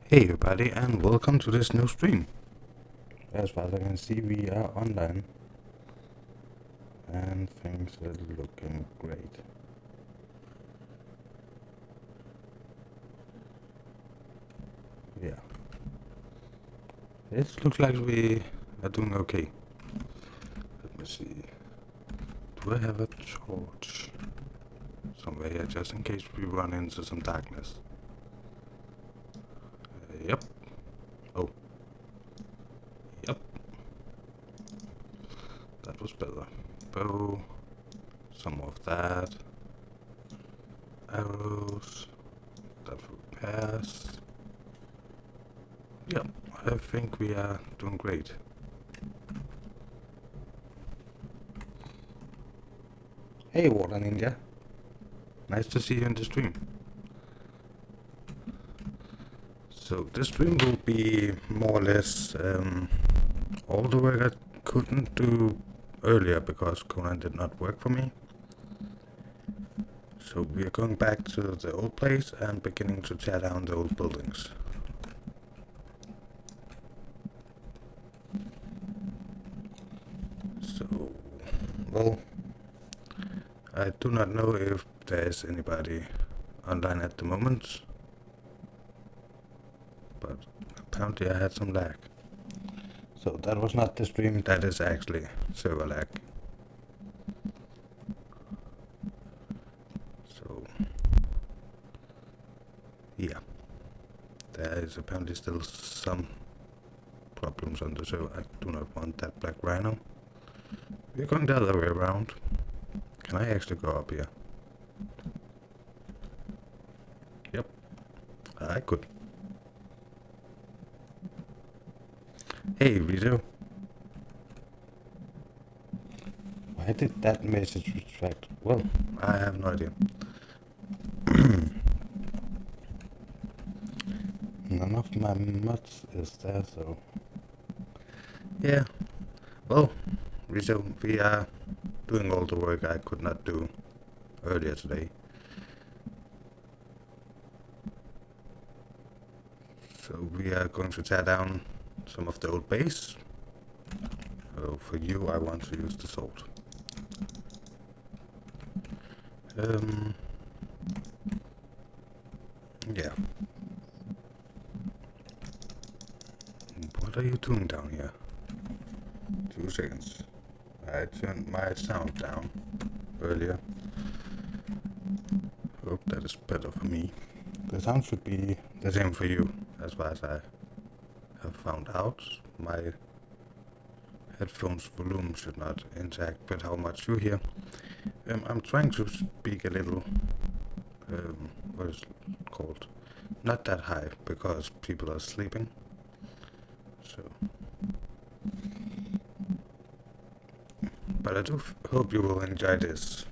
Hey everybody, and welcome to this new stream. As far as I can see, we are online and things are looking great. Yeah, it looks like we are doing okay. Let me see. Do I have a torch somewhere here just in case we run into some darkness? Yep. Oh, yep. That was better. Bow. Some of that. Arrows. That will pass. Yep, I think we are doing great. Hey Water Ninja, nice to see you in the stream. So this stream will be more or less all the work I couldn't do earlier because Conan did not work for me. So we are going back to the old place and beginning to tear down the old buildings. So, well, I do not know if there is anybody online at the moment, but apparently I had some lag. So that was not the stream, that is actually server lag. So, yeah, there is apparently still some problems on the server. I do not want that black rhino. We're going the other way around. Can I actually go up here? Yep, I could. Hey, Rito. Why did that message retract? Well, I have no idea. None of my mods is there, so... Yeah, well, Rito, we are doing all the work I could not do earlier today. So we are going to tear down some of the old base. So for you, I want to use the sword. Yeah. What are you doing down here? 2 seconds. I turned my sound down earlier. Hope that is better for me. The sound should be the same for you, as far as I have found out. My headphones volume should not interact with how much you hear. I'm trying to speak a little, what is it called? Not that high, because people are sleeping. So, but I do hope you will enjoy this.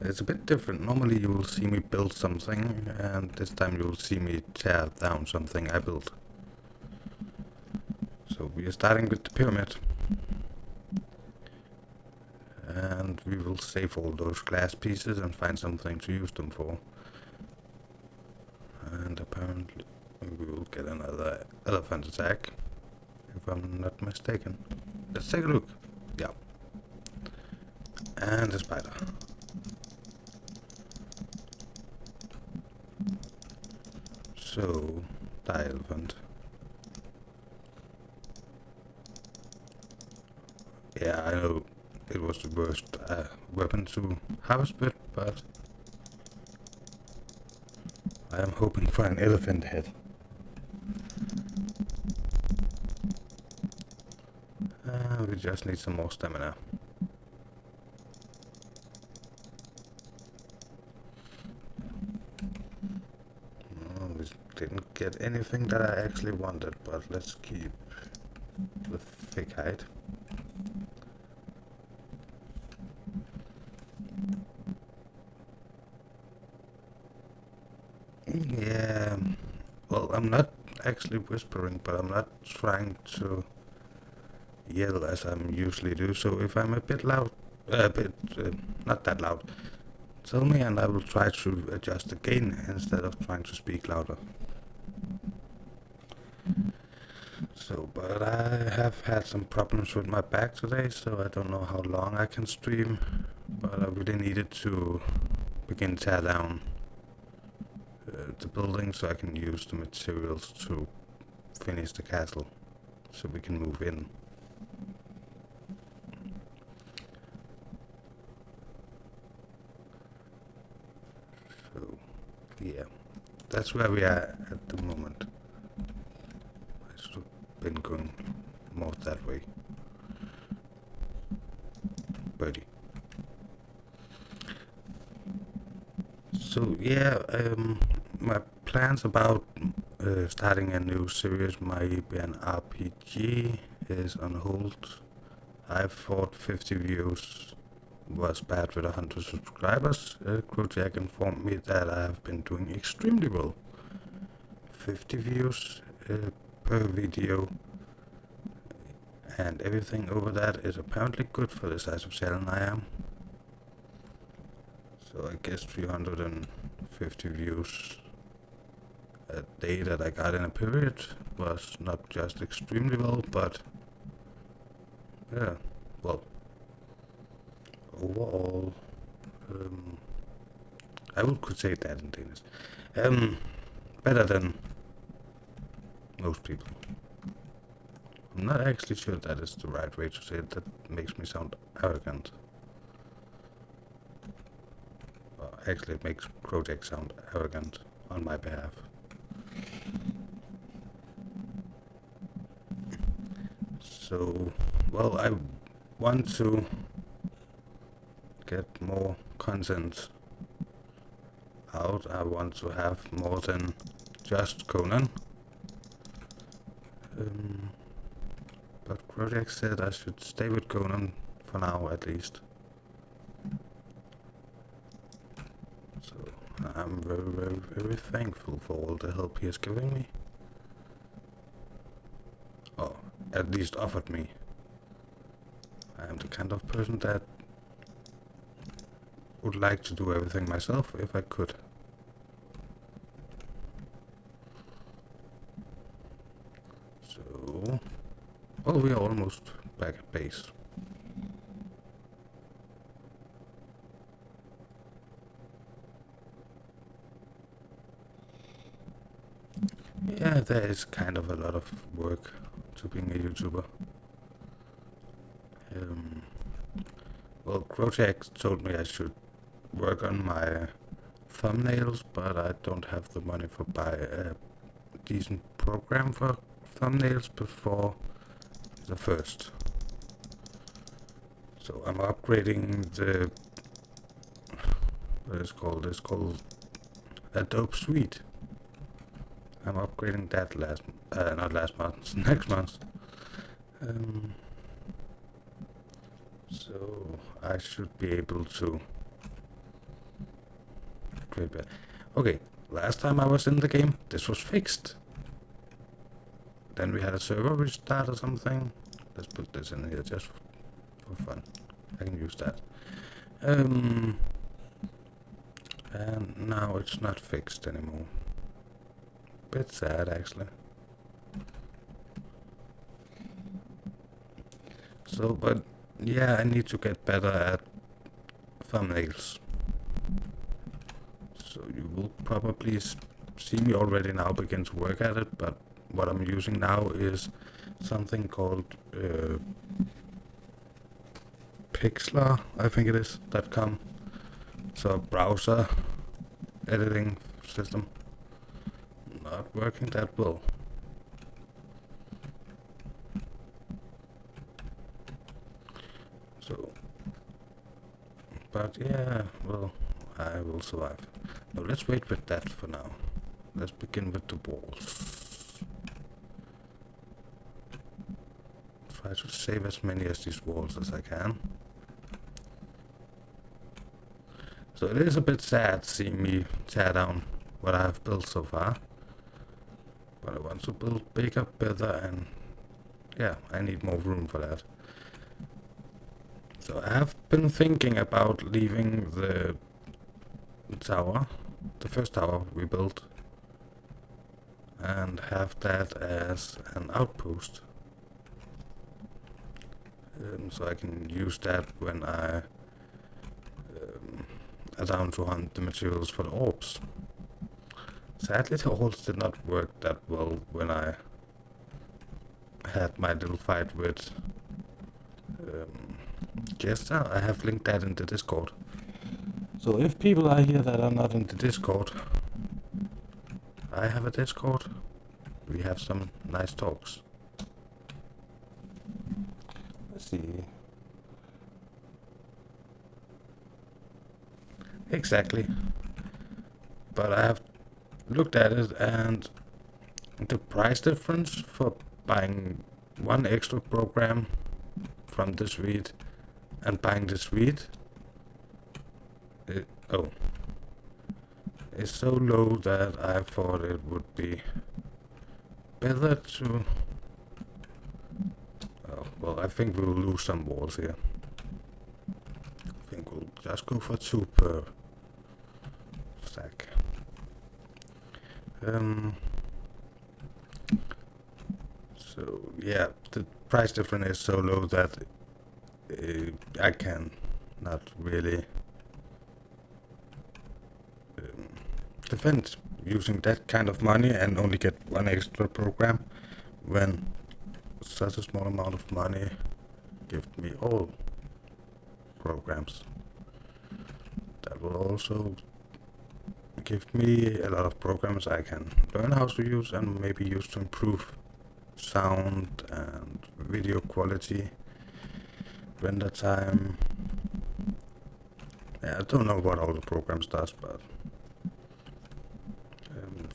It's a bit different. Normally you will see me build something, and this time you will see me tear down something I built. So we are starting with the pyramid. And we will save all those glass pieces and find something to use them for. And apparently we will get another elephant attack, if I'm not mistaken. Let's take a look. Yeah. And a spider. So, die elephant. Yeah, I know it was the worst weapon to harvest with, but I am hoping for an elephant head. We just need some more stamina. We didn't get anything that I actually wanted, but let's keep the thick hide. Yeah, well, I'm not actually whispering, but I'm not trying to yell as I usually do, so if I'm a bit loud, not that loud, tell me and I will try to adjust the gain instead of trying to speak louder. So, but I have had some problems with my back today, so I don't know how long I can stream. But I really needed to begin tear down the building so I can use the materials to finish the castle, so we can move in. So, yeah, that's where we are at the moment. I should have been going more that way. Birdie. So yeah, my plans about starting a new series, might be an RPG, is on hold. I thought 50 views was bad with 100 subscribers. Jack informed me that I have been doing extremely well. 50 views per video, and everything over that is apparently good for the size of channel I am. So I guess 350 views a day that I got in a period was not just extremely well, but yeah, well, overall, I could say that in Danish. Better than most people. I'm not actually sure that is the right way to say it. That makes me sound arrogant. Well, actually, it makes Project sound arrogant on my behalf. So, well, I want to get more content out. I want to have more than just Conan. But Project said I should stay with Conan for now, at least. So I'm very thankful for all the help he is giving me. Or at least offered me. I am the kind of person that would like to do everything myself if I could. So, well, we are almost back at base. Yeah, there is kind of a lot of work to being a YouTuber. Well, Project told me I should work on my thumbnails, but I don't have the money for buy a decent program for thumbnails before the first. So I'm upgrading the what is called? It's called Adobe Suite. I'm upgrading that not last month, next month. So I should be able to create that. Okay, last time I was in the game, this was fixed. Then we had a server restart or something. Let's put this in here just for fun. I can use that. And now it's not fixed anymore. Bit sad, actually. So, but yeah, I need to get better at thumbnails. So you will probably see me already now begin to work at it, but what I'm using now is something called Pixlr, I think it is, .com. So a browser editing system. Not working that well. So, but yeah, well, I will survive. No, let's wait with that for now. Let's begin with the walls. Try to save as many of these walls as I can. So it is a bit sad seeing me tear down what I have built so far. But I want to build bigger, better, and yeah, I need more room for that. So I have been thinking about leaving the tower, the first tower we built. and have that as an outpost. So I can use that when I are down to hunt the materials for the orbs. Sadly, the orbs did not work that well when I had my little fight with Jester. I have linked that in the Discord. So if people are here that are not in the Discord, I have a Discord. We have some nice talks. Let's see. Exactly. But I have looked at it, and the price difference for buying one extra program from the suite and buying the suite is so low that I thought it would be better to... well, I think we'll lose some walls here. I think we'll just go for 2 per stack. So yeah, the price difference is so low that I can not really defend using that kind of money and only get one extra program when such a small amount of money gives me all programs. That will also give me a lot of programs I can learn how to use and maybe use to improve sound and video quality, render time. Yeah, I don't know what all the programs does, but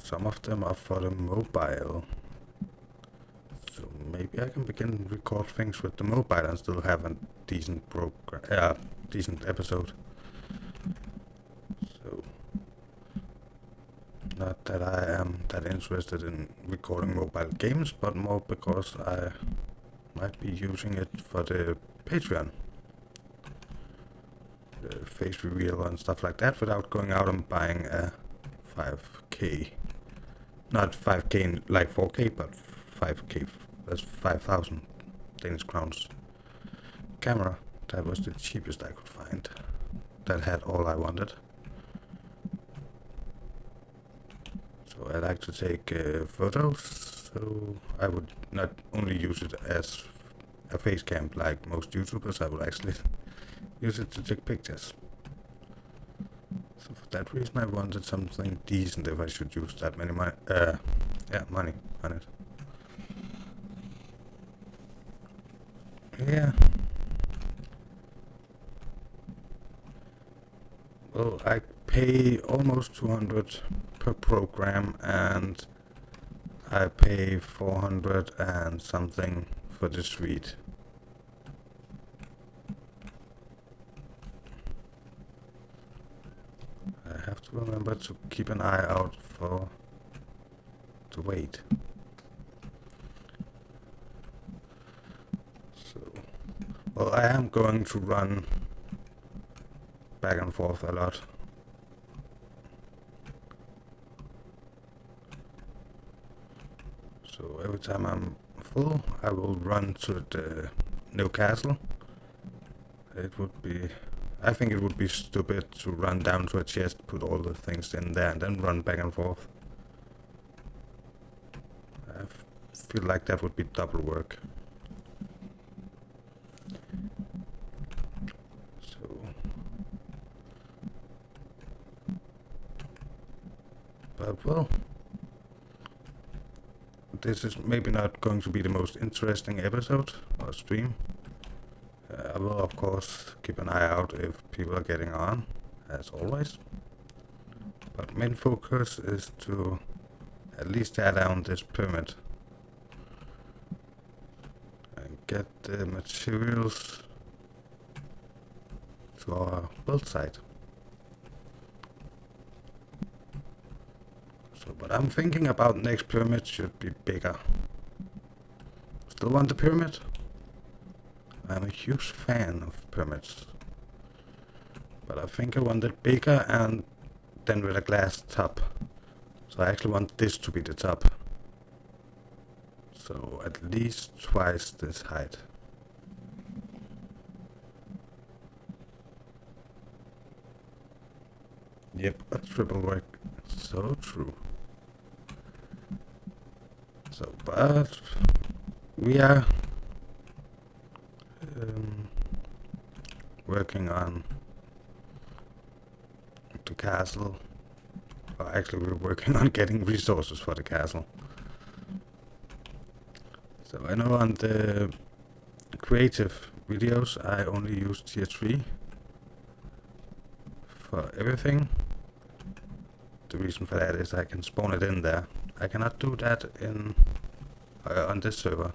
some of them are for the mobile. So maybe I can begin record things with the mobile and still have a decent decent episode. So not that I am that interested in recording mobile games, but more because I might be using it for the Patreon, the face reveal and stuff like that, without going out and buying a 5K, not 5K like 4K, but 5K, that's 5,000 Danish crowns camera. That was the cheapest I could find. That had all I wanted. So I like to take photos, so I would not only use it as a face cam like most YouTubers, I would actually use it to take pictures. So for that reason I wanted something decent if I should use that many money on it. Yeah. Well, I pay almost 200 per program, and I pay 400 and something for the suite. I have to remember to keep an eye out for the weight. So, well, I am going to run back and forth a lot. So every time I'm full, I will run to the new castle. It would be... I think it would be stupid to run down to a chest, put all the things in there, and then run back and forth. I feel like that would be double work. So... but well... this is maybe not going to be the most interesting episode or stream. I will of course keep an eye out if people are getting on, as always. But main focus is to at least tear down this pyramid and get the materials to our build site. So, but I'm thinking about next pyramid should be bigger. Still want the pyramid? I'm a huge fan of pyramids. But I think I want it bigger and then with a glass top. So I actually want this to be the top. So at least twice this height. Yep, a triple work. So true. So, but we are working on the castle. Or actually, we're working on getting resources for the castle. So I know on the creative videos I only use tier 3 for everything. The reason for that is I can spawn it in there. I cannot do that in on this server.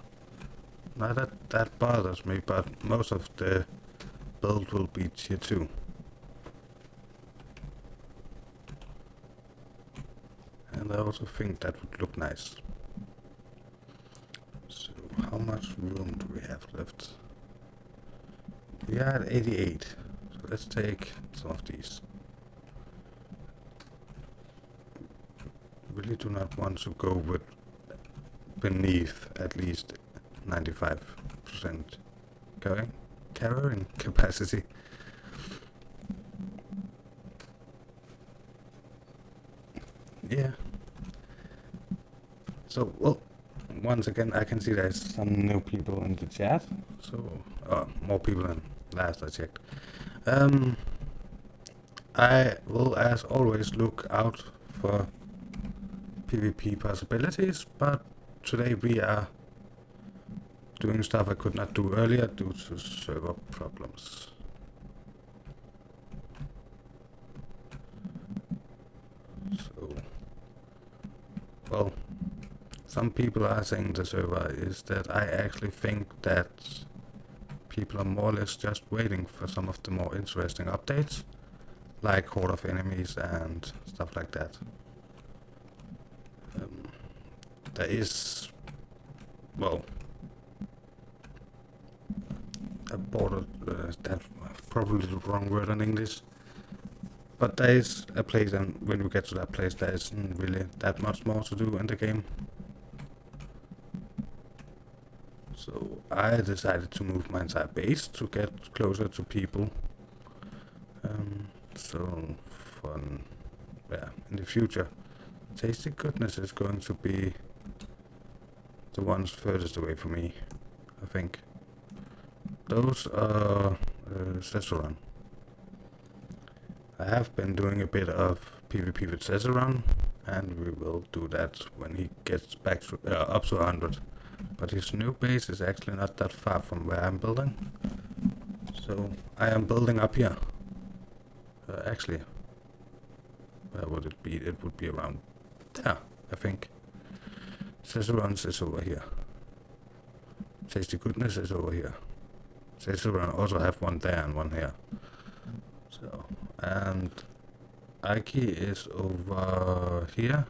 Not that bothers me, but most of the build will be tier 2. And I also think that would look nice. So how much room do we have left? We are at 88. So let's take some of these. Really do not want to go with beneath at least 95% carrying capacity. Yeah. So, well, once again, I can see there's some new people in the chat. So, more people than last I checked. I will, as always, look out for PvP possibilities, but today we are doing stuff I could not do earlier due to server problems. So, well, some people are saying the server is that I actually think that people are more or less just waiting for some of the more interesting updates, like Horde of Enemies and stuff like that. There is, well, a border, that's probably the wrong word in English, but there is a place, and when you get to that place there isn't really that much more to do in the game. So I decided to move my entire base to get closer to people. So in the future, Tasty Goodness is going to be the ones furthest away from me, I think. Those are Cesaron. I have been doing a bit of PvP with Cesaron, and we will do that when he gets back to, up to 100. But his new base is actually not that far from where I'm building. So I am building up here. Actually, where would it be? It would be around there, I think. Cesaron's is over here. Tasty Goodness is over here. Cesaron also have one there and one here. So, and Aiki is over here.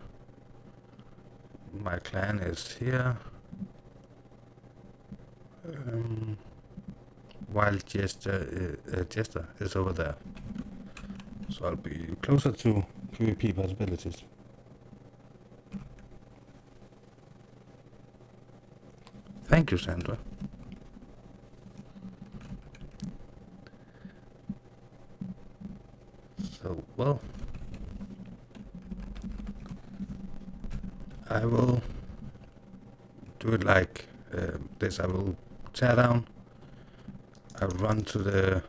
My clan is here. While Jester is over there. So I'll be closer to PvP possibilities. Thank you, Sandra. So, well, I will do it like this. I will tear down. I'll run to the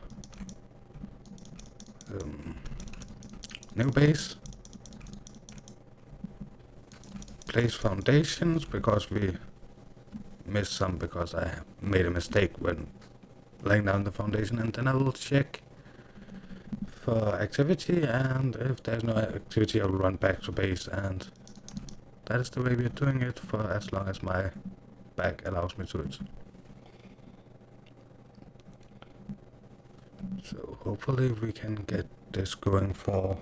new base. Place foundations because we missed some because I made a mistake when laying down the foundation, and then I will check for activity, and if there's no activity I will run back to base, and that is the way we are doing it for as long as my back allows me to it. So hopefully we can get this going for,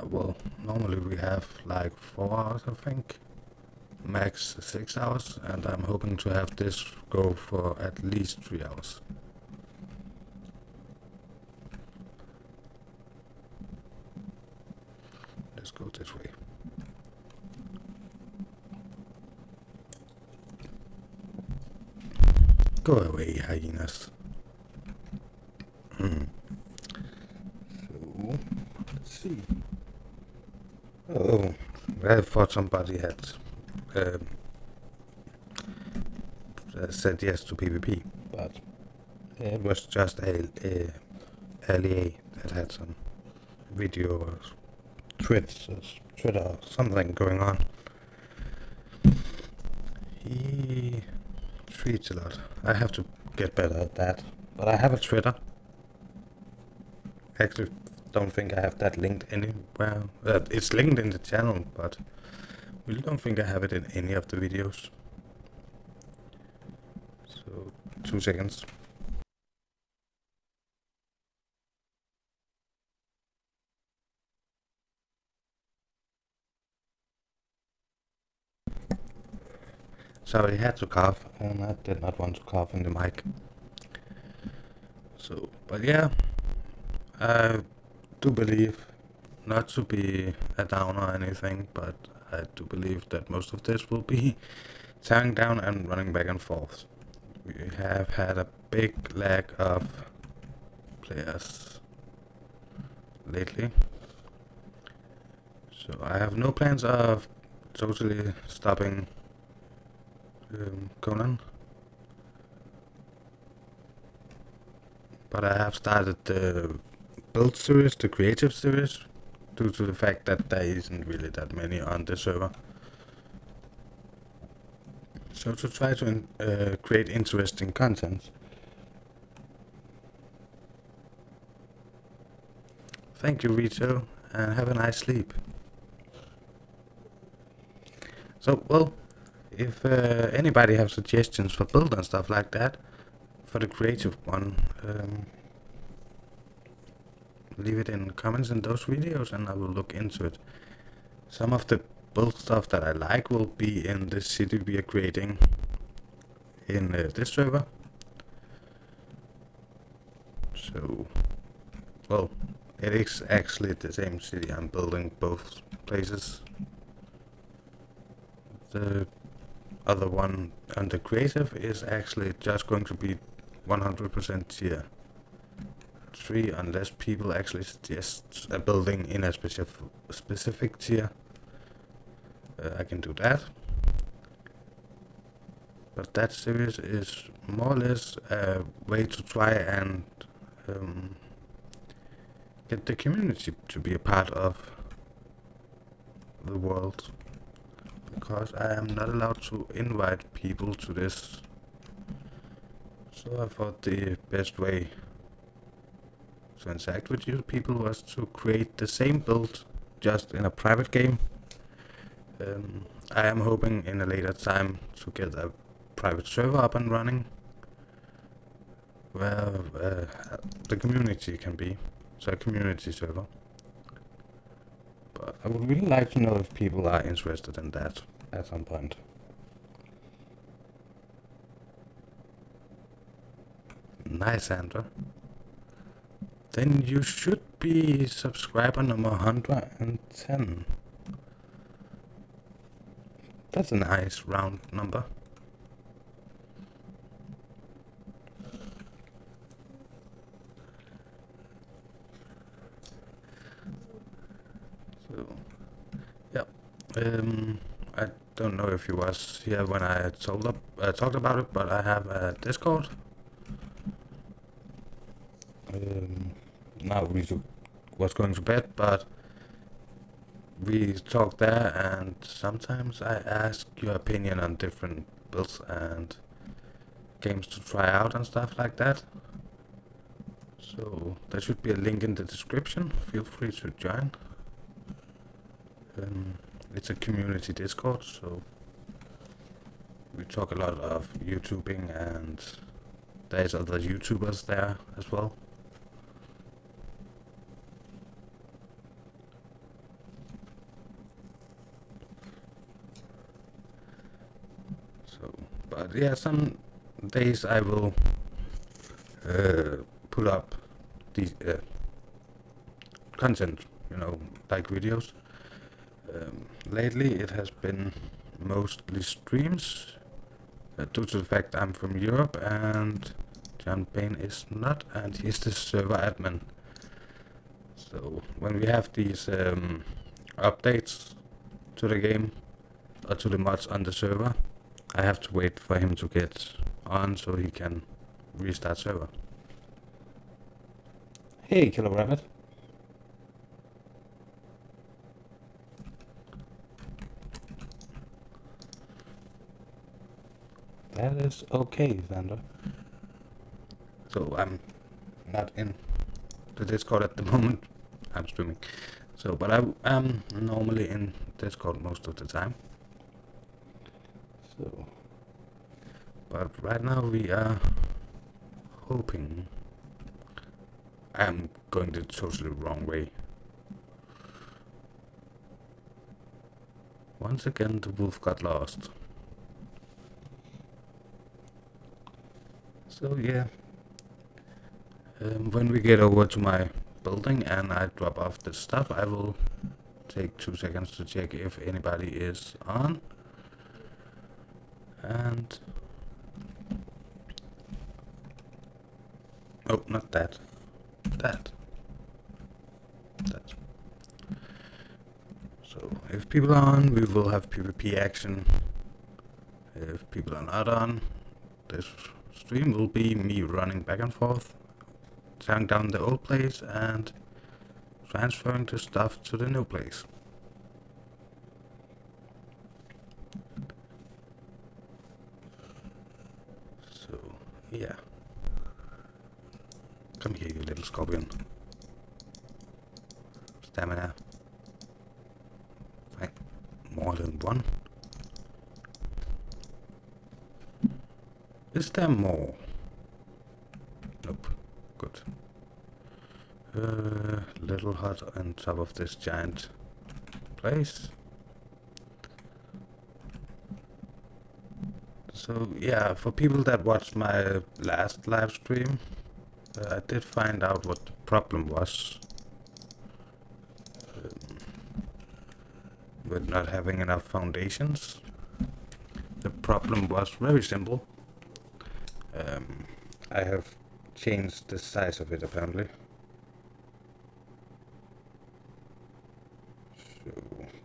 well, normally we have like 4 hours I think, max 6 hours, and I'm hoping to have this go for at least 3 hours. Let's go this way. Go away, hyenas. So, let's see. Oh, I thought somebody had uh, said yes to PvP, but it was just a LEA that had some video or Twitter or something going on. He tweets a lot. I have to get better at that. But I have a Twitter. Actually, don't think I have that linked anywhere. It's linked in the channel, but really don't think I have it in any of the videos. So, 2 seconds. Sorry, I had to cough, and I did not want to cough in the mic. So, but yeah, I do believe, not to be a downer or anything, but I do believe that most of this will be tearing down and running back and forth. We have had a big lack of players lately, so I have no plans of totally stopping Conan, but I have started the build series, the creative series, due to the fact that there isn't really that many on the server. So to try to create interesting content. Thank you, Rito, and have a nice sleep. So, well, if anybody have suggestions for build and stuff like that, for the creative one, leave it in the comments in those videos and I will look into it. Some of the build stuff that I like will be in the city we are creating in this server. So, well, it is actually the same city. I'm building both places. The other one under creative is actually just going to be 100% tier 3 unless people actually suggest a building in a specific tier. I can do that. But that series is more or less a way to try and get the community to be a part of the world. Because I am not allowed to invite people to this. So I thought the best way to interact with you people was to create the same build just in a private game. I am hoping in a later time to get a private server up and running where the community can be. So a community server. But I would really like to know if people are interested in that at some point. Nice, Sandra. Then you should be subscriber number 110. That's a nice round number. So, yeah. I don't know if you was here when I talked about it, but I have a Discord. Now we was going to bed, but we talk there, and sometimes I ask your opinion on different builds and games to try out and stuff like that. So there should be a link in the description. Feel free to join. It's a community Discord, so we talk a lot of YouTubing, and there's other YouTubers there as well. So, but yeah, some days I will put up the content, like videos. Lately it has been mostly streams, Due to the fact I'm from Europe and John Payne is not, and he's the server admin. So when we have these updates to the game or to the mods on the server, I have to wait for him to get on so he can restart server. Hey, Killer Rabbit. That is okay, Xander. So I'm not in the Discord at the moment. I'm streaming. So, but I am normally in Discord most of the time. So, but right now we are hoping. I'm going the totally wrong way. Once again, the wolf got lost. So yeah, when we get over to my building and I drop off the stuff, I will take 2 seconds to check if anybody is on. And oh, not that. That. So if people are on, we will have PvP action. If people are not on, this stream will be me running back and forth, tearing down the old place and transferring the stuff to the new place. So yeah, come here, you little scorpion. Stamina. Right. More than one. Is there more? Nope. Good. Little hut on top of this giant place. So yeah, for people that watched my last live stream, I did find out what the problem was with not having enough foundations. The problem was very simple. I have changed the size of it apparently. So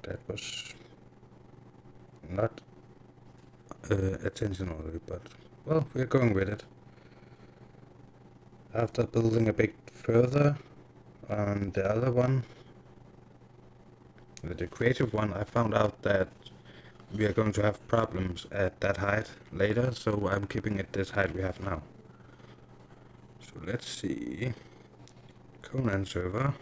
that was not intentionally, but well, we're going with it. After building a bit further on the other one, the creative one, I found out that we are going to have problems at that height later, so I'm keeping it this height we have now. So let's see. Conan server,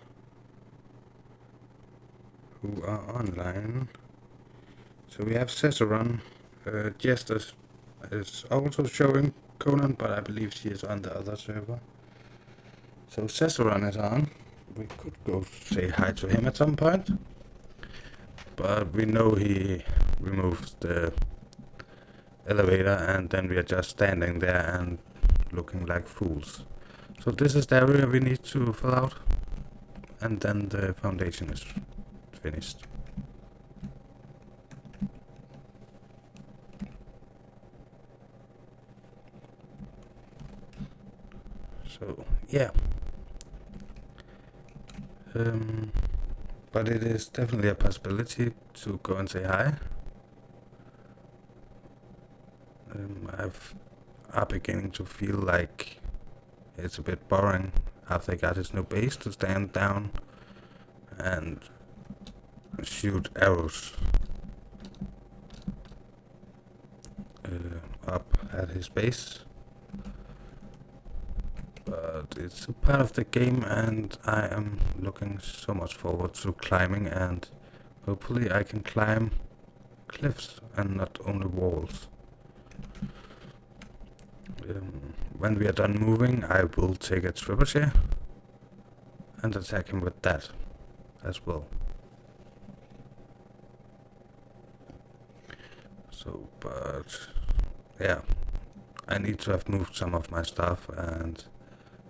who are online. So we have Ciceron. Jester is also showing Conan, but I believe she is on the other server. So Ciceron is on. We could go say hi to him at some point, but we know he removes the elevator and then we are just standing there and looking like fools. So this is the area we need to fill out, and then the foundation is finished. So yeah, but it is definitely a possibility to go and say hi. I'm beginning to feel like it's a bit boring after I got his new base to stand down and shoot arrows up at his base. But it's a part of the game and I am looking so much forward to climbing, and hopefully I can climb cliffs and not only walls. When we are done moving, I will take a trebuchet and attack him with that as well. So, but yeah, I need to have moved some of my stuff and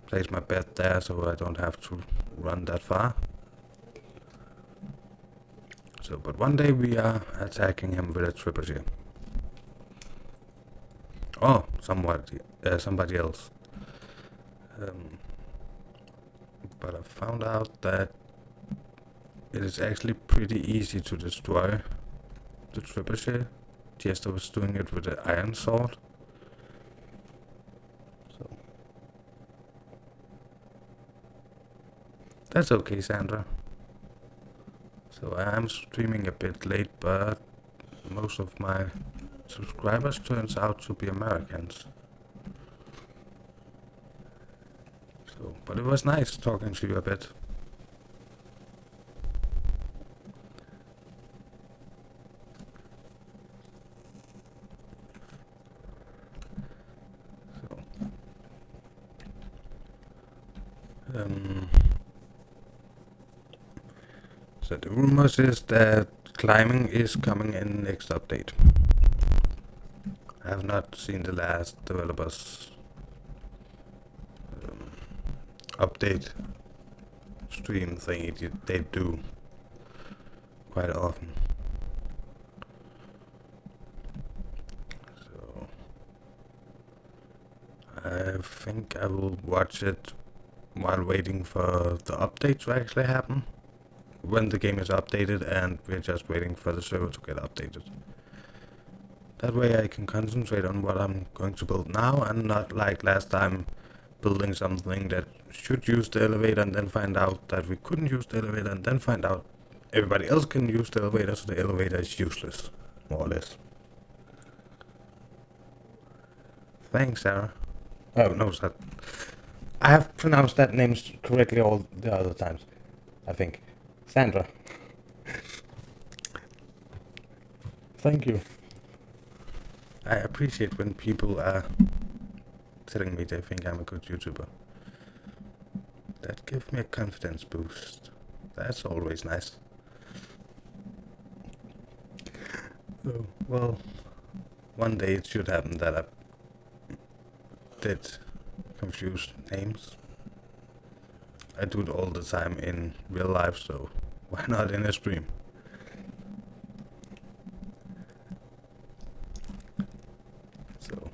place my bed there so I don't have to run that far. So, but one day we are attacking him with a trebuchet. or somebody else. But I found out that it is actually pretty easy to destroy the trebuchet. Just I was doing it with the iron sword. So that's okay, Sandra. So I am streaming a bit late, but most of my subscribers turns out to be Americans. So, but it was nice talking to you a bit. So, so the rumors is that climbing is coming in next update. I have not seen the last developers update stream thing they do quite often. So I think I will watch it while waiting for the update to actually happen. When the game is updated and we're just waiting for the server to get updated. That way I can concentrate on what I'm going to build now and not like last time building something that should use the elevator and then find out that we couldn't use the elevator and then find out everybody else can use the elevator, so the elevator is useless, more or less. Thanks, Sarah. Oh, no, I have pronounced that name correctly all the other times, I think. Sandra. Thank you. I appreciate when people are telling me they think I'm a good YouTuber. That gives me a confidence boost. That's always nice. So, well, one day it should happen that I did confuse names. I do it all the time in real life, so why not in a stream? So,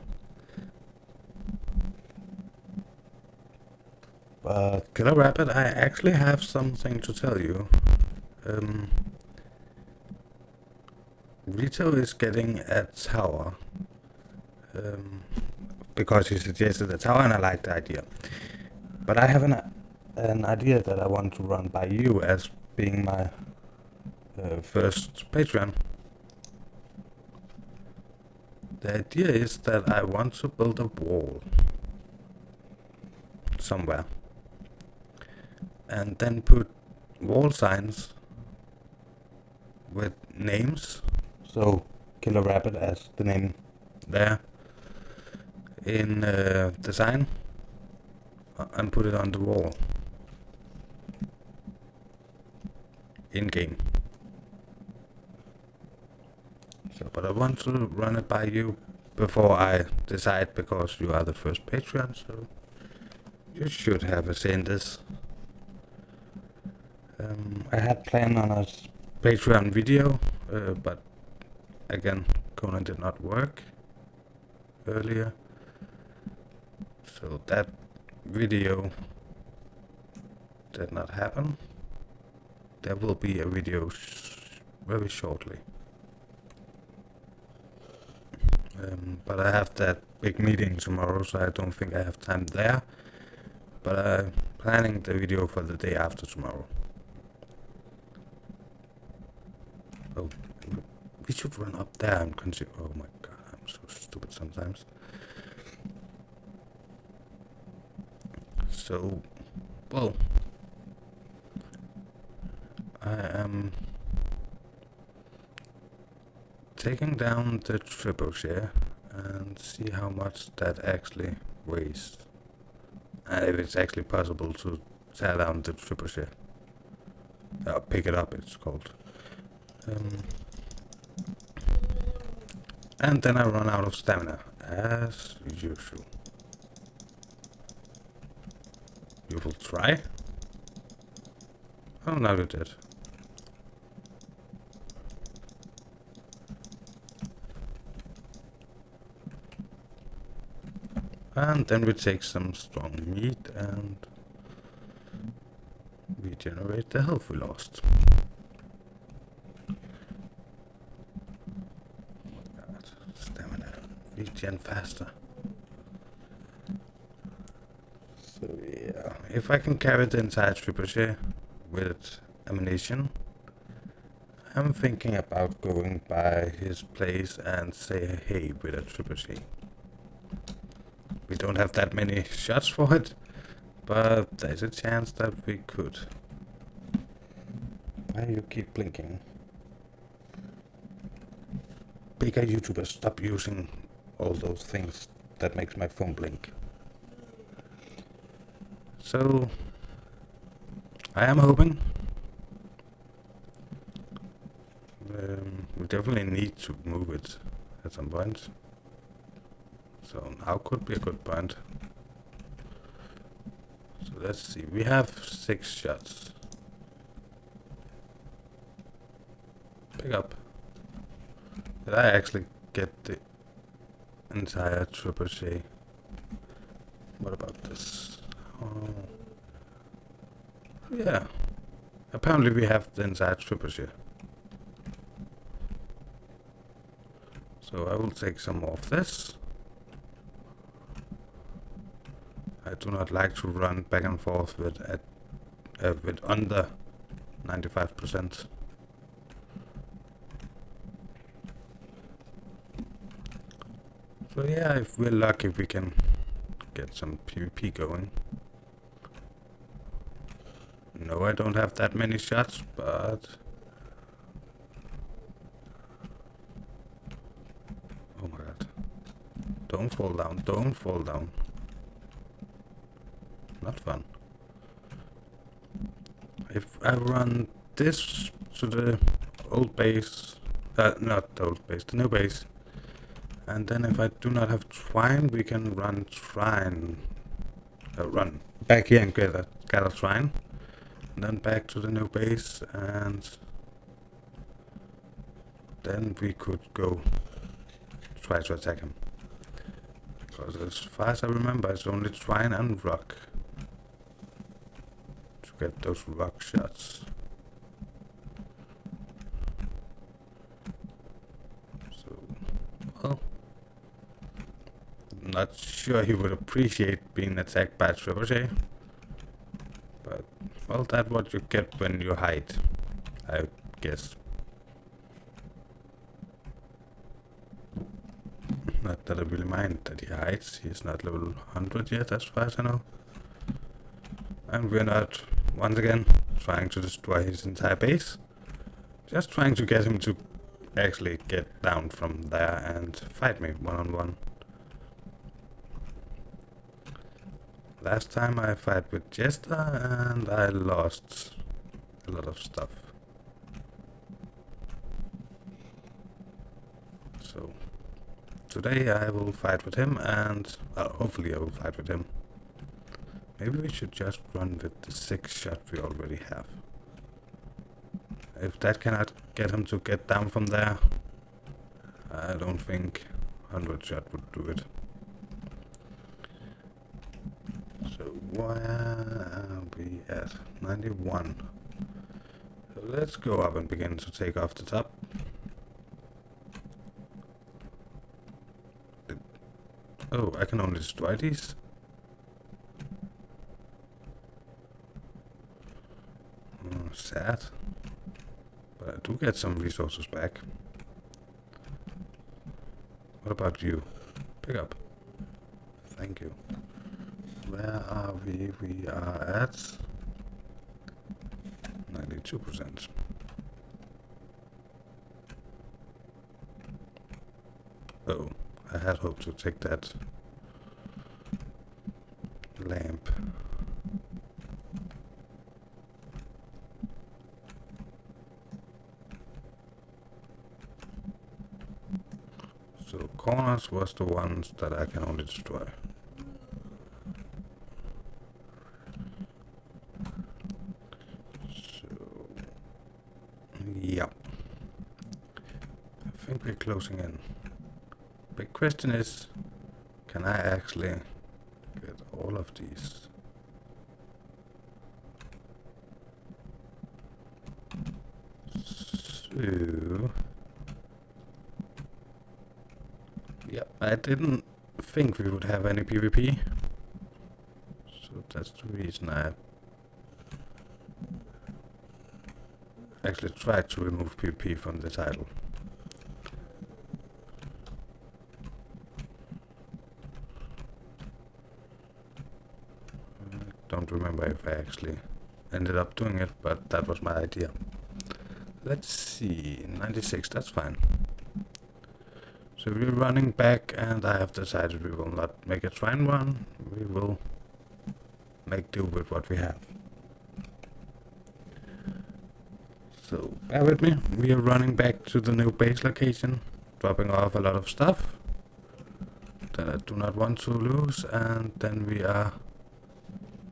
but Killer Rabbit, I actually have something to tell you. Rito is getting a tower because he suggested a tower and I like the idea. But I have an idea that I want to run by you as being my first Patreon. The idea is that I want to build a wall somewhere and then put wall signs with names, so Killer Rabbit as the name there in design, and put it on the wall in game. So, but I want to run it by you before I decide, because you are the first Patreon, so you should have a say in this. I had planned on a Patreon video, but again, Conan did not work earlier, so that video did not happen. There will be a video very shortly. But I have that big meeting tomorrow, so I don't think I have time there. But I'm planning the video for the day after tomorrow. Oh, we should run up there and consider. Oh my god, I'm so stupid sometimes. So, well, I am taking down the trebuchet and see how much that actually weighs. And if it's actually possible to tear down the trebuchet. Pick it up, it's called. And then I run out of stamina, as usual. You will try? Oh, now you did. And then we take some strong meat and regenerate the health we lost. God, stamina. Regen faster. So yeah, if I can carry the entire trebuchet with ammunition, I'm thinking about going by his place and say hey with a trebuchet. We don't have that many shots for it, but there's a chance that we could. Why you keep blinking? Bigger YouTubers, stop using all those things that makes my phone blink. So, I am hoping. We definitely need to move it at some point. So now could be a good point. So let's see, we have 6 shots. Pick up. Did I actually get the entire trebuchet? What about this? Oh. Yeah. Apparently we have the entire trebuchet. So I will take some more of this. I do not like to run back and forth with under 95%. So yeah, if we're lucky we can get some PvP going. No, I don't have that many shots, but... Oh my god. Don't fall down, don't fall down. Not fun. If I run this to the old base, not the old base, the new base, and then if I do not have Shrine, we can run Shrine, run back here and get a Shrine, and then back to the new base, and then we could go try to attack him. Because as far as I remember, it's only Shrine and Rock to get those rock shots. So, well, I'm not sure he would appreciate being attacked by a trebuchet, but well, that's what you get when you hide, I guess. Not that I really mind that he hides, he's not level 100 yet as far as I know. And we're not, once again, trying to destroy his entire base. Just trying to get him to actually get down from there and fight me one-on-one. Last time I fought with Jester and I lost a lot of stuff. So today I will fight with him and hopefully I will fight with him. Maybe we should just run with the 6 shot we already have. If that cannot get him to get down from there, I don't think 100 shot would do it. So where are we at? 91. So let's go up and begin to take off the top. Oh, I can only destroy these? Oh, sad. But I do get some resources back. What about you? Pick up. Thank you. Where are we? We are at 92%. Oh, I had hoped to take that lamp. So corners was the ones that I can only destroy. So, yeah. I think we're closing in. Big question is, can I actually all of these. So, yeah, I didn't think we would have any PvP, so that's the reason I actually tried to remove PvP from the title. I don't remember if I actually ended up doing it, but that was my idea. Let's see, 96, that's fine. So we're running back, and I have decided we will not make a shrine run. We will make do with what we have. So bear with me, we are running back to the new base location, dropping off a lot of stuff that I do not want to lose, and then we are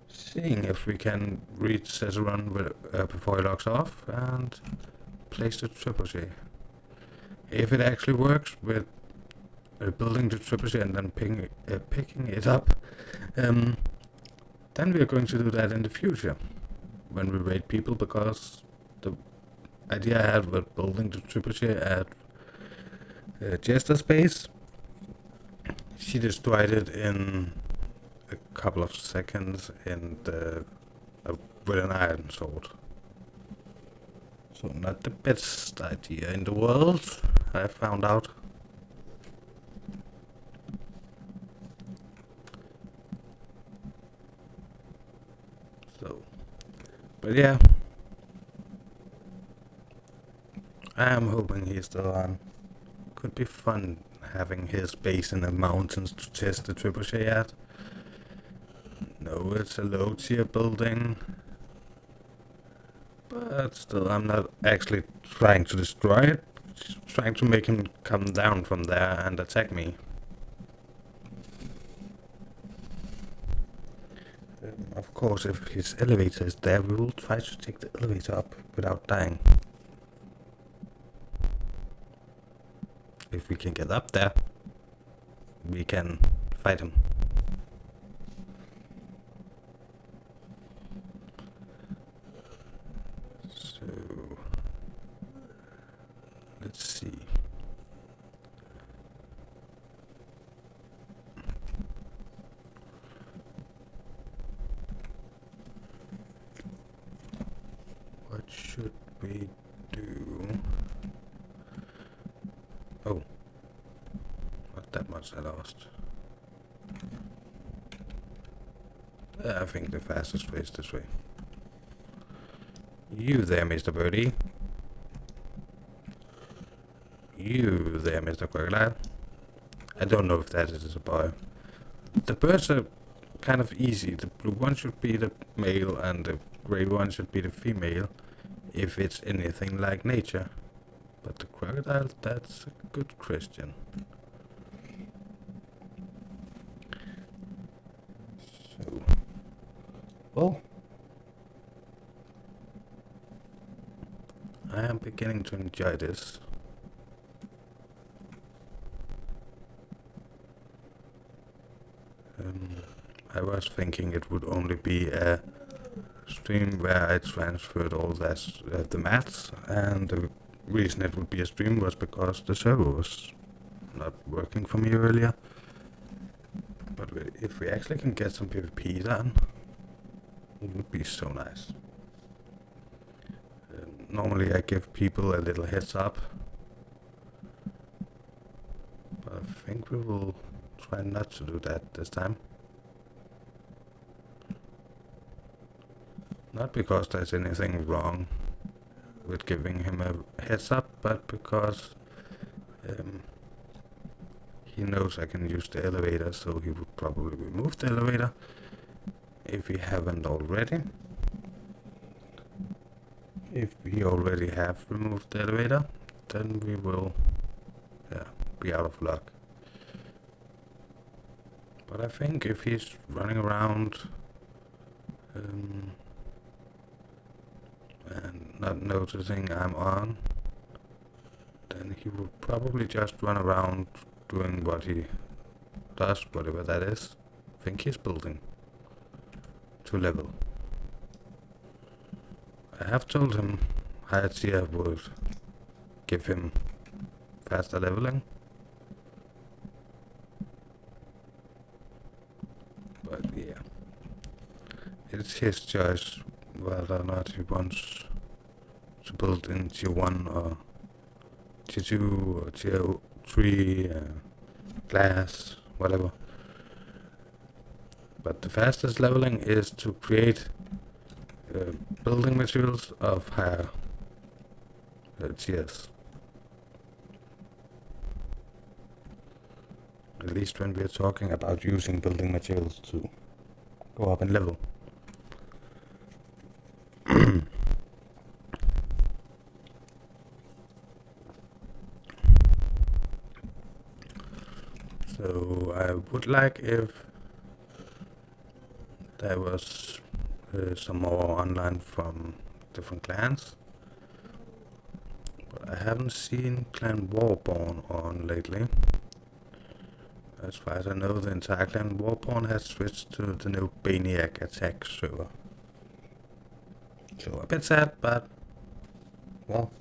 seeing if we can reach Cicerone before he logs off and place the trebuchet. If it actually works with building the trebuchet and then picking it up, then we are going to do that in the future when we raid people, because the idea I had with building the trebuchet at Jester's base, she destroyed it in a couple of seconds with an iron sword. So not the best idea in the world, I found out. So, but yeah, I am hoping he's still on. Could be fun having his base in the mountains to test the trebuchet at. No, it's a low tier building. But still, I'm not actually trying to destroy it. Just trying to make him come down from there and attack me. Of course, if his elevator is there, we will try to take the elevator up without dying. If we can get up there, we can fight him. So, let's see. What should we do? Oh, not that much I lost. I think the fastest way is this way. You there, Mr. Birdie. You there, Mr. Crocodile. I don't know if that is a boy. The birds are kind of easy. The blue one should be the male and the gray one should be the female, if it's anything like nature. But the crocodile, that's a good question. So, well, I am beginning to enjoy this. I was thinking it would only be a stream where I transferred all the mats, and the reason it would be a stream was because the server was not working for me earlier. But if we actually can get some PvP done, it would be so nice. Normally I give people a little heads up, but I think we will try not to do that this time. Not because there's anything wrong with giving him a heads up, but because he knows I can use the elevator, so he would probably remove the elevator if he haven't already. If we already have removed the elevator, then we will be out of luck. But I think if he's running around and not noticing I'm on, then he will probably just run around doing what he does, whatever that is. I think he's building. to level. I have told him idear would give him faster leveling, but yeah, it's his choice whether or not he wants to build in tier 1 or tier 2 or tier 3, glass, whatever. But the fastest leveling is to create building materials of higher tiers. At least when we are talking about using building materials to go up in level. So I would like if there was some more online from different clans, but I haven't seen Clan Warborn on lately. As far as I know, the entire Clan Warborn has switched to the new Baniac attack server. So a bit sad, but well,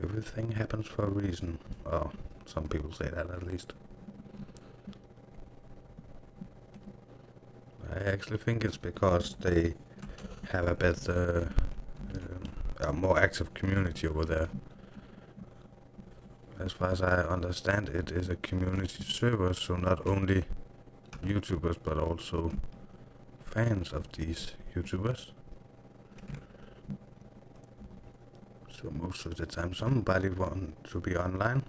everything happens for a reason. Well, some people say that at least. I actually think it's because they have a better, a more active community over there. As far as I understand, it is a community server, so not only YouTubers but also fans of these YouTubers. So most of the time somebody wants to be online,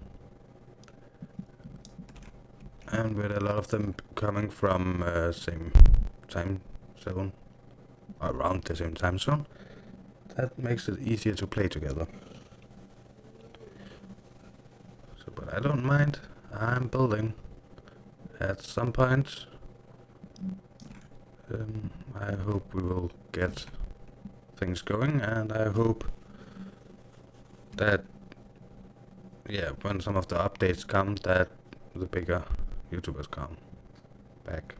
and with a lot of them coming from same time zone, around the same time zone, that makes it easier to play together. So, but I don't mind. I'm building. At some point, I hope we will get things going, and I hope that, yeah, when some of the updates come, that the bigger YouTubers come back.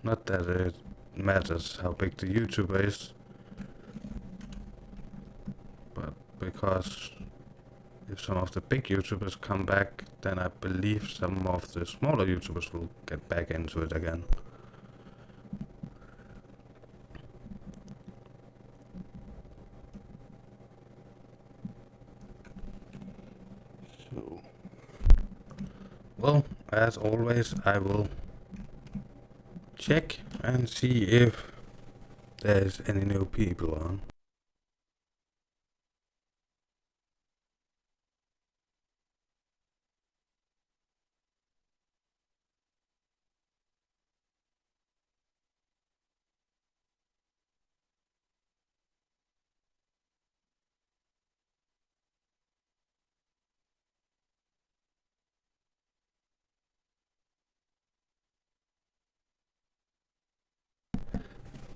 Not that it matters how big the YouTuber is, but because if some of the big YouTubers come back, then I believe some of the smaller YouTubers will get back into it again. So, well, as always, I will check and see if there's any new people on.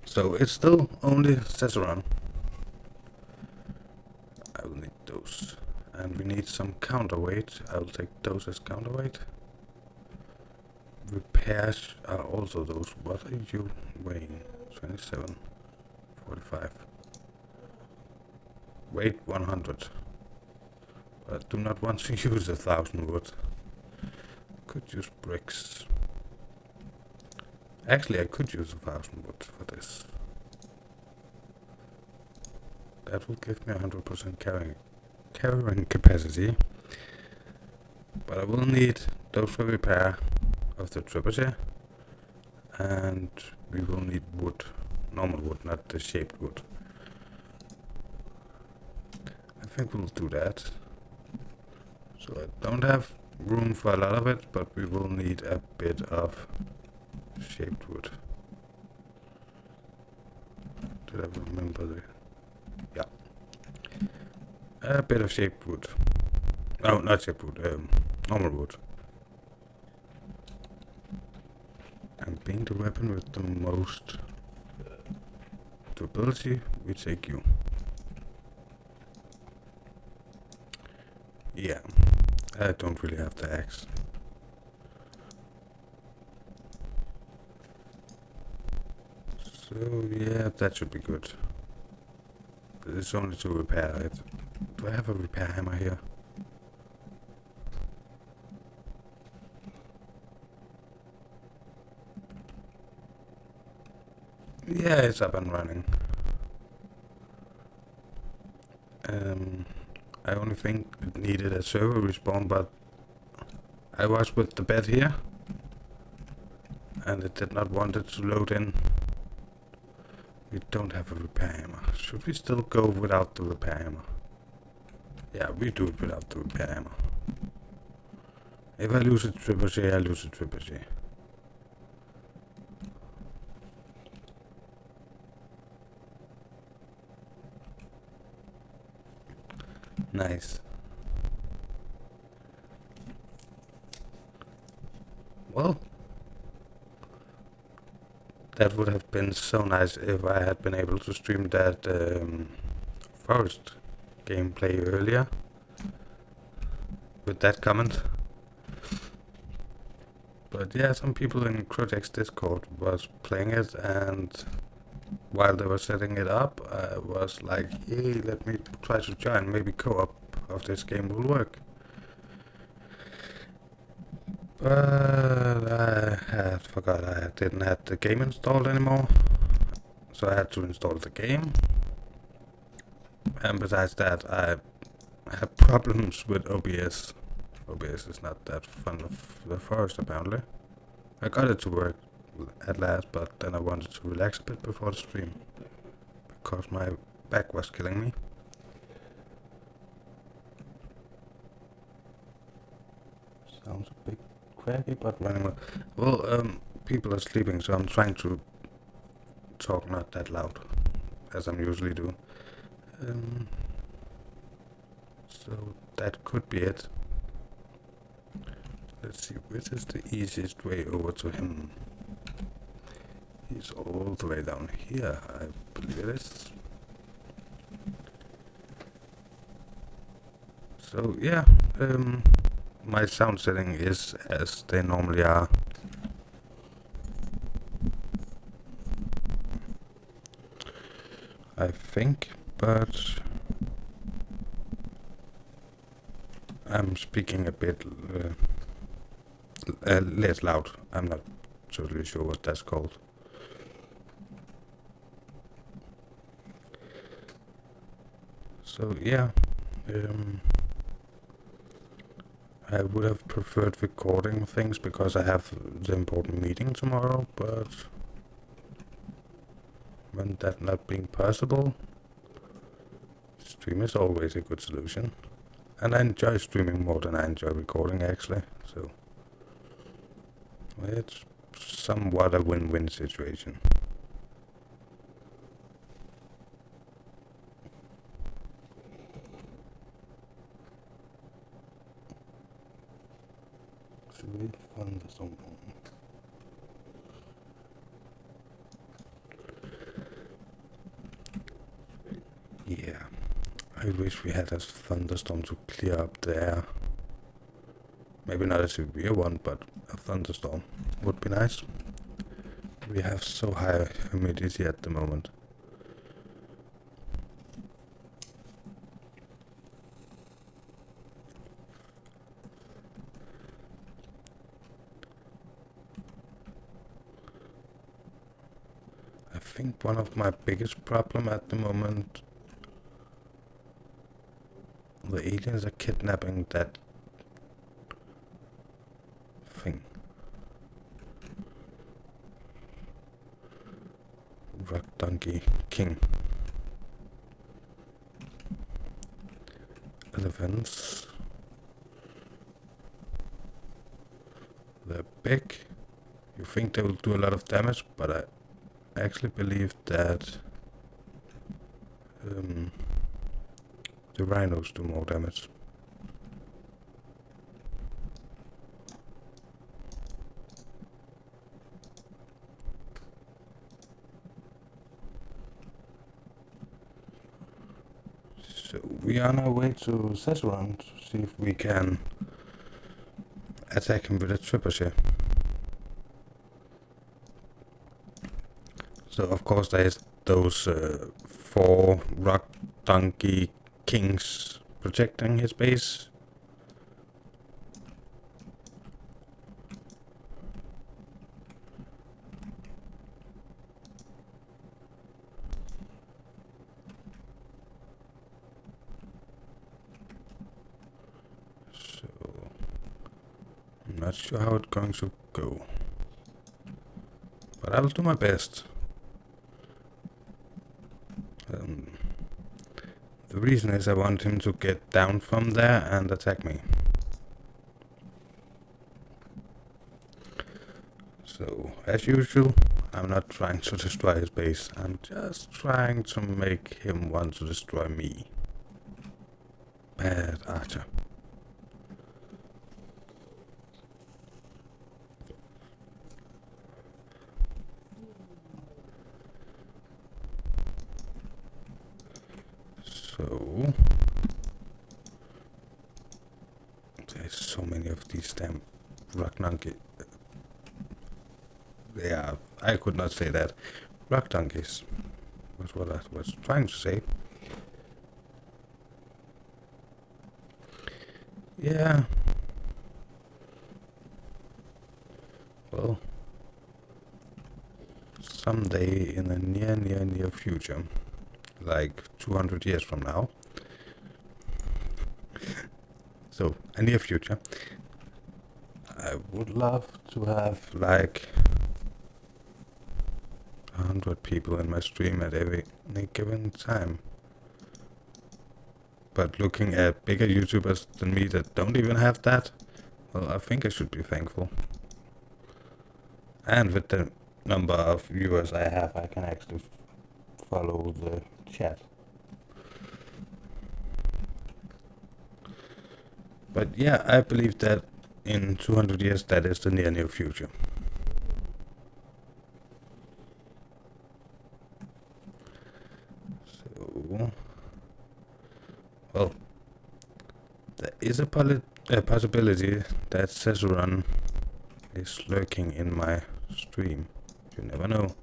So it's still only Cicerone. I will need those. And we need some counterweight. I will take those as counterweight. Repairs are also those. What are you weighing? 27, 45. Weight 100. But I do not want to use 1,000 wood. Could use bricks. Actually, I could use 1,000 wood for this. That will give me 100% carrying capacity. But I will need those for repair of the trebuchet, and we will need wood, normal wood, not the shaped wood. I think we'll do that. So I don't have room for a lot of it, but we will need a bit of shaped wood. Did I remember the... Yeah. A bit of shaped wood. Oh, not shaped wood, normal wood. And being the weapon with the most durability, we take you. Yeah, I don't really have the axe. So yeah, that should be good. It's only to repair it. Do I have a repair hammer here? Yeah, it's up and running. I only think it needed a server respawn, but I was with the bed here, and it did not want it to load in. We don't have a repair hammer. Should we still go without the repair hammer? Yeah, we do it without the repair hammer. If I lose a trebuchet, I lose a trebuchet. Nice. Well, that would have been so nice if I had been able to stream that forest gameplay earlier with that comment. But yeah, some people in Crotech's Discord was playing it, and while they were setting it up, I was like, hey, let me try to join, maybe co-op of this game will work. But I had forgot I didn't have the game installed anymore, so I had to install the game. And besides that, I have problems with OBS. OBS is not that fun of the forest, apparently. I got it to work at last, but then I wanted to relax a bit before the stream, because my back was killing me. Sounds a bit cracky, but running well. People are sleeping, so I'm trying to talk not that loud, as I usually do. So that could be it. Let's see, which is the easiest way over to him? He's all the way down here, I believe it is. So yeah, my sound setting is as they normally are. I think, but I'm speaking a bit less loud. I'm not totally sure what that's called. So yeah, I would have preferred recording things because I have the important meeting tomorrow, but when that not being possible, stream is always a good solution. And I enjoy streaming more than I enjoy recording, actually, so it's somewhat a win-win situation. Should we find someone? Yeah, I wish we had a thunderstorm to clear up the air. Maybe not a severe one, but a thunderstorm would be nice. We have so high humidity at the moment. I think one of my biggest problem at the moment, the aliens are kidnapping that thing. Rock Donkey King. Elephants. They're big. You think they will do a lot of damage, but I actually believe that the rhinos do more damage. So we are on our way to Szechuan to see if we can attack him with a trebuchet. So of course there's those 4 rock donkey kings protecting his base. So I'm not sure how it's going to go, but I'll do my best. The reason is I want him to get down from there and attack me. So, as usual, I'm not trying to destroy his base. I'm just trying to make him want to destroy me. Bad archer. So, there's so many of these damn rock donkey. Yeah, I could not say that. Rock donkeys was what I was trying to say. Yeah. Well, someday in the near future, like 200 years from now. So, a near future, I would love to have like 100 people in my stream at any given time. But looking at bigger YouTubers than me that don't even have that, well, I think I should be thankful. And with the number of viewers I have, I can actually follow the chat. But yeah, I believe that in 200 years, that is the near future. So, well, there is a possibility that Caesarun is lurking in my stream. You never know.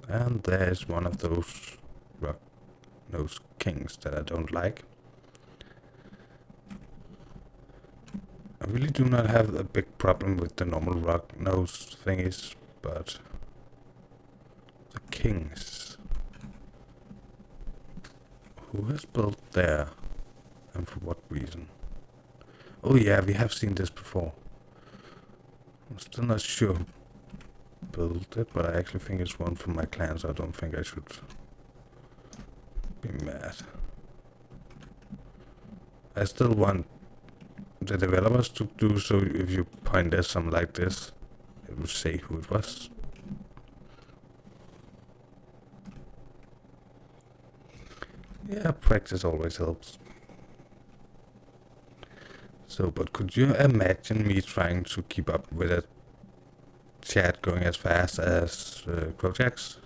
And there's one of those rock-nosed kings that I don't like. I really do not have a big problem with the normal rock-nosed thingies, but the kings. Who has built there? And for what reason? Oh yeah, we have seen this before. I'm still not sure who built it, but I actually think it's one from my clan, so I don't think I should be mad. I still want the developers to do so. If you point at something like this, it will say who it was. Yeah, practice always helps. So, but could you imagine me trying to keep up with a chat going as fast as Crojax?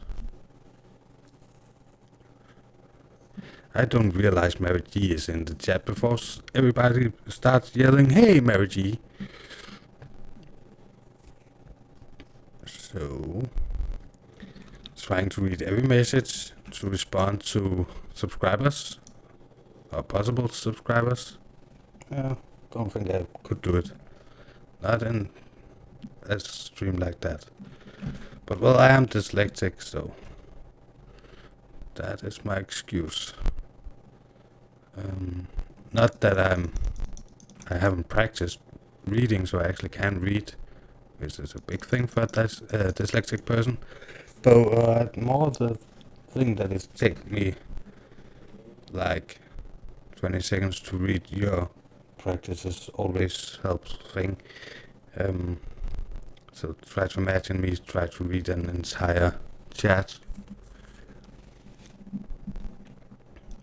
I don't realize Mary G is in the chat before everybody starts yelling, "Hey, Mary G!" So, trying to read every message to respond to subscribers, or possible subscribers. Yeah, don't think I could do it. Not in a stream like that. But well, I am dyslexic, so that is my excuse. Not that I haven't practiced reading, so I actually can read, which is a big thing for a dyslexic person. But more the thing that it takes me like 20 seconds to read your practices always helps thing. So try to imagine me try to read an entire chat.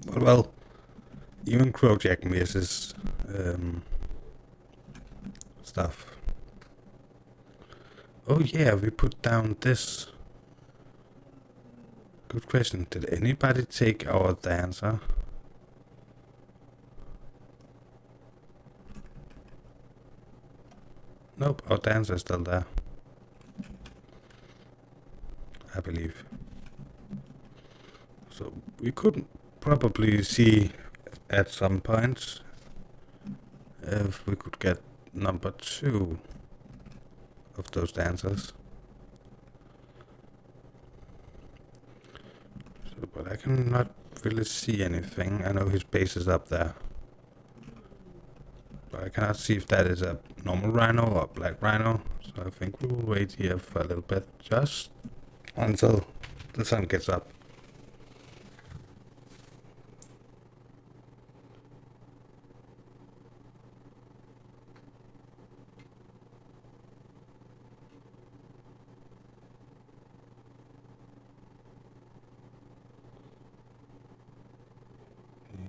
But well, even Crojack misses stuff. Oh yeah, we put down this. Good question. Did anybody take our dancer? Nope, our dancer is still there. believe. So we could probably see at some points if we could get number 2 of those dancers. So, but I cannot really see anything. I know his base is up there. But I cannot see if that is a normal rhino or black rhino. So I think we will wait here for a little bit, just until the sun gets up.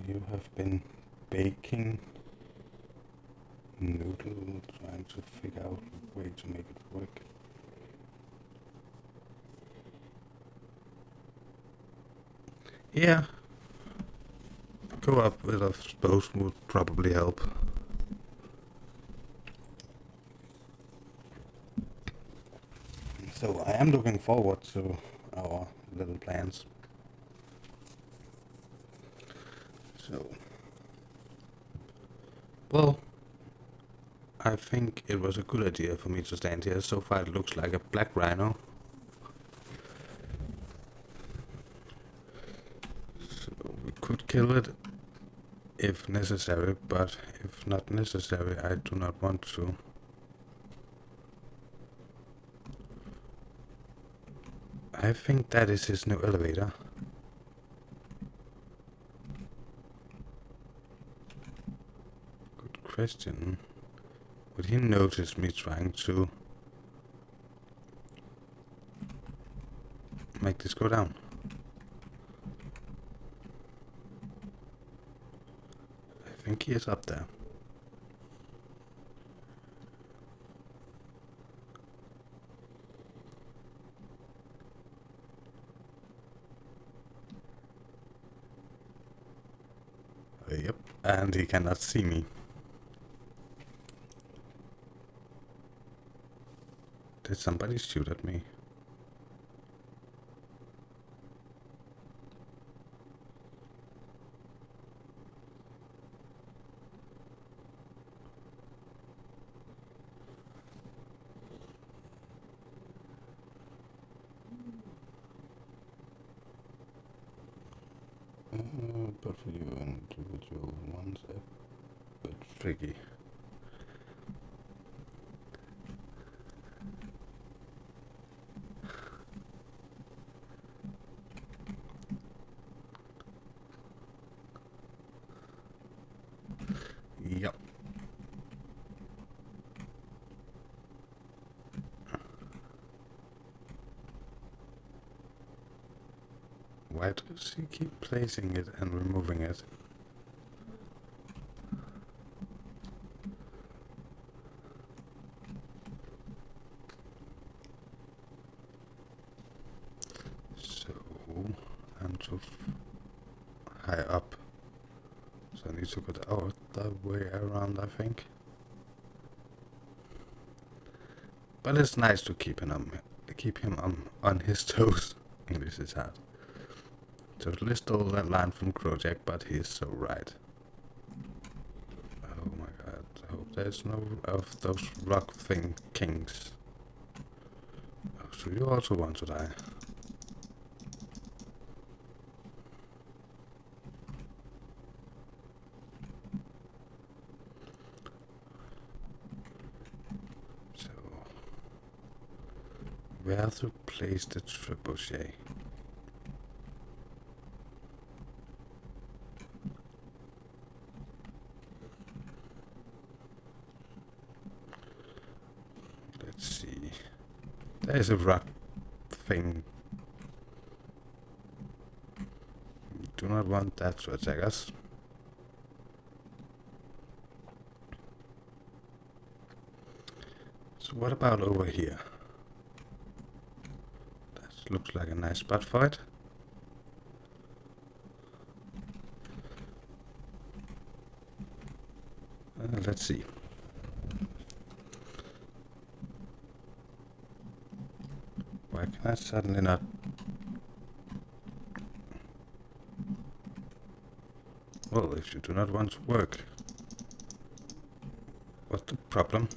You have been baking noodle, trying to figure out a way to make it work. Yeah, go up with a suppose would probably help. So I am looking forward to our little plans. So, well, I think it was a good idea for me to stand here. So far it looks like a black rhino. So we could kill it if necessary, but if not necessary, I do not want to. I think that is his new elevator. Good question. Would he notice me trying to make this go down? I think he is up there. Yep, and he cannot see me. Did somebody shoot at me? But for you individual ones, a bit tricky. Yep. Why does he keep placing it and removing it? So I'm too high up. So I need to go the other way around, I think. But it's nice to keep him on his toes. English is hard. Totally stole that line from Crojack, but he's so right. Oh my god, I hope there's no of those rock thing kings. Oh, so you also want to die. So, where to place the trebuchet? Let's see. There's a rock thing. We do not want that to attack us. So what about over here? That looks like a nice spot for it. Let's see. Why can I suddenly not Well, if you do not want to work, what's the problem?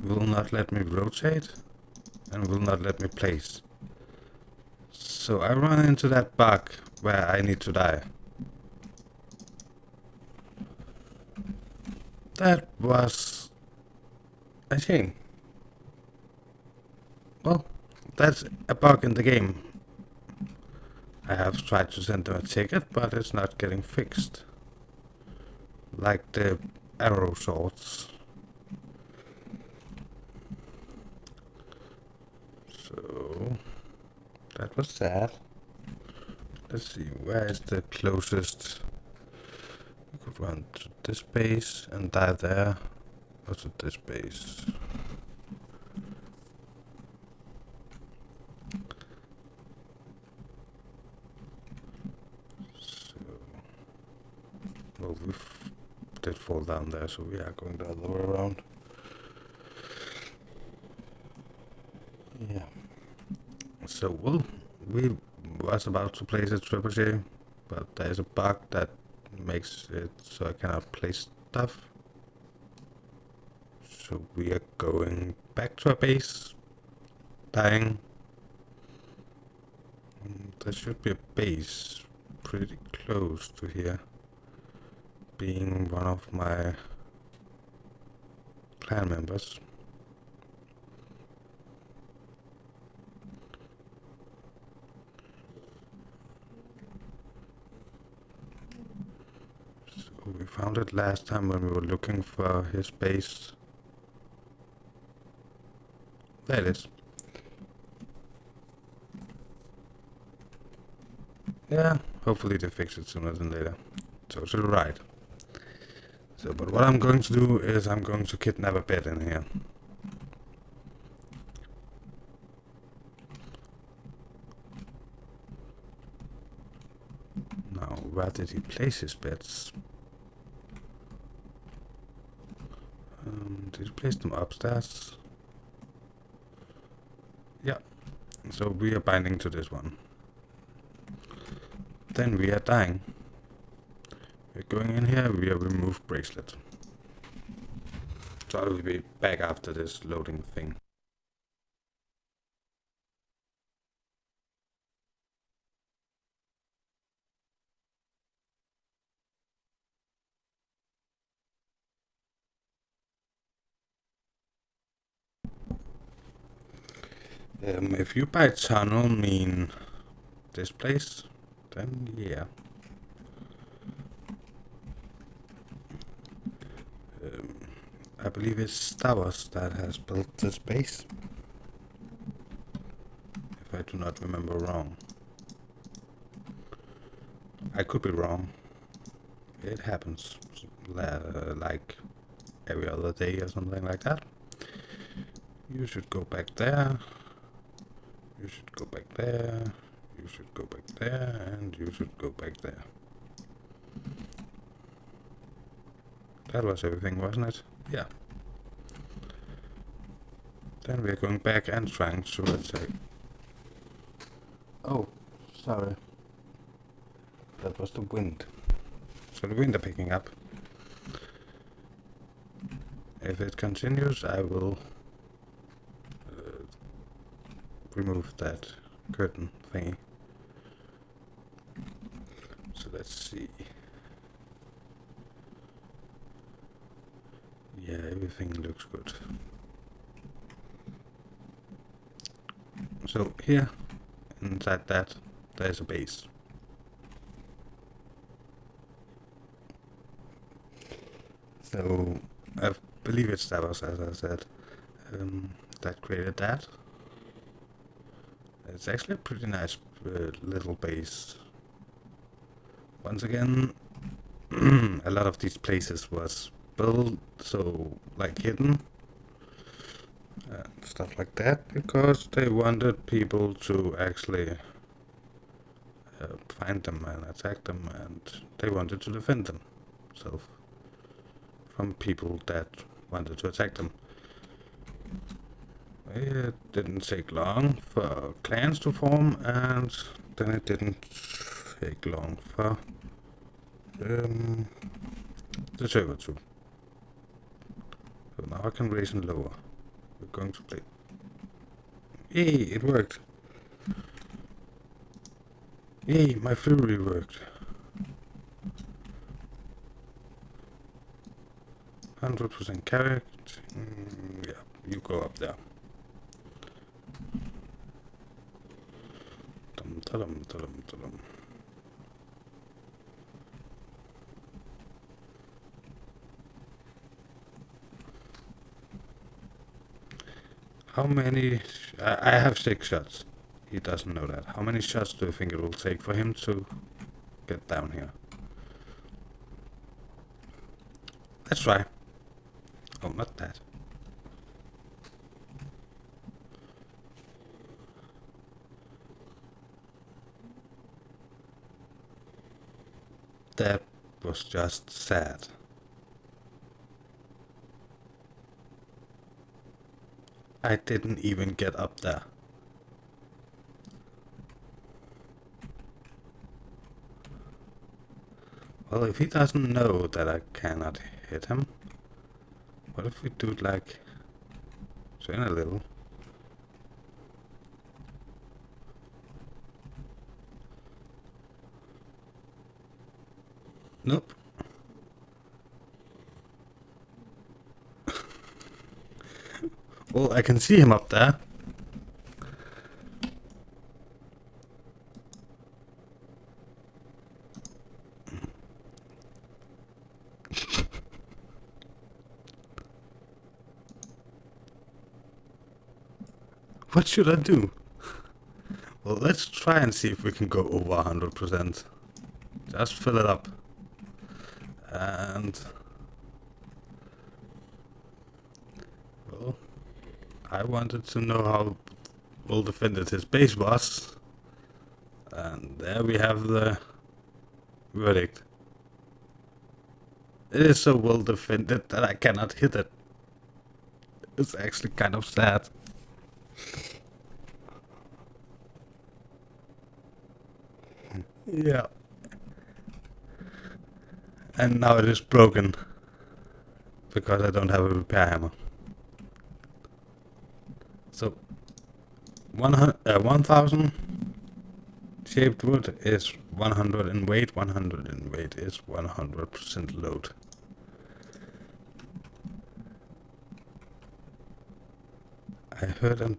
Will not let me rotate and will not let me place. So I run into that bug where I need to die. That was a shame. Well, that's a bug in the game. I have tried to send them a ticket, but it's not getting fixed. Like the arrow swords. So that was sad. Let's see, where is the closest? We could run to this base and die there. Or to this base. So, well, we did fall down there, so we are going the other way around. Yeah. So, well, we was about to place a trebuchet, but there's a bug that makes it so I cannot place stuff. So we are going back to our base, dying. There should be a base pretty close to here, being one of my clan members. So we found it last time when we were looking for his base. There it is. Yeah, hopefully they fix it sooner than later. Totally right. So, but what I'm going to do is I'm going to kidnap a bed in here. Now, where did he place his beds? Did he place them upstairs? Yeah. So we are binding to this one. Then we are dying. We're going in here, we are remove bracelet. So I will be back after this loading thing. If you by tunnel mean this place, then yeah. I believe it's Stavros that has built this base, if I do not remember wrong. I could be wrong. It happens, like every other day or something like that. You should go back there. You should go back there. You should go back there, and you should go back there. That was everything, wasn't it? Yeah. Then we're going back and trying to attack. Oh, sorry. That was the wind. So the wind are picking up. If it continues, I will remove that curtain thingy. So let's see. Yeah, everything looks good. So here, inside that, there's a base. So I believe it's Stavros, as I said, that created that. It's actually a pretty nice little base. Once again, a lot of these places was built so like hidden and stuff like that because they wanted people to actually find them and attack them, and they wanted to defend themselves from people that wanted to attack them. It didn't take long for clans to form, and then it didn't take long for the server to. So now I can raise and lower. We're going to play. Yay, it worked. Yay, my fury worked. 100% character. Yeah, you go up there. Dum, da-dum, da-dum, da-dum. How many... I have 6 shots. He doesn't know that. How many shots do you think it will take for him to get down here? Let's try. Oh, not that. That was just sad. I didn't even get up there. Well, if he doesn't know that I cannot hit him, what if we do it like... so in a little. Nope. Well, I can see him up there. What should I do? Well, let's try and see if we can go over 100%. Just fill it up. And... well, I wanted to know how well defended his base was. And there we have the verdict. It is so well defended that I cannot hit it. It's actually kind of sad. Yeah. And now it is broken. Because I don't have a repair hammer. So 1000 shaped wood is 100 in weight. 100 in weight is 100% load. I heard a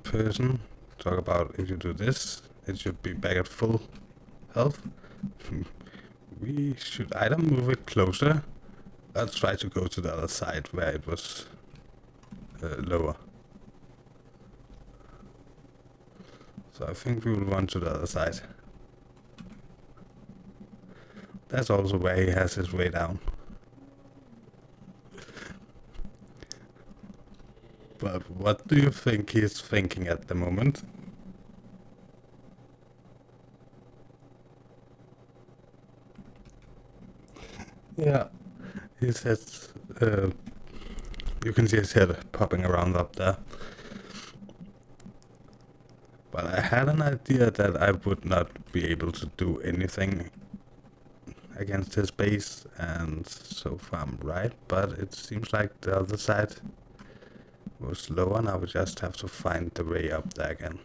person talk about if you do this, it should be back at full health. We should either move it closer or try to go to the other side where it was lower. So I think we will run to the other side. That's also where he has his way down. But what do you think he's thinking at the moment? Yeah, his head, you can see his head popping around up there. But I had an idea that I would not be able to do anything against his base, and so far I'm right, but it seems like the other side was lower, and I would just have to find the way up there again.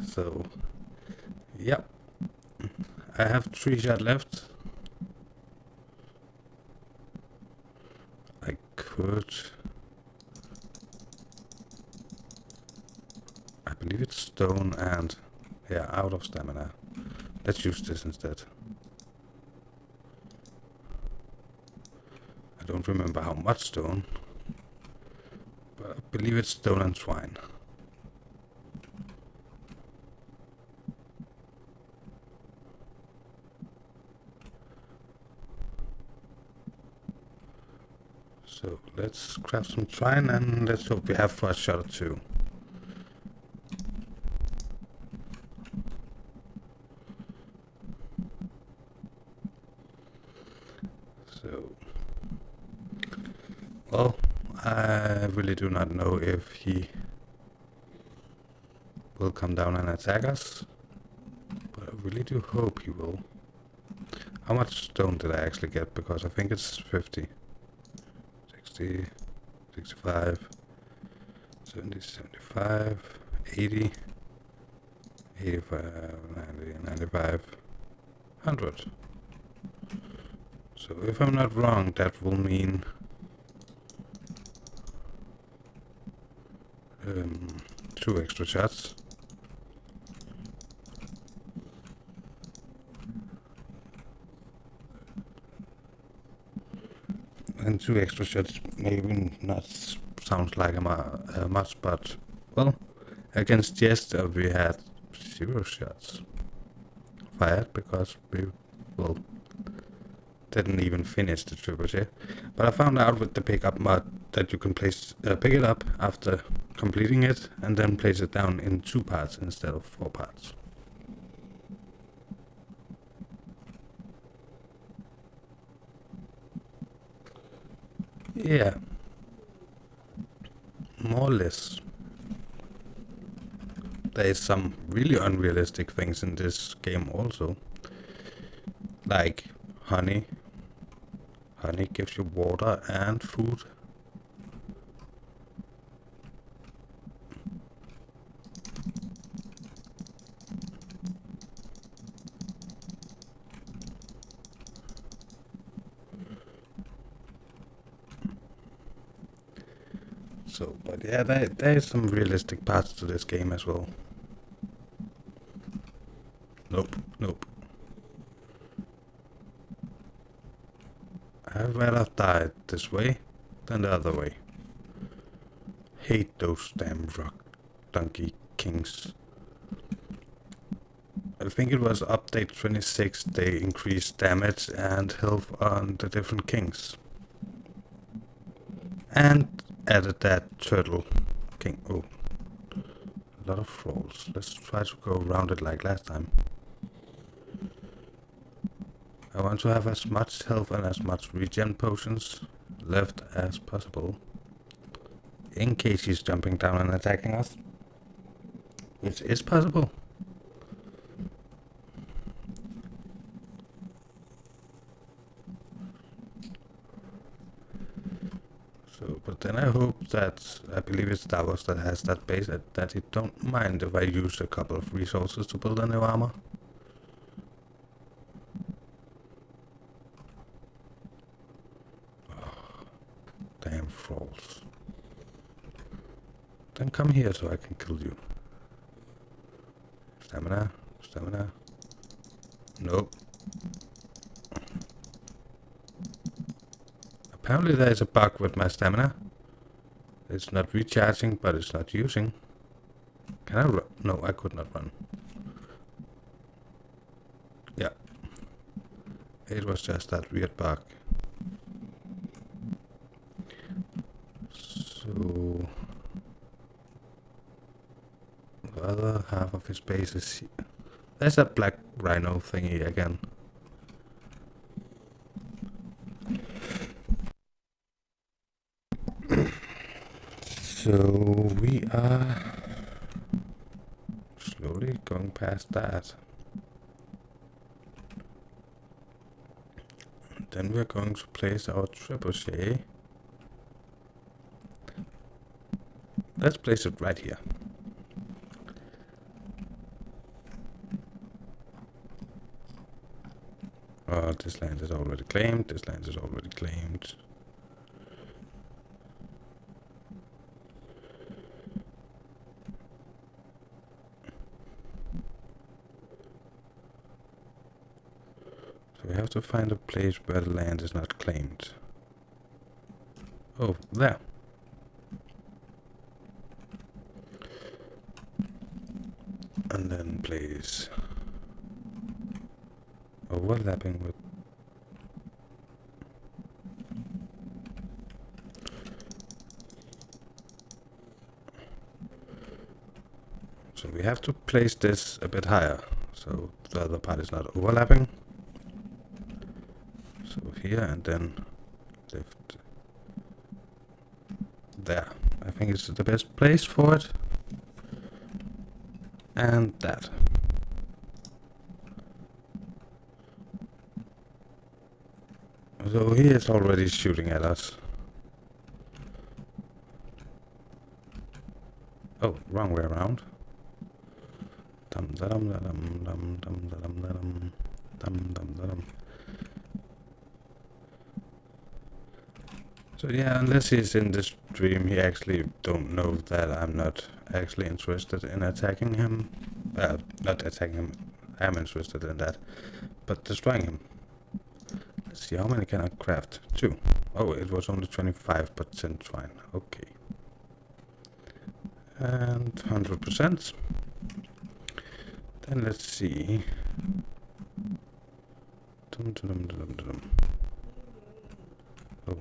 So, yep, I have 3 shots left. I could... I believe it's stone and... yeah, out of stamina. Let's use this instead. I don't remember how much stone, but I believe it's stone and twine. So let's craft some twine and let's hope we have for a shot or 2. So Well, I really do not know if he will come down and attack us, but I really do hope he will. How much stone did I actually get? Because I think it's 50, 60, 65, 70, 75, 80, 85, 90, 95, 100. So if I'm not wrong, that will mean 2 extra shots. And 2 extra shots maybe not sounds like much, but well, against Jester we had 0 shots fired because we, well, didn't even finish the trebuchet. But I found out with the pickup mod that you can place pick it up after completing it and then place it down in 2 parts instead of 4 parts. Yeah, more or less. There is some really unrealistic things in this game also, like honey. Honey gives you water and food. So, but yeah, there is some realistic parts to this game as well. Nope, nope. I'd rather die this way than the other way. Hate those damn rock donkey kings. I think it was update 26, they increased damage and health on the different kings. And added that turtle king. Oh, a lot of thralls. Let's try to go around it like last time. I want to have as much health and as much regen potions left as possible, in case he's jumping down and attacking us, which is possible. So, but then I hope that, I believe it's Davos that has that base, that he don't mind if I use a couple of resources to build a new armor. Damn thralls. Then come here so I can kill you. Stamina, stamina. Nope. Apparently there is a bug with my stamina. It's not recharging, but it's not using. Can I run? No, I could not run. Yeah. It was just that weird bug. So the other half of his base is here. There's that black rhino thingy again. So we are slowly going past that. Then we're going to place our trebuchet. Let's place it right here. Oh, this land is already claimed. This land is already claimed. So we have to find a place where the land is not claimed. Oh, there. And then place overlapping with so we have to place this a bit higher so the other part is not overlapping. So here and then lift there. I think it's the best place for it. And that. So he is already shooting at us. Oh, wrong way around. Dum dum dum dum dum dum dum dum dum dum. So yeah, unless he's in the stream, he actually don't know that I'm not actually interested in attacking him. Well, not attacking him. I'm interested in that, but destroying him. Let's see, how many can I craft? 2. Oh, it was only 25% fine. Okay. And 100%. Then let's see. Dum, dum, dum, dum, dum. Oh.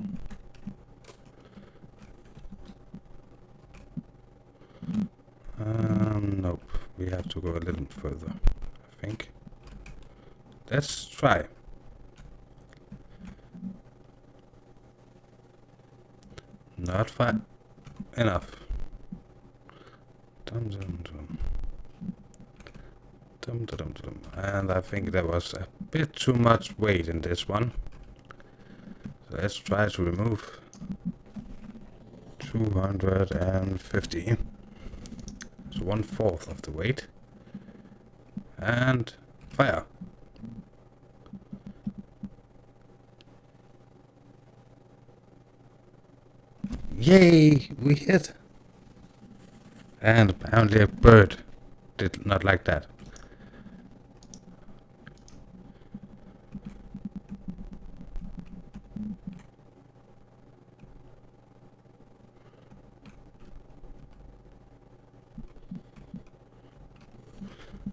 Nope. We have to go a little further, I think. Let's try. Not far enough. Dum, dum, dum. Dum, dum, dum. And I think there was a bit too much weight in this one. So let's try to remove 250. So 1/4 of the weight. And fire. Yay! We hit! And apparently a bird did not like that.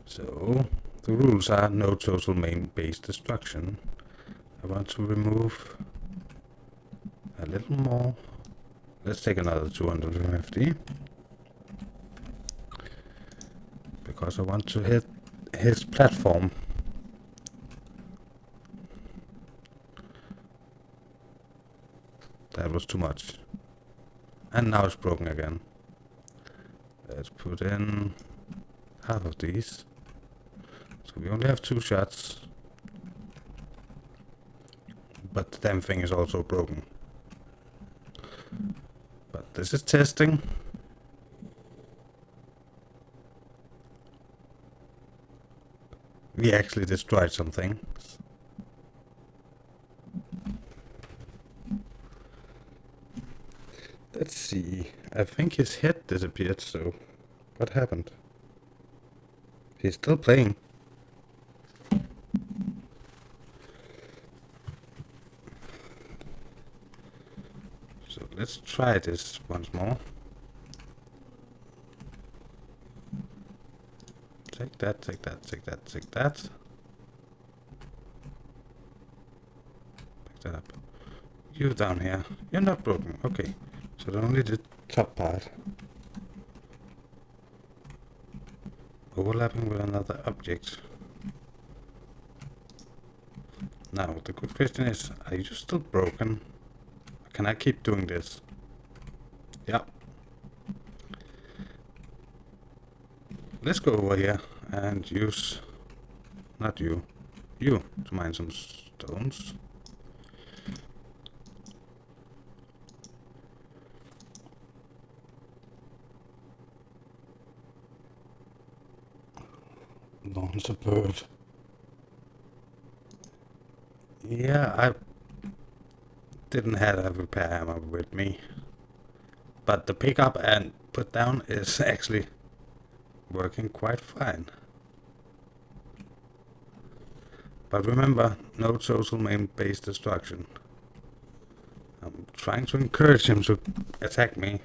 So, the rules are no total main-based destruction. I want to remove a little more. Let's take another 250. Because I want to hit his platform. That was too much. And now it's broken again. Let's put in half of these. So we only have 2 shots. But the damn thing is also broken. But this is testing. We actually destroyed some things. Let's see. I think his head disappeared, so what happened? He's still playing. So let's try this once more. Take that, take that, take that, take that. Pick that up. You down here. You're not broken. Okay. So only the top part. Overlapping with another object. Now, the good question is, are you still broken? Can I keep doing this? Yeah. Let's go over here and use, not you, to mine some stones. Launch a bird. Yeah, I didn't have a repair hammer with me. But the pick up and put down is actually working quite fine. But remember, no total main-based destruction. I'm trying to encourage him to attack me.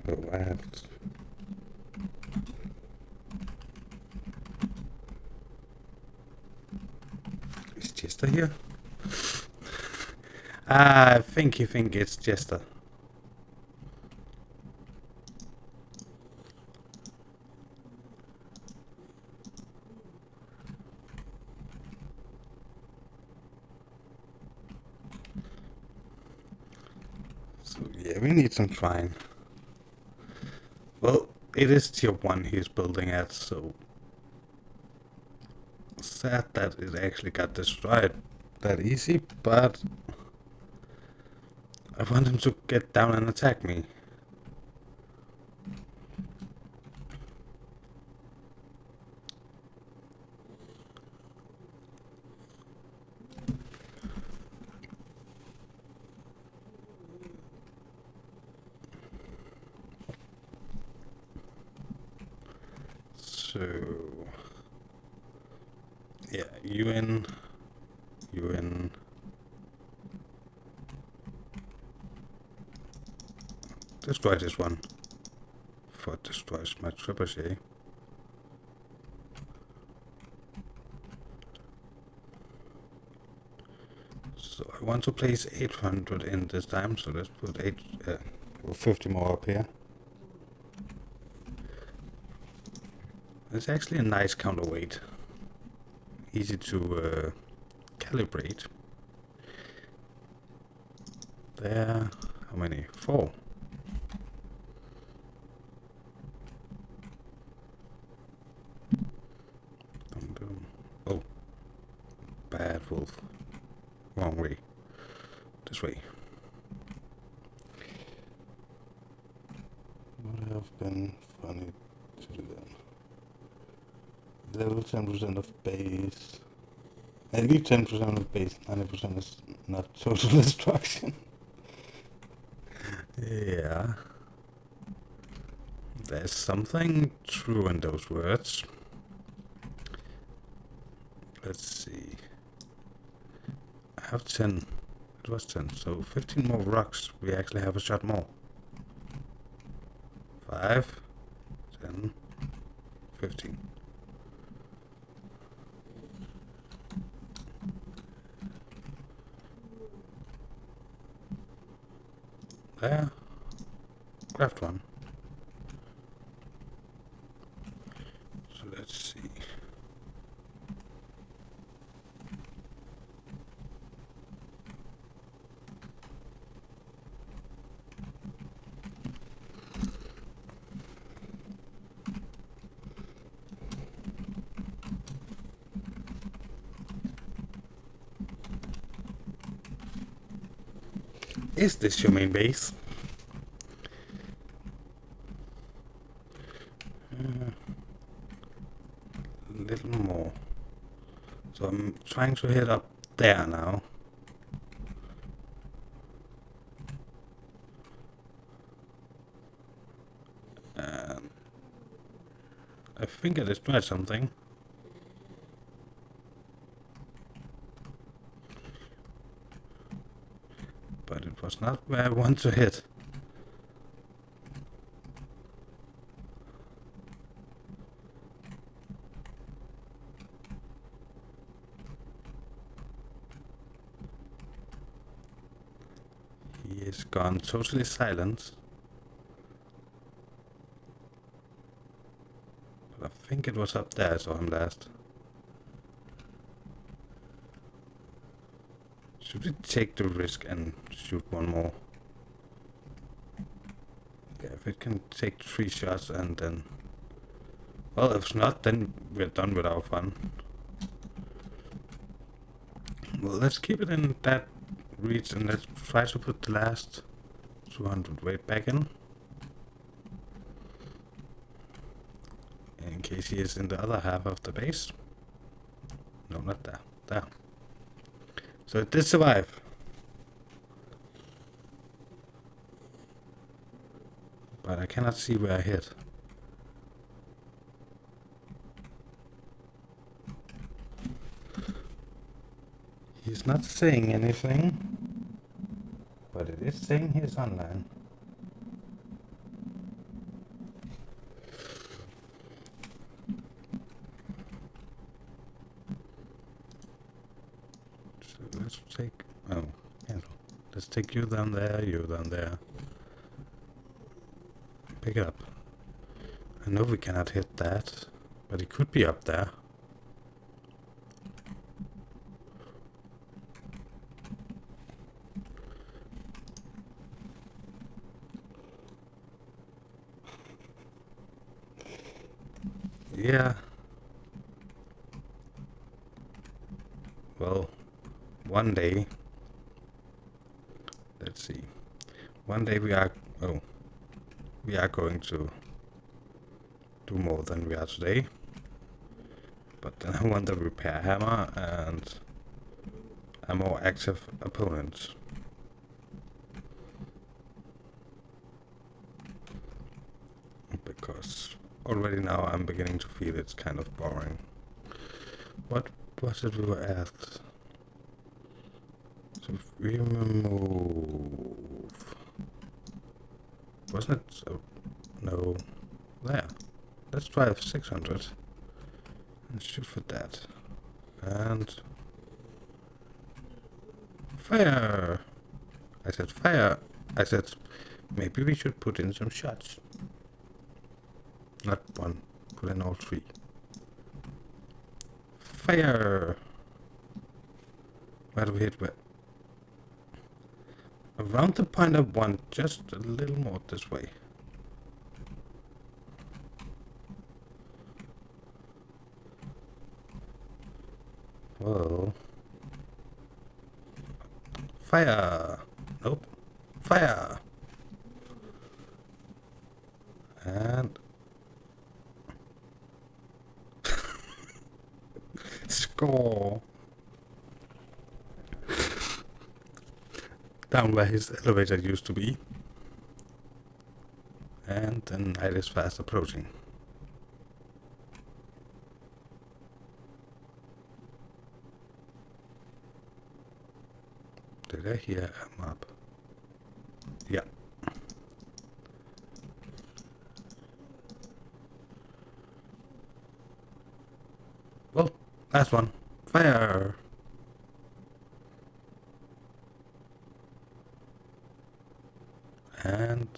Oh, I have to. Is Chester here? I think you think it's Chester. So yeah, we need some twine. Well, it is tier 1 he's building at, so sad that it actually got destroyed that easy, but I want him to get down and attack me. So yeah, you in. Destroy this one. For it destroys my trebuchet. So I want to place 800 in this time, so let's put 50 more up here. It's actually a nice counterweight. Easy to calibrate. There, how many? 4. Oh, bad wolf. Wrong way. This way. Would have been funny to do that. Level 10% of base. I leave 10% of base, 90% is not total destruction. Yeah. There's something true in those words. Let's see. I have 10. It was 10, so 15 more rocks. We actually have a shot more. 5, 10, 15. There. Craft one. So let's see. Is this your main base? A little more. So I'm trying to hit up there now. And I think I destroyed something. But it was not where I want to hit. He is gone totally silent. But I think it was up there I saw him last. Should we take the risk and shoot one more? Yeah, if it can take 3 shots and then... Well, if not, then we're done with our fun. Well, let's keep it in that reach and let's try to put the last 200 weight back in case he is in the other half of the base. No, not there. There. So it did survive. But I cannot see where I hit. He's not saying anything, but it is saying he's online. So let's take... Oh, cancel. Let's take you down there, you down there. Pick it up. I know we cannot hit that, but it could be up there. yeah, well, one day, let's see, one day oh, we are going to do more than we are today. But then I want the repair hammer and a more active opponent. Because already now I'm beginning to feel it's kind of boring. What was it we were asked? So if we remove... Wasn't it... Oh, no. There. Let's try 600. And shoot for that. And... Fire! I said fire! I said maybe we should put in some shots. Not one. Put in all three. Fire! Where do we hit? Where? Around the point I want, just a little more this way. Well... Fire! Nope. Fire! And... Score! Down where his elevator used to be. And the night is fast approaching. Did I hear a map? Yeah. Well, last one. Fire! And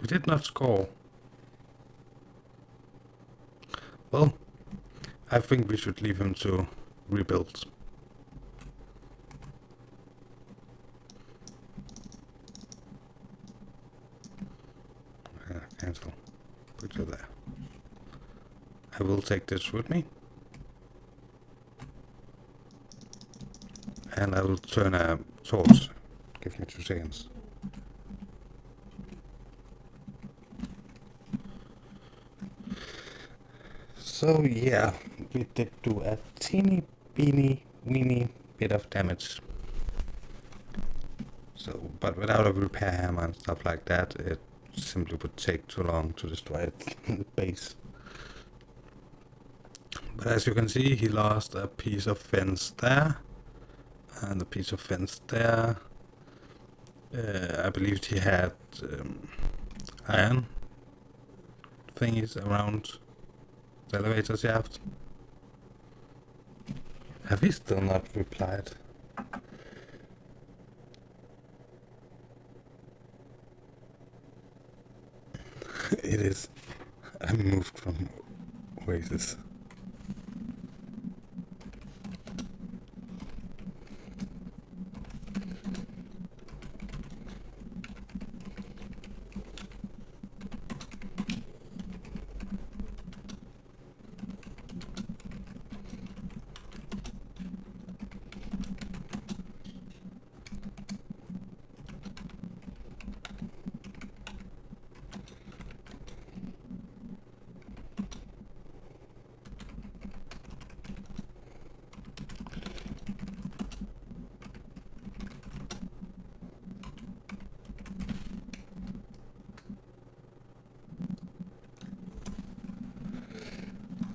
we did not score. Well, I think we should leave him to rebuild. Cancel. Put you there. I will take this with me. And I will turn a torch. Give me 2 seconds. So yeah, we did do a teeny weeny bit of damage. So, but without a repair hammer and stuff like that, it simply would take too long to destroy its base. But as you can see, he lost a piece of fence there, and a piece of fence there. I believed he had iron thingies around the elevator shaft. Have he still not replied? It is. I moved from Oasis.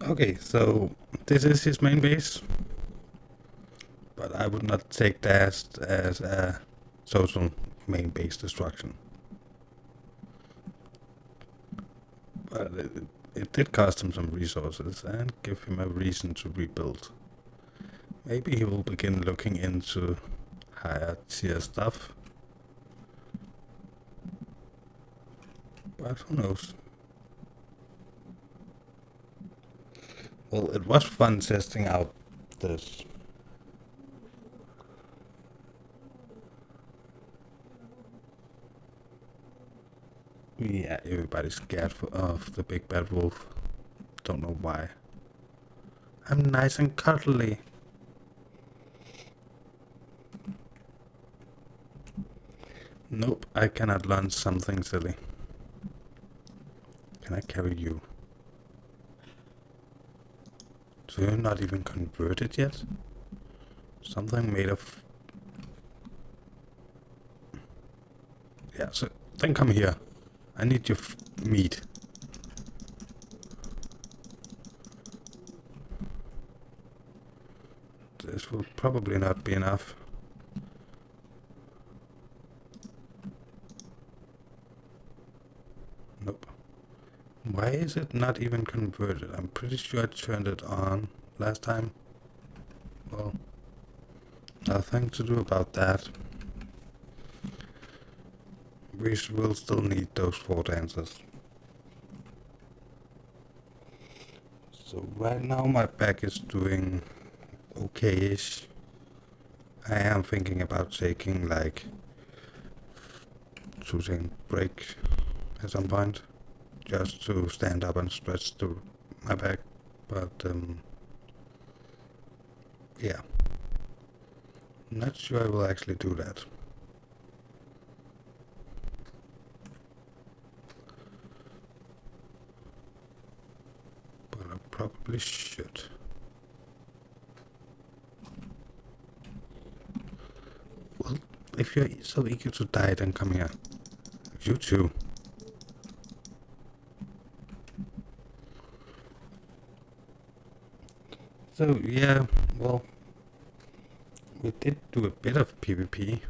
Okay, so this is his main base, but I would not take that as a total main base destruction. But it did cost him some resources and give him a reason to rebuild. Maybe he will begin looking into higher tier stuff. But who knows? Well, it was fun testing out this. Yeah, everybody's scared of the big bad wolf. don't know why. I'm nice and cuddly. Nope, I cannot launch something silly. Can I carry you? So you're not even converted yet? Something made of... Yeah, so then come here. I need your meat. This will probably not be enough. Nope. Why is it not even converted? I'm pretty sure I turned it on last time. Well, nothing to do about that. We will still need those 4 dancers. So right now my back is doing okay-ish. I am thinking about taking like choosing break at some point, just to stand up and stretch my back. But yeah, I'm not sure I will actually do that. But I probably should. Well, if you're so eager to die, then come here. You too. So yeah, well, we did do a bit of PvP.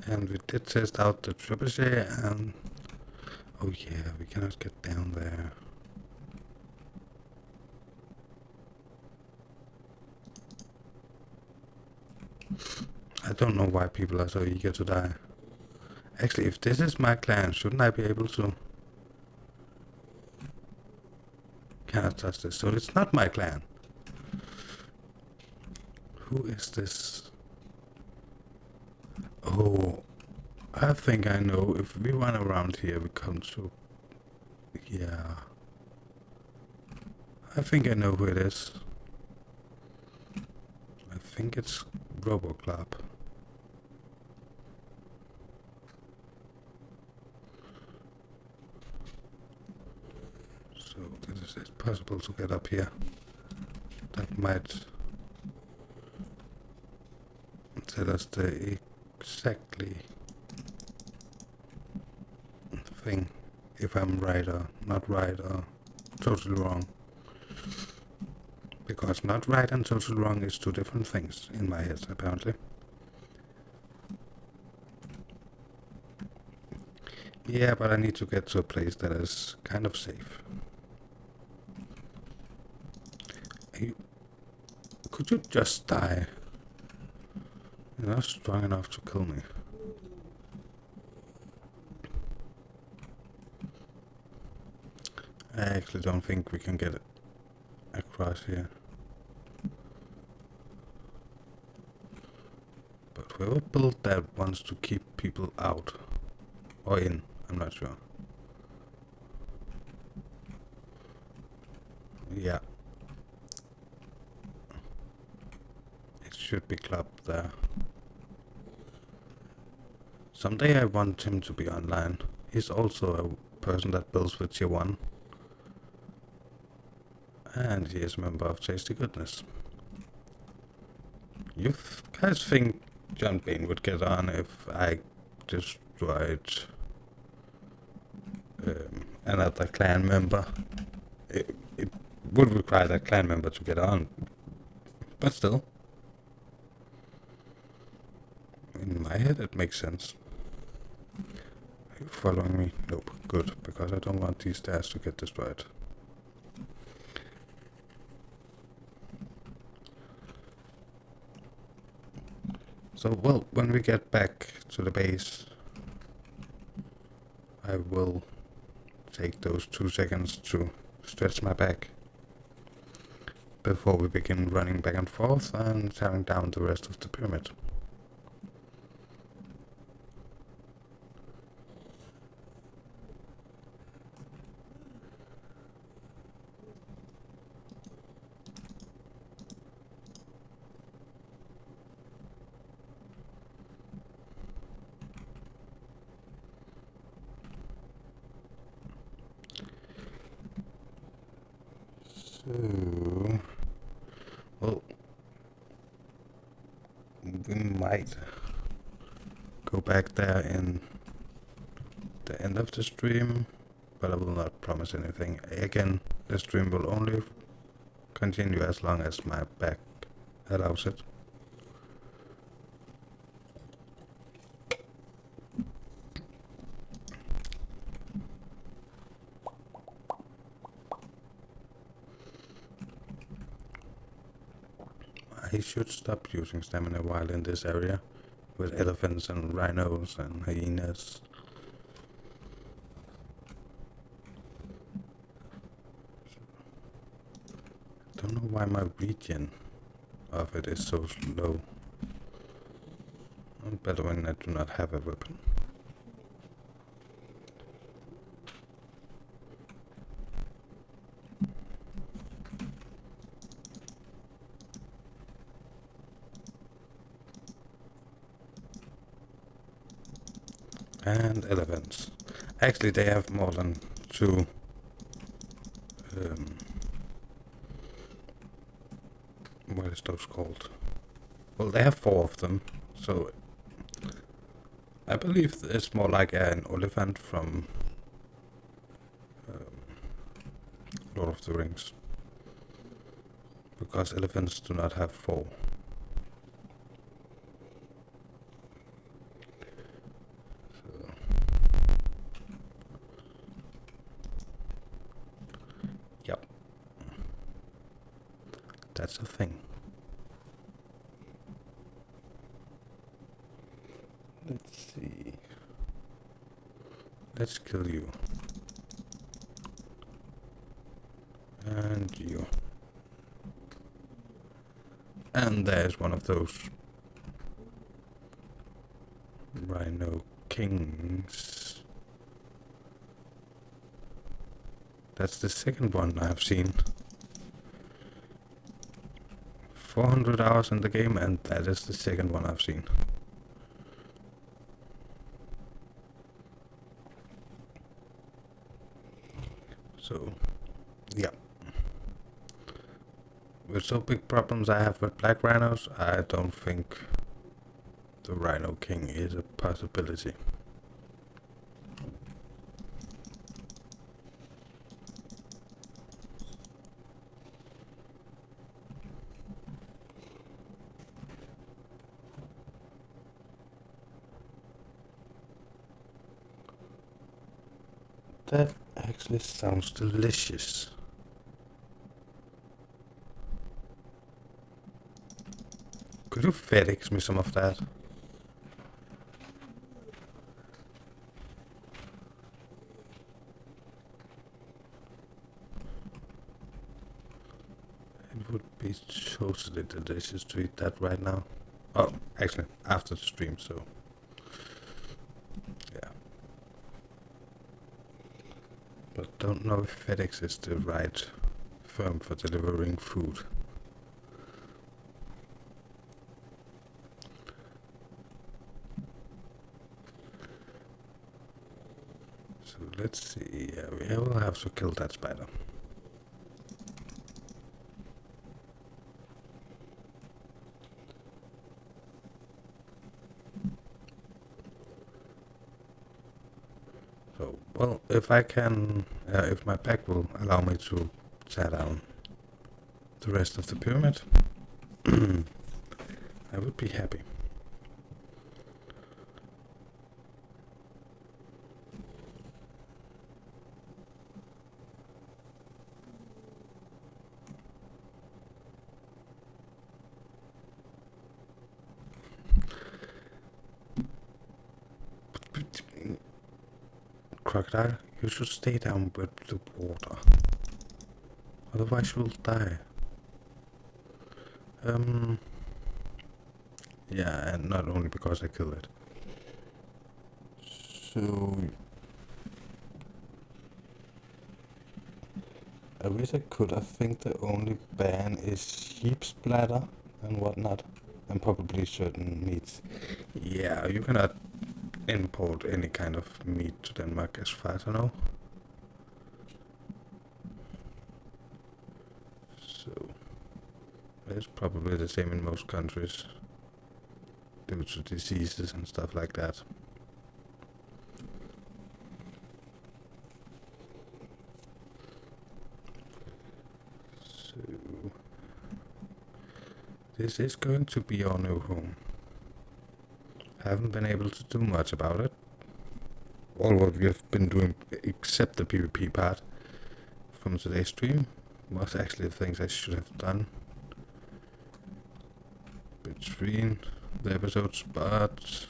And we did test out the trebuchet and... Oh yeah, we cannot get down there. I don't know why people are so eager to die. Actually, if this is my clan, shouldn't I be able to... Cannot touch this, so it's not my clan. Who is this? Oh, I think I know. If we run around here, we come to... Yeah. I think I know who it is. I think it's RoboClub. So, is it possible to get up here? That might tell us the exactly thing, if I'm right or not right or totally wrong. Because not right and totally wrong is 2 different things in my head, apparently. Yeah, but I need to get to a place that is kind of safe. Could you just die? You're not strong enough to kill me. I actually don't think we can get it across here. But whoever built that wants to keep people out. Or in, I'm not sure. Yeah. It should be clubbed there. Someday I want him to be online. He's also a person that builds with tier 1. And he is a member of Tasty Goodness. You guys think John Bain would get on if I destroyed another clan member? It would require that clan member to get on, but still. In my head it makes sense. Are you following me? Nope. Good, because I don't want these stairs to get destroyed. So, well, when we get back to the base, I will take those 2 seconds to stretch my back before we begin running back and forth and tearing down the rest of the pyramid. So, well, we might go back there in the end of the stream, but I will not promise anything. Again, the stream will only continue as long as my back allows it. I should stop using stamina while in this area with elephants and rhinos and hyenas. Don't know why my regen of it is so low. Better when I do not have a weapon. And elephants. Actually, they have more than two. What is those called? Well, they have 4 of them, so I believe it's more like an elephant from Lord of the Rings, because elephants do not have 4. So, yep, that's a thing. Let's see. Let's kill you. And you. And there's one of those rhino kings. That's the second one I've seen. 400 hours in the game, and that is the second one I've seen. So, yeah. With so big problems I have with black rhinos, I don't think the Rhino King is a possibility. That actually sounds delicious. Could you FedEx me some of that? It would be totally delicious to eat that right now. Oh, actually, after the stream, so yeah. But don't know if FedEx is the right firm for delivering food. So let's see, we will have to kill that spider. So, well, if I can, if my pack will allow me to tear down the rest of the pyramid, I would be happy. Crocodile, you should stay down with the water. Otherwise you'll die. Yeah, and not only because I killed it. So I wish I could. I think the only ban is sheep splatter and whatnot, and probably certain meats. Yeah, you cannot import any kind of meat to Denmark as far as I know. It's probably the same in most countries due to diseases and stuff like that. So this is going to be our new home. Haven't been able to do much about it. All what we have been doing, except the PvP part from today's stream, was actually the things I should have done between the episodes, but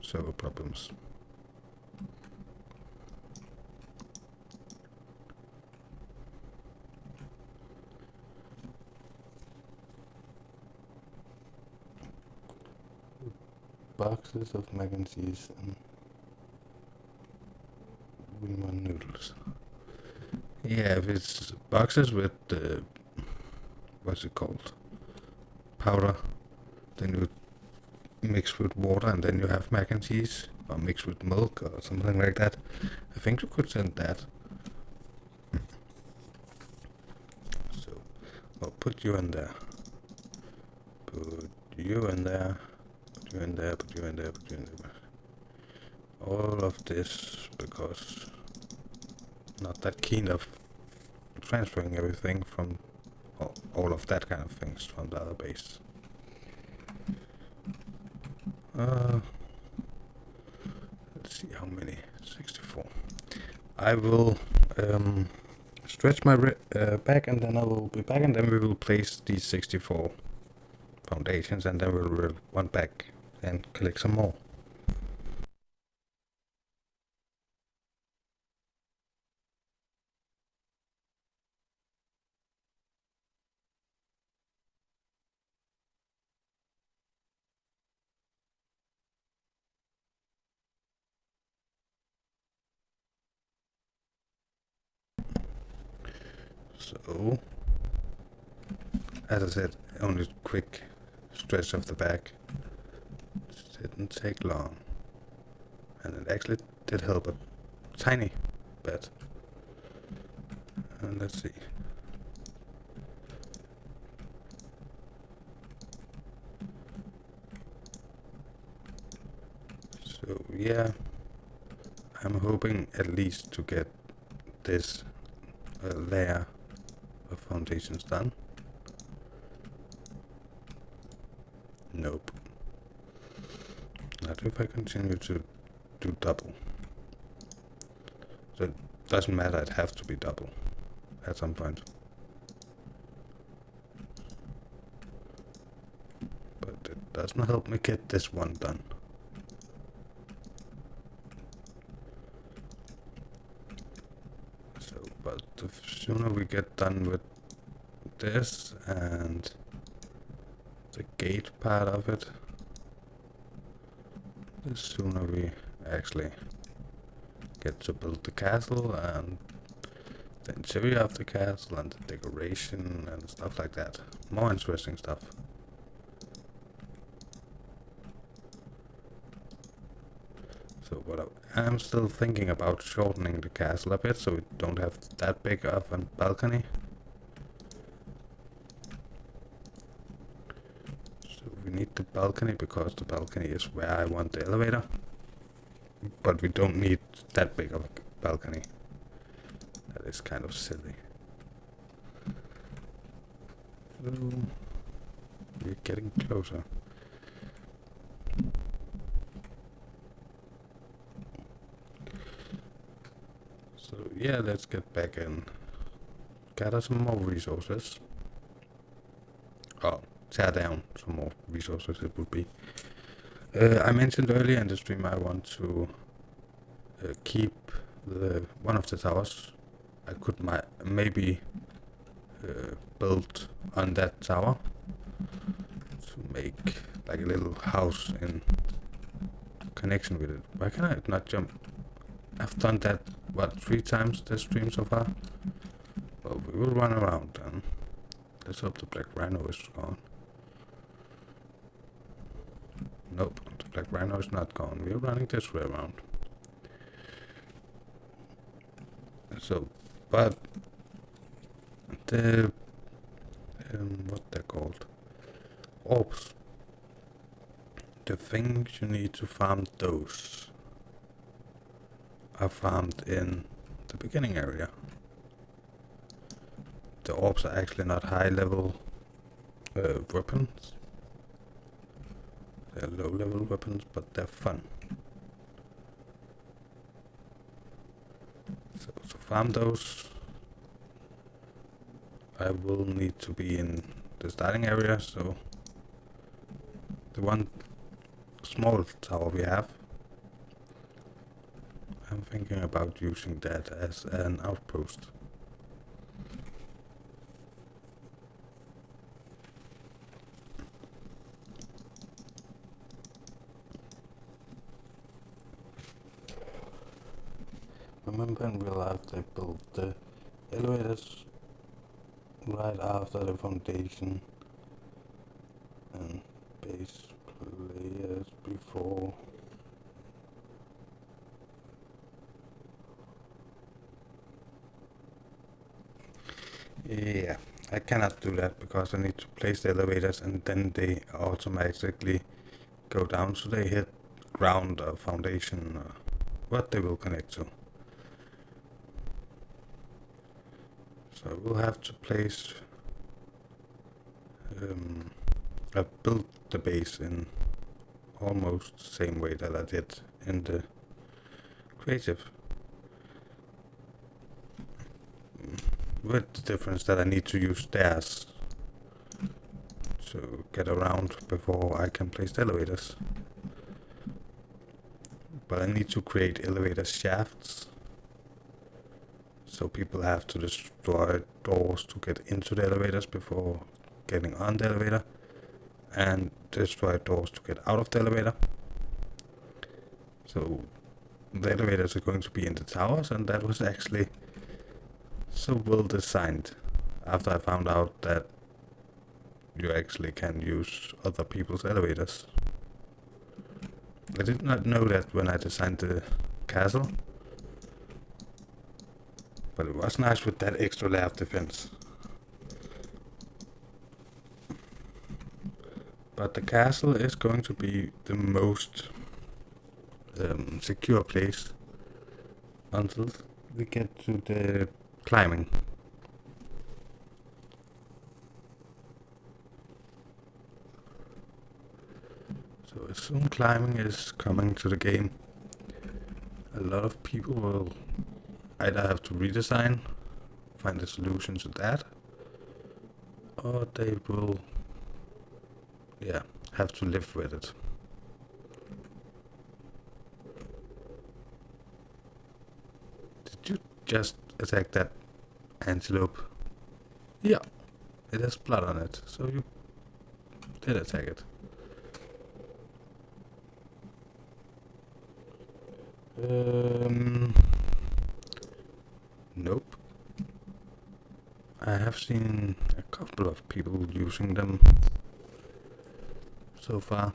server problems. Boxes of mac and cheese and Wimon noodles. Yeah, if it's boxes with what's it called? Powder, then you mix with water and then you have mac and cheese, or mix with milk or something like that. I think you could send that. So I'll put you in there. Put you in there. Put you in there, put you in there, put you in there. All of this because I'm not that keen of transferring everything from all of that kind of things from the other base. Let's see how many. 64. I will stretch my back and then I will be back and then we will place these 64 foundations and then we'll run back and collect some more. So, as I said, only quick stretch of the back. It didn't take long. And it actually did help a tiny bit. And let's see. So yeah, I'm hoping at least to get this layer of foundations done. Nope. Not if I continue to do double. So it doesn't matter, it has to be double at some point. But it doesn't help me get this one done. So, but the sooner we get done with this and the gate part of it, the sooner we actually get to build the castle and the interior of the castle and the decoration and stuff like that. More interesting stuff. So what I'm still thinking about shortening the castle a bit so we don't have that big of a balcony. So we need the balcony because the balcony is where I want the elevator. But we don't need that big of a balcony. That is kind of silly. So we're getting closer. So yeah, let's get back and gather some more resources. Oh, tear down some more resources it would be. I mentioned earlier in the stream I want to keep one of the towers. I could maybe build on that tower to make like a little house in connection with it. Why can I not jump? I've done that, what, 3 times this stream so far? Well, we will run around then. Let's hope the black rhino is gone. Nope, the black rhino is not gone. We're running this way around. So, but the what they're called, orbs. The things you need to farm those are farmed in the beginning area. The orbs are actually not high level weapons. They're low level weapons, but they're fun. So to farm those, I will need to be in the starting area, so the one small tower we have, I'm thinking about using that as an outpost. Remember in real life they built the elevators right after the foundation and base players before. Yeah, I cannot do that because I need to place the elevators and then they automatically go down, so they hit ground or foundation or what they will connect to. So I will have to place I built the base in almost the same way that I did in the creative, with the difference that I need to use stairs to get around before I can place the elevators. But I need to create elevator shafts, so people have to destroy doors to get into the elevators before getting on the elevator, and destroy doors to get out of the elevator. So the elevators are going to be in the towers, and that was actually so well designed after I found out that you actually can use other people's elevators. I did not know that when I designed the castle, but it was nice with that extra layer of defense. But the castle is going to be the most secure place until we get to the climbing. So as soon climbing is coming to the game, a lot of people will either have to redesign, find a solution to that, or they will have to live with it. Did you just attack that antelope? Yeah, it has blood on it, so you did attack it. Nope. I have seen a couple of people using them so far.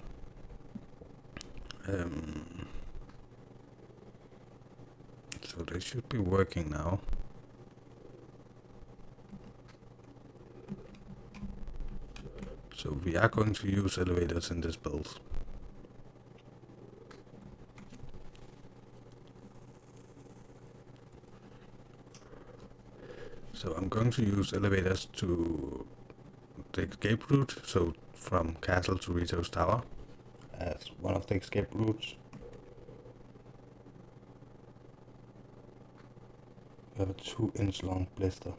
So they should be working now. So we are going to use elevators in this build. So I'm going to use elevators to the escape route, so from castle to Rito's tower, as one of the escape routes. We have a 2-inch long blister.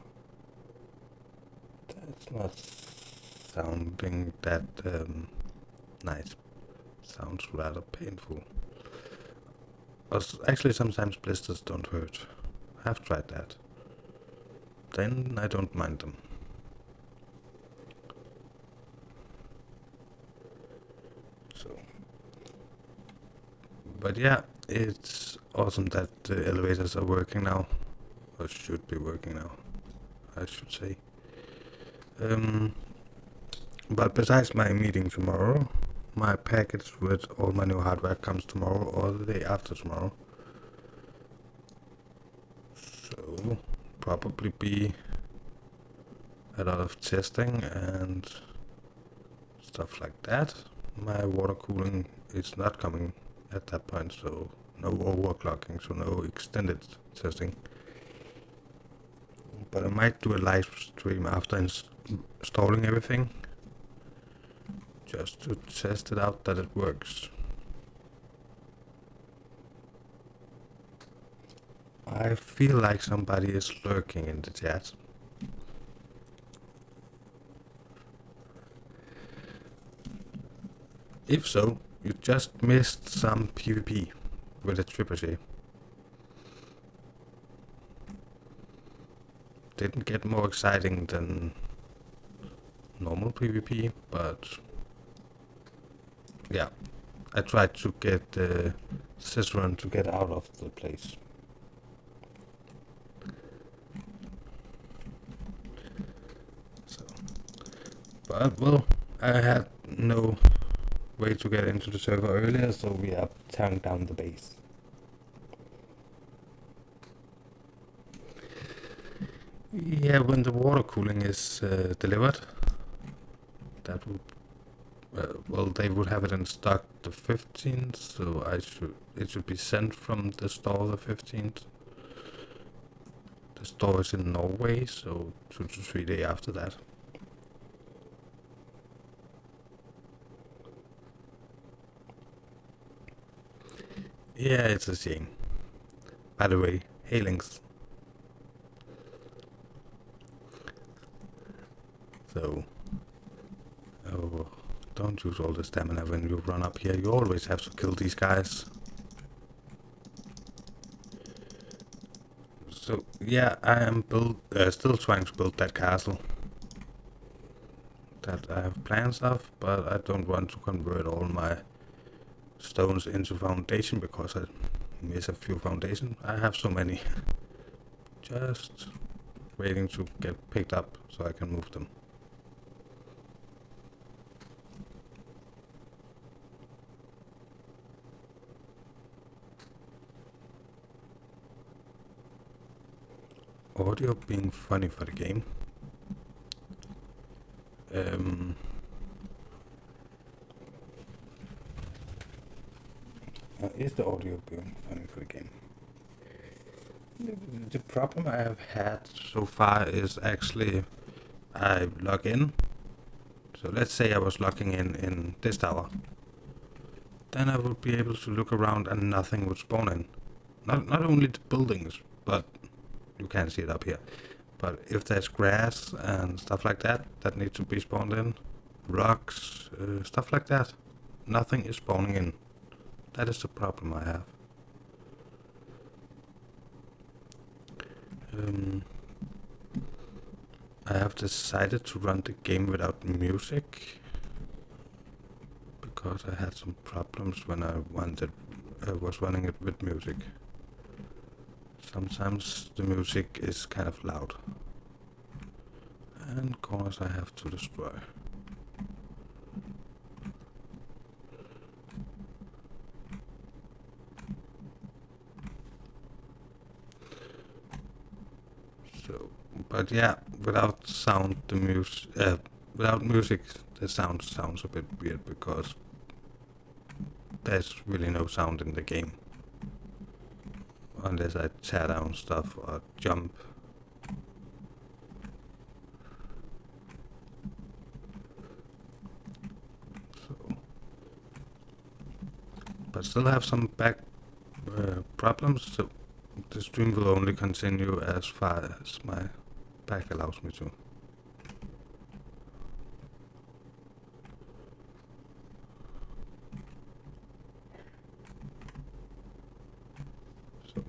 That's not sounding that nice. Sounds rather painful. Actually, sometimes blisters don't hurt. I've tried that. Then I don't mind them. So, but yeah, it's awesome that the elevators are working now, or should be working now, I should say. But besides my meeting tomorrow, my package with all my new hardware comes tomorrow or the day after tomorrow. So probably be a lot of testing and stuff like that. My water cooling is not coming at that point, so no overclocking, so no extended testing. But I might do a live stream after installing everything, just to test it out that it works. I feel like somebody is lurking in the chat. If so, you just missed some PvP with a trebuchet. Didn't get more exciting than normal PvP, but yeah, I tried to get Cicerone to get out of the place. So, but well, I had no way to get into the server earlier, so we are tearing down the base. Yeah, when the water cooling is delivered, that would well, they would have it in stock the 15th, so it should be sent from the store the 15th. The store is in Norway, so 2 to 3 days after that. Yeah, it's a shame. By the way, hey Lynx. So, oh, don't use all the stamina when you run up here. You always have to kill these guys. So yeah, I am still trying to build that castle that I have plans of, but I don't want to convert all my stones into foundation because I miss a few foundation. I have so many. Just waiting to get picked up so I can move them. Audio being funny for the game. Is the audio being funny for the game? The problem I have had so far is actually I log in. So let's say I was logging in this tower. Then I would be able to look around and nothing would spawn in. Not only the buildings, but you can't see it up here. But if there's grass and stuff like that that need to be spawned in, rocks, stuff like that, nothing is spawning in. That is the problem I have. I have decided to run the game without music because I had some problems when I was running it with music. Sometimes the music is kind of loud. And corners I have to destroy. So, but yeah, without sound, without music, the sound sounds a bit weird because there's really no sound in the game. Unless I tear down stuff or jump. So, but still have some back problems, so the stream will only continue as far as my back allows me to. So.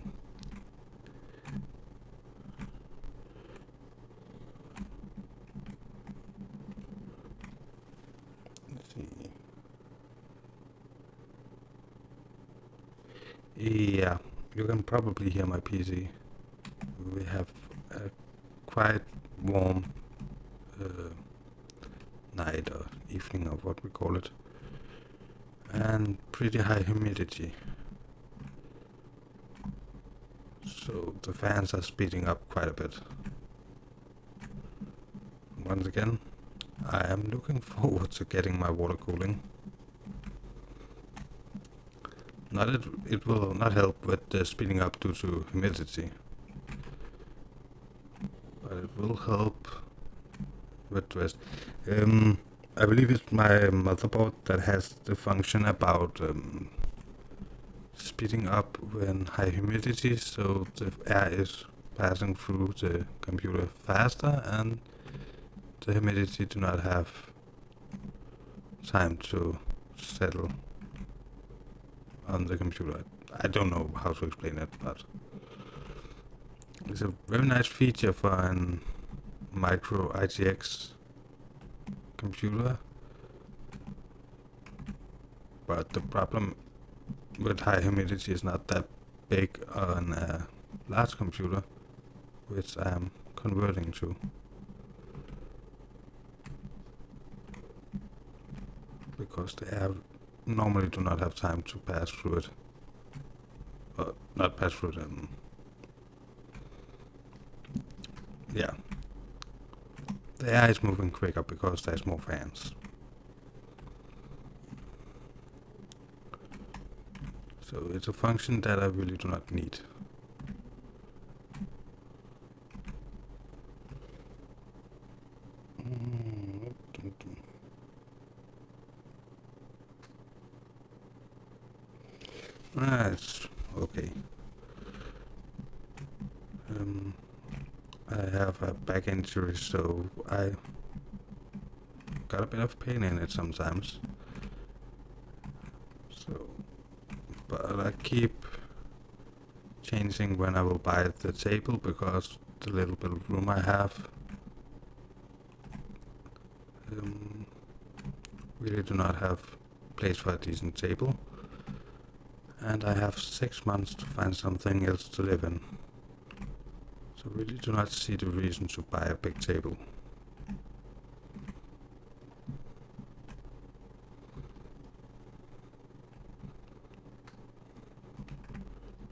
Let's see. Yeah, you can probably hear my PC. We have a quite warm night or evening or what we call it, and pretty high humidity. So the fans are speeding up quite a bit. once again, I am looking forward to getting my water cooling. It will not help with the speeding up due to humidity, but it will help with the rest. I believe it's my motherboard that has the function about speeding up when high humidity, so the air is passing through the computer faster and the humidity do not have time to settle on the computer. I don't know how to explain it, but it's a very nice feature for an micro ITX computer. But the problem with high humidity is not that big on a large computer, which I am converting to. Because the air normally do not have time to pass through it. Not pass through them. Yeah. The air is moving quicker because there's more fans. So it's a function that I really do not need. That's okay. I have a back injury, so I got a bit of pain in it sometimes. So, but I keep changing when I will buy the table because the little bit of room I have really do not have place for a decent table, and I have 6 months to find something else to live in. So really do not see the reason to buy a big table.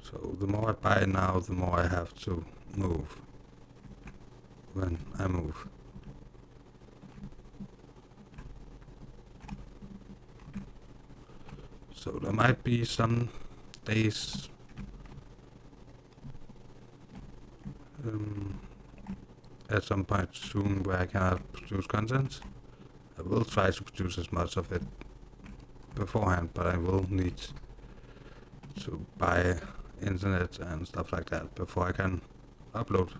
So the more I buy now, the more I have to move when I move. So there might be some days at some point soon where I cannot produce content. I will try to produce as much of it beforehand, but I will need to buy internet and stuff like that before I can upload.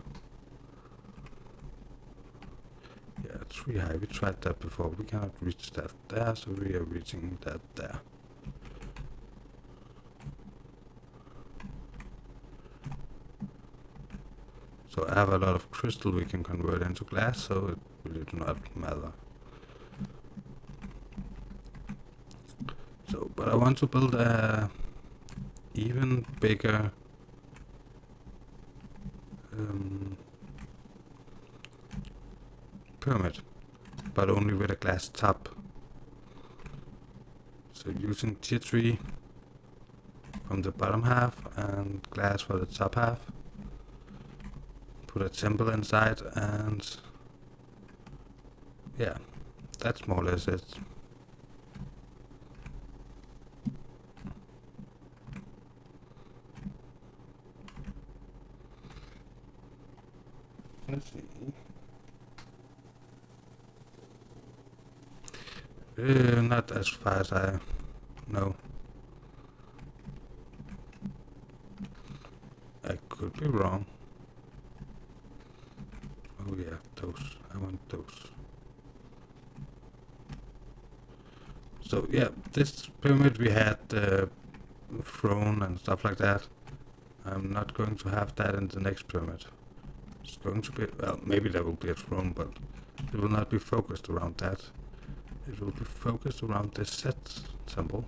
Yeah, 3 high, we tried that before, we cannot reach that there, so we are reaching that there. So I have a lot of crystal we can convert into glass, so it really do not matter. So, but I want to build a even bigger pyramid, but only with a glass top. So using tier 3 from the bottom half and glass for the top half. Put a temple inside, and yeah, that's more or less it. Let's see. Not as far as I know. I could be wrong. Oh yeah, those. I want those. So yeah, this pyramid we had throne and stuff like that. I'm not going to have that in the next pyramid. It's going to be, well, maybe there will be a throne, but it will not be focused around that. It will be focused around this set symbol.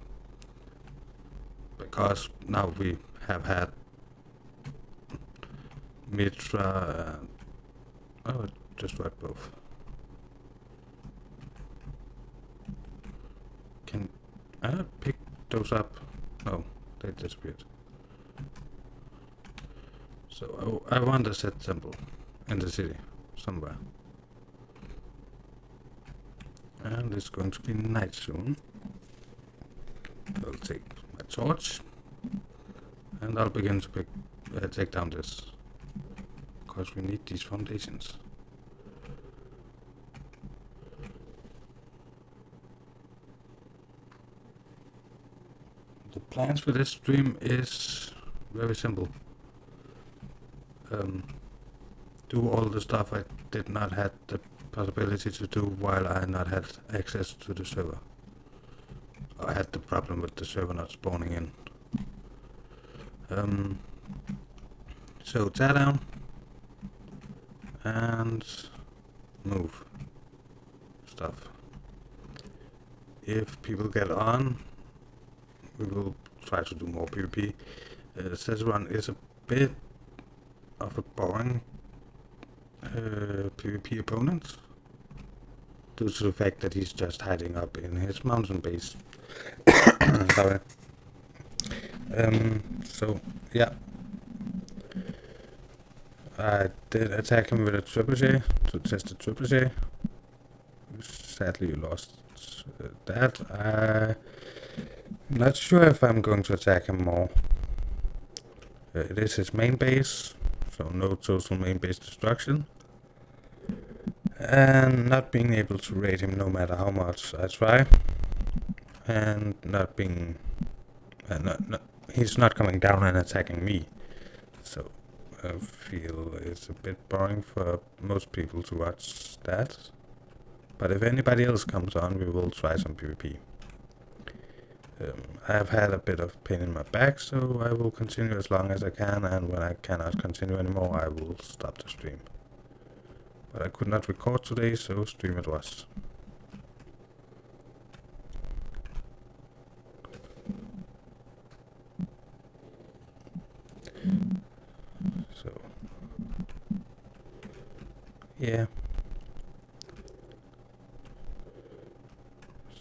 Because now we have had Mitra and... oh, it just wrote both. Can I not pick those up? No, they disappeared. So I want a set symbol in the city somewhere. And it's going to be night soon. I'll take my torch and I'll begin to take down this, because we need these foundations. The plans for this stream is very simple. Do all the stuff I did not have the possibility to do while I not had access to the server. I had the problem with the server not spawning in. So tear down and move stuff. If people get on, we will try to do more PvP. Szechuan is a bit of a boring PvP opponent, due to the fact that he's just hiding up in his mountain base. Sorry. So, yeah. I did attack him with a trebuchet to test the trebuchet. Sadly lost that. I'm not sure if I'm going to attack him more. It is his main base, so no total main base destruction. And not being able to raid him no matter how much I try. And not being... he's not coming down and attacking me. So I feel it's a bit boring for most people to watch that. But if anybody else comes on, we will try some PvP. I've had a bit of pain in my back, so I will continue as long as I can, and when I cannot continue anymore, I will stop the stream. But I could not record today, so stream it was. So, yeah.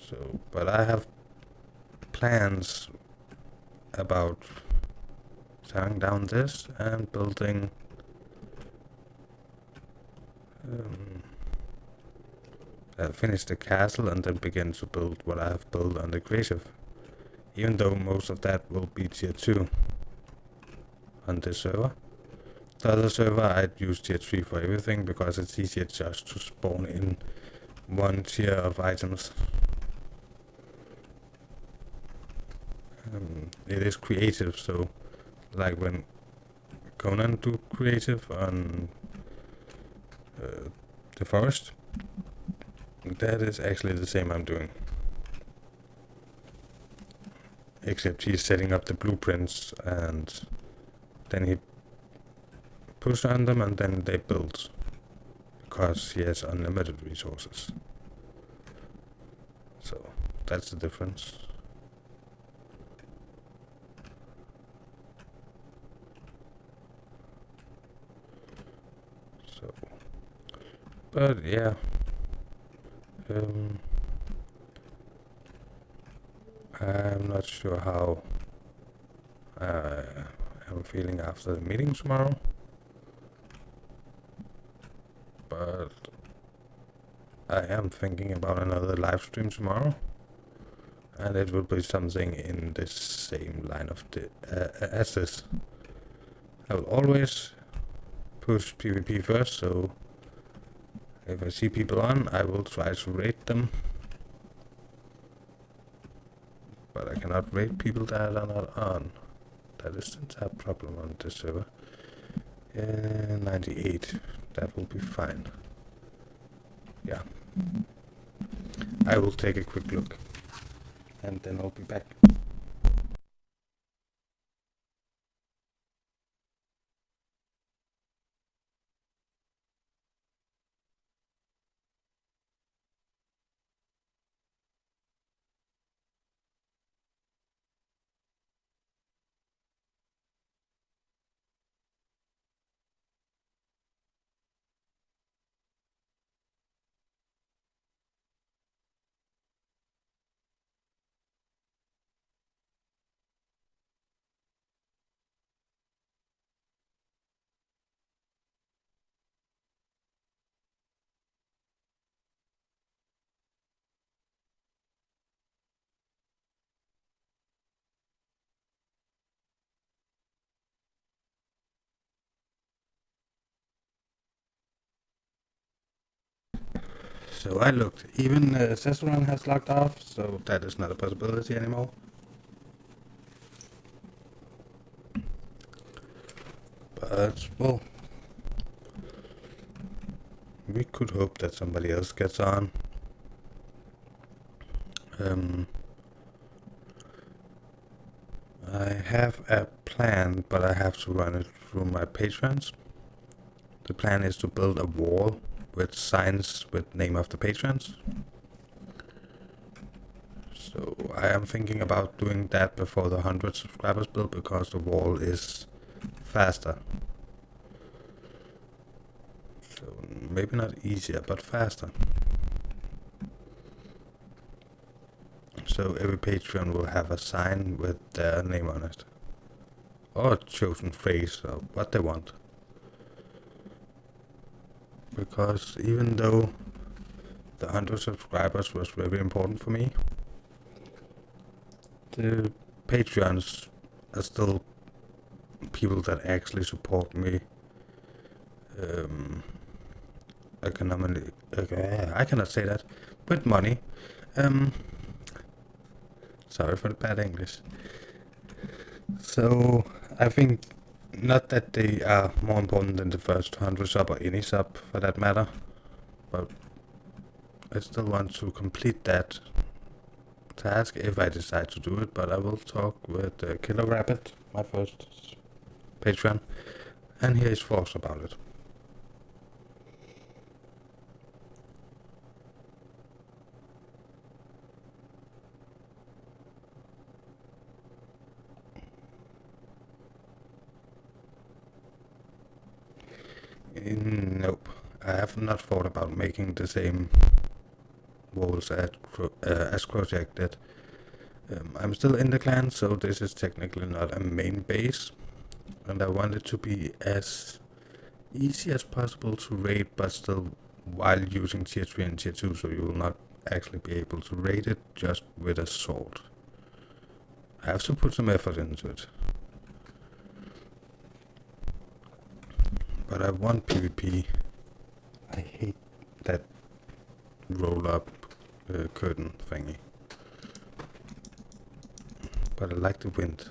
So, but I have plans about tearing down this and building finish the castle and then begin to build what I have built on the creative, even though most of that will be tier 2 on this server. The other server I'd use tier 3 for everything, because it's easier just to spawn in one tier of items. It is creative, so like when Conan do creative on the forest, that is actually the same I'm doing. Except he's setting up the blueprints and then he push on them and then they build, because he has unlimited resources. So that's the difference. So, but yeah, I'm not sure how I'm feeling after the meeting tomorrow, but I am thinking about another live stream tomorrow, and it will be something in the same line of as this. I will always push PvP first, so if I see people on, I will try to raid them. But I cannot raid people that are not on. That is the entire problem on this server. 98. That will be fine. Yeah. I will take a quick look. And then I'll be back. So I looked, even Cicerone has locked off, so that is not a possibility anymore. But, well, we could hope that somebody else gets on. I have a plan, but I have to run it through my patrons. The plan is to build a wall with signs with name of the patrons. So I am thinking about doing that before the 100 subscribers build, because the wall is faster. So maybe not easier, but faster. So every patron will have a sign with their name on it, or a chosen phrase, or what they want. Because even though the 100 subscribers was very important for me, the Patreons are still people that actually support me economically. I cannot say that. With money. Sorry for the bad English. So I think not that they are more important than the first 100 sub, or any sub for that matter, but I still want to complete that task if I decide to do it. But I will talk with Killer Rabbit, my first Patreon, and hear his thoughts about it. Nope, I have not thought about making the same walls as Project did. I'm still in the clan, so this is technically not a main base, and I want it to be as easy as possible to raid, but still while using tier 3 and tier 2, so you will not actually be able to raid it just with a sword. I have to put some effort into it. But I want PvP. I hate that roll up curtain thingy. But I like the wind.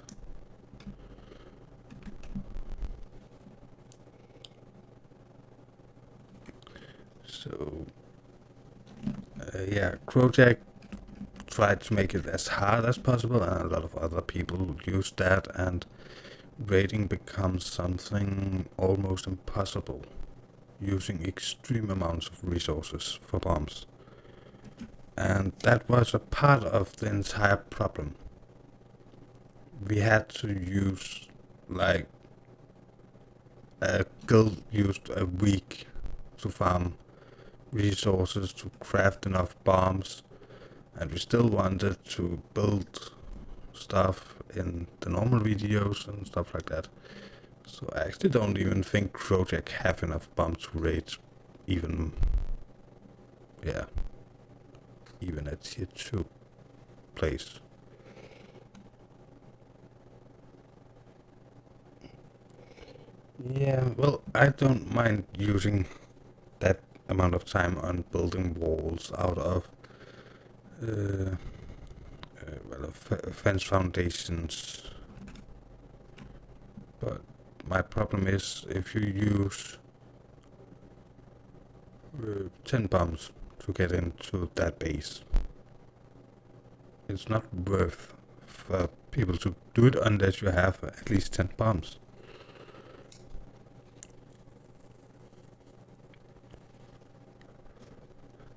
So yeah, Crojack tried to make it as hard as possible, and a lot of other people use that, and raiding becomes something almost impossible, using extreme amounts of resources for bombs. And that was a part of the entire problem. We had to use, like, a guild used a week to farm resources to craft enough bombs, and we still wanted to build stuff in the normal videos and stuff like that. So I actually don't even think Crojack have enough bombs to raid even a tier 2 place. Yeah, well, I don't mind using that amount of time on building walls out of fence foundations. But my problem is if you use 10 bombs to get into that base, it's not worth for people to do it unless you have at least 10 bombs.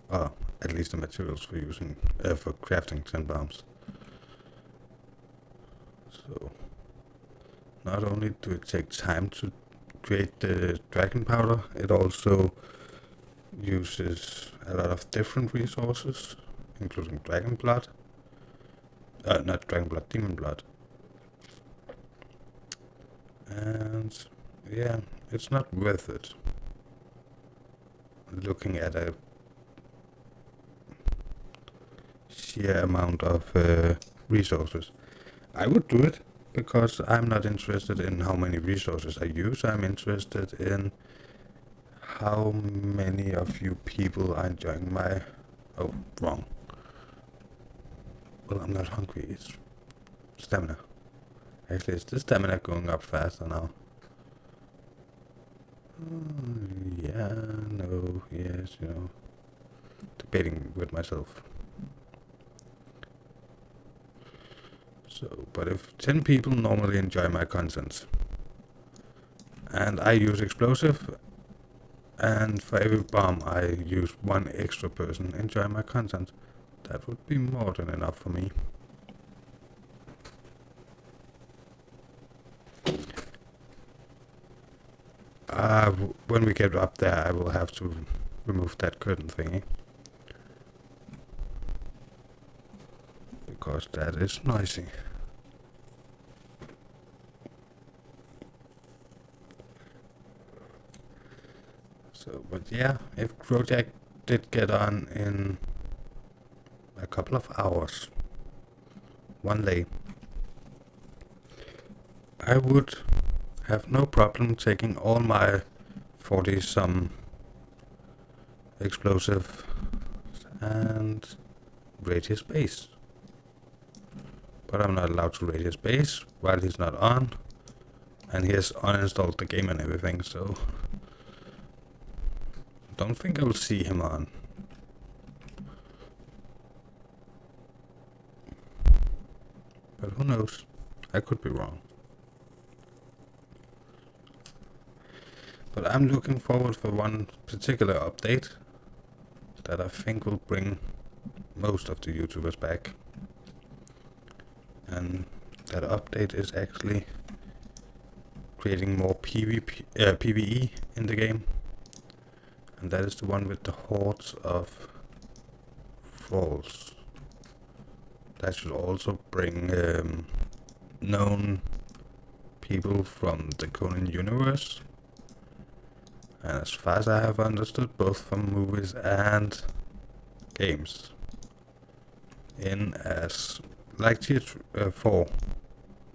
Or at least the materials for using for crafting 10 bombs. So not only do it take time to create the dragon powder, it also uses a lot of different resources, including dragon blood. Not dragon blood, demon blood. And yeah, it's not worth it. Looking at a sheer amount of resources. I would do it because I'm not interested in how many resources I use. I'm interested in how many of you people are enjoying my... Oh, wrong. Well, I'm not hungry, it's stamina. Actually, is the stamina going up faster now? Yeah, no, yes, you know. Debating with myself. So, but if 10 people normally enjoy my content, and I use explosive, and for every bomb I use one extra person enjoy my content, that would be more than enough for me. When we get up there, I will have to remove that curtain thingy. Because that is noisy. So, but yeah, if Growjack did get on in a couple of hours, one day, I would have no problem taking all my 40-some explosive and raid his base. But I'm not allowed to raid his base while he's not on, and he has uninstalled the game and everything, so don't think I will see him on. But who knows? I could be wrong. But I'm looking forward for one particular update that I think will bring most of the YouTubers back. And that update is actually creating more PvE in the game. And that is the one with the hordes of thralls. That should also bring known people from the Conan universe. And as far as I have understood, both from movies and games, in as like tier 4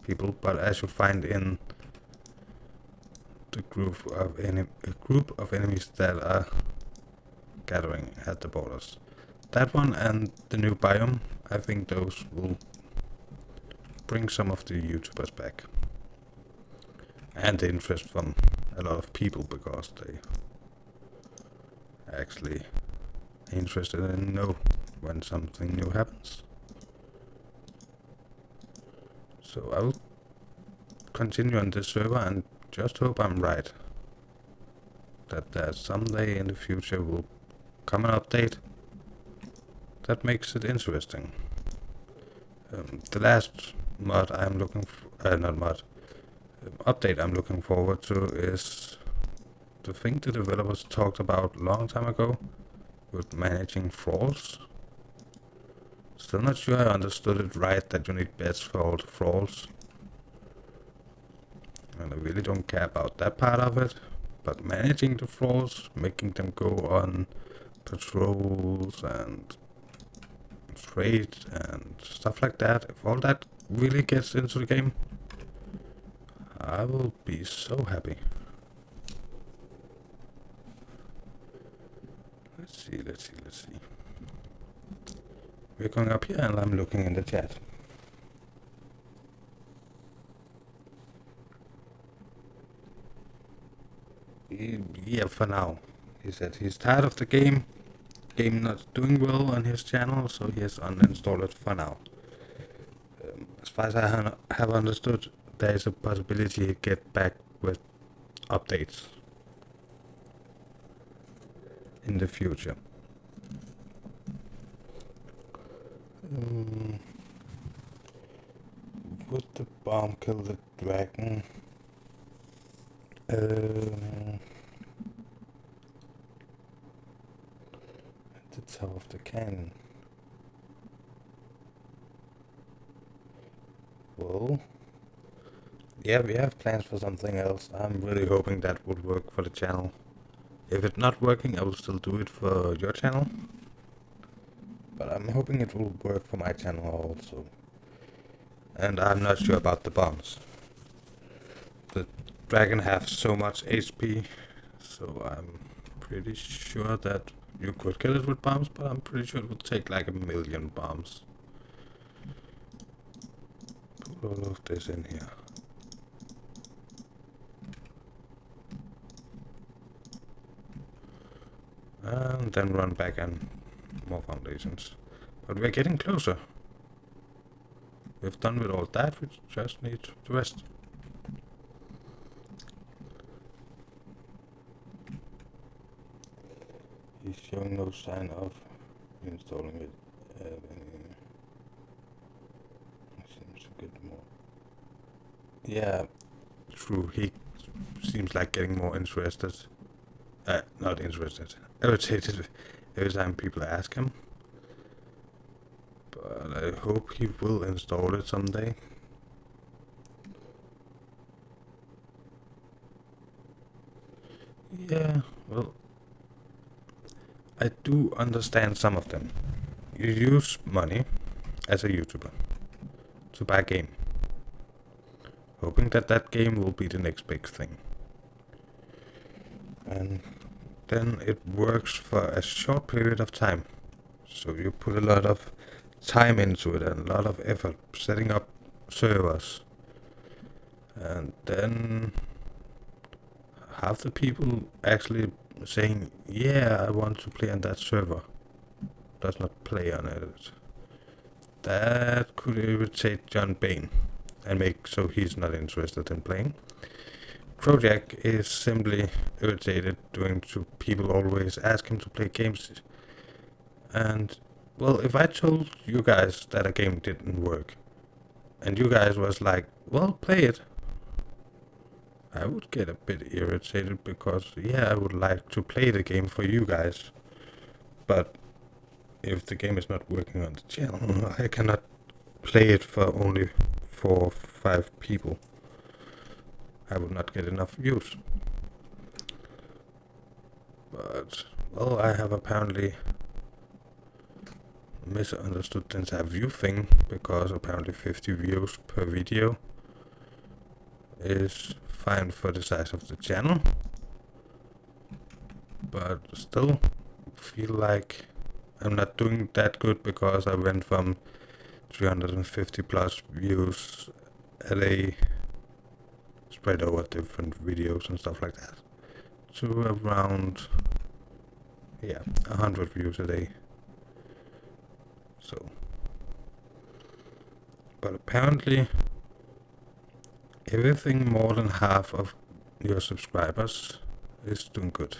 people, but as you find in the group of enemies that are gathering at the borders. That one and the new biome, I think those will bring some of the YouTubers back. And the interest from a lot of people, because they actually interested in know when something new happens. So I will continue on this server and just hope I'm right. That there someday in the future will come an update that makes it interesting. The last mod I'm looking for, not mod, update I'm looking forward to is the thing the developers talked about a long time ago with managing thralls. Still not sure I understood it right, that you need beds for all the thralls. And I really don't care about that part of it. But managing the thralls, making them go on patrols and trade and stuff like that, if all that really gets into the game, I will be so happy. Let's see. We're going up here and I'm looking in the chat. Yeah, for now. He said he's tired of the game not doing well on his channel, so he has uninstalled it for now. As far as I have understood, there is a possibility he get back with updates in the future. Would the bomb kill the dragon? At the top of the cannon. Well, yeah, we have plans for something else. I'm really hoping that would work for the channel. If it's not working, I will still do it for your channel. But I'm hoping it will work for my channel also. And I'm not sure about the bombs. The dragon has so much HP, so I'm pretty sure that you could kill it with bombs, but I'm pretty sure it would take like 1,000,000 bombs. Put all of this in here. And then run back and more foundations. But we're getting closer. We've done with all that, we just need the rest. He's showing no sign of installing it. Seems to get more. Yeah, true. He seems like getting more interested. Not interested. Irritated every time people ask him. But I hope he will install it someday. Yeah, well, I do understand some of them. You use money as a YouTuber to buy a game, hoping that that game will be the next big thing. And then it works for a short period of time. So you put a lot of time into it and a lot of effort setting up servers. And then half the people actually saying, yeah, I want to play on that server, does not play on it. That could irritate John Bain and make so he's not interested in playing. Project is simply irritated doing to people always ask him to play games. And well, if I told you guys that a game didn't work and you guys was like, well, play it, I would get a bit irritated because yeah, I would like to play the game for you guys, but if the game is not working on the channel, I cannot play it for only 4 or 5 people. I would not get enough views. But, well, I have apparently misunderstood the entire view thing, because apparently 50 views per video is fine for the size of the channel. But still feel like I'm not doing that good, because I went from 350 plus views a day spread over different videos and stuff like that to around 100 views a day. So, but apparently everything more than half of your subscribers is doing good.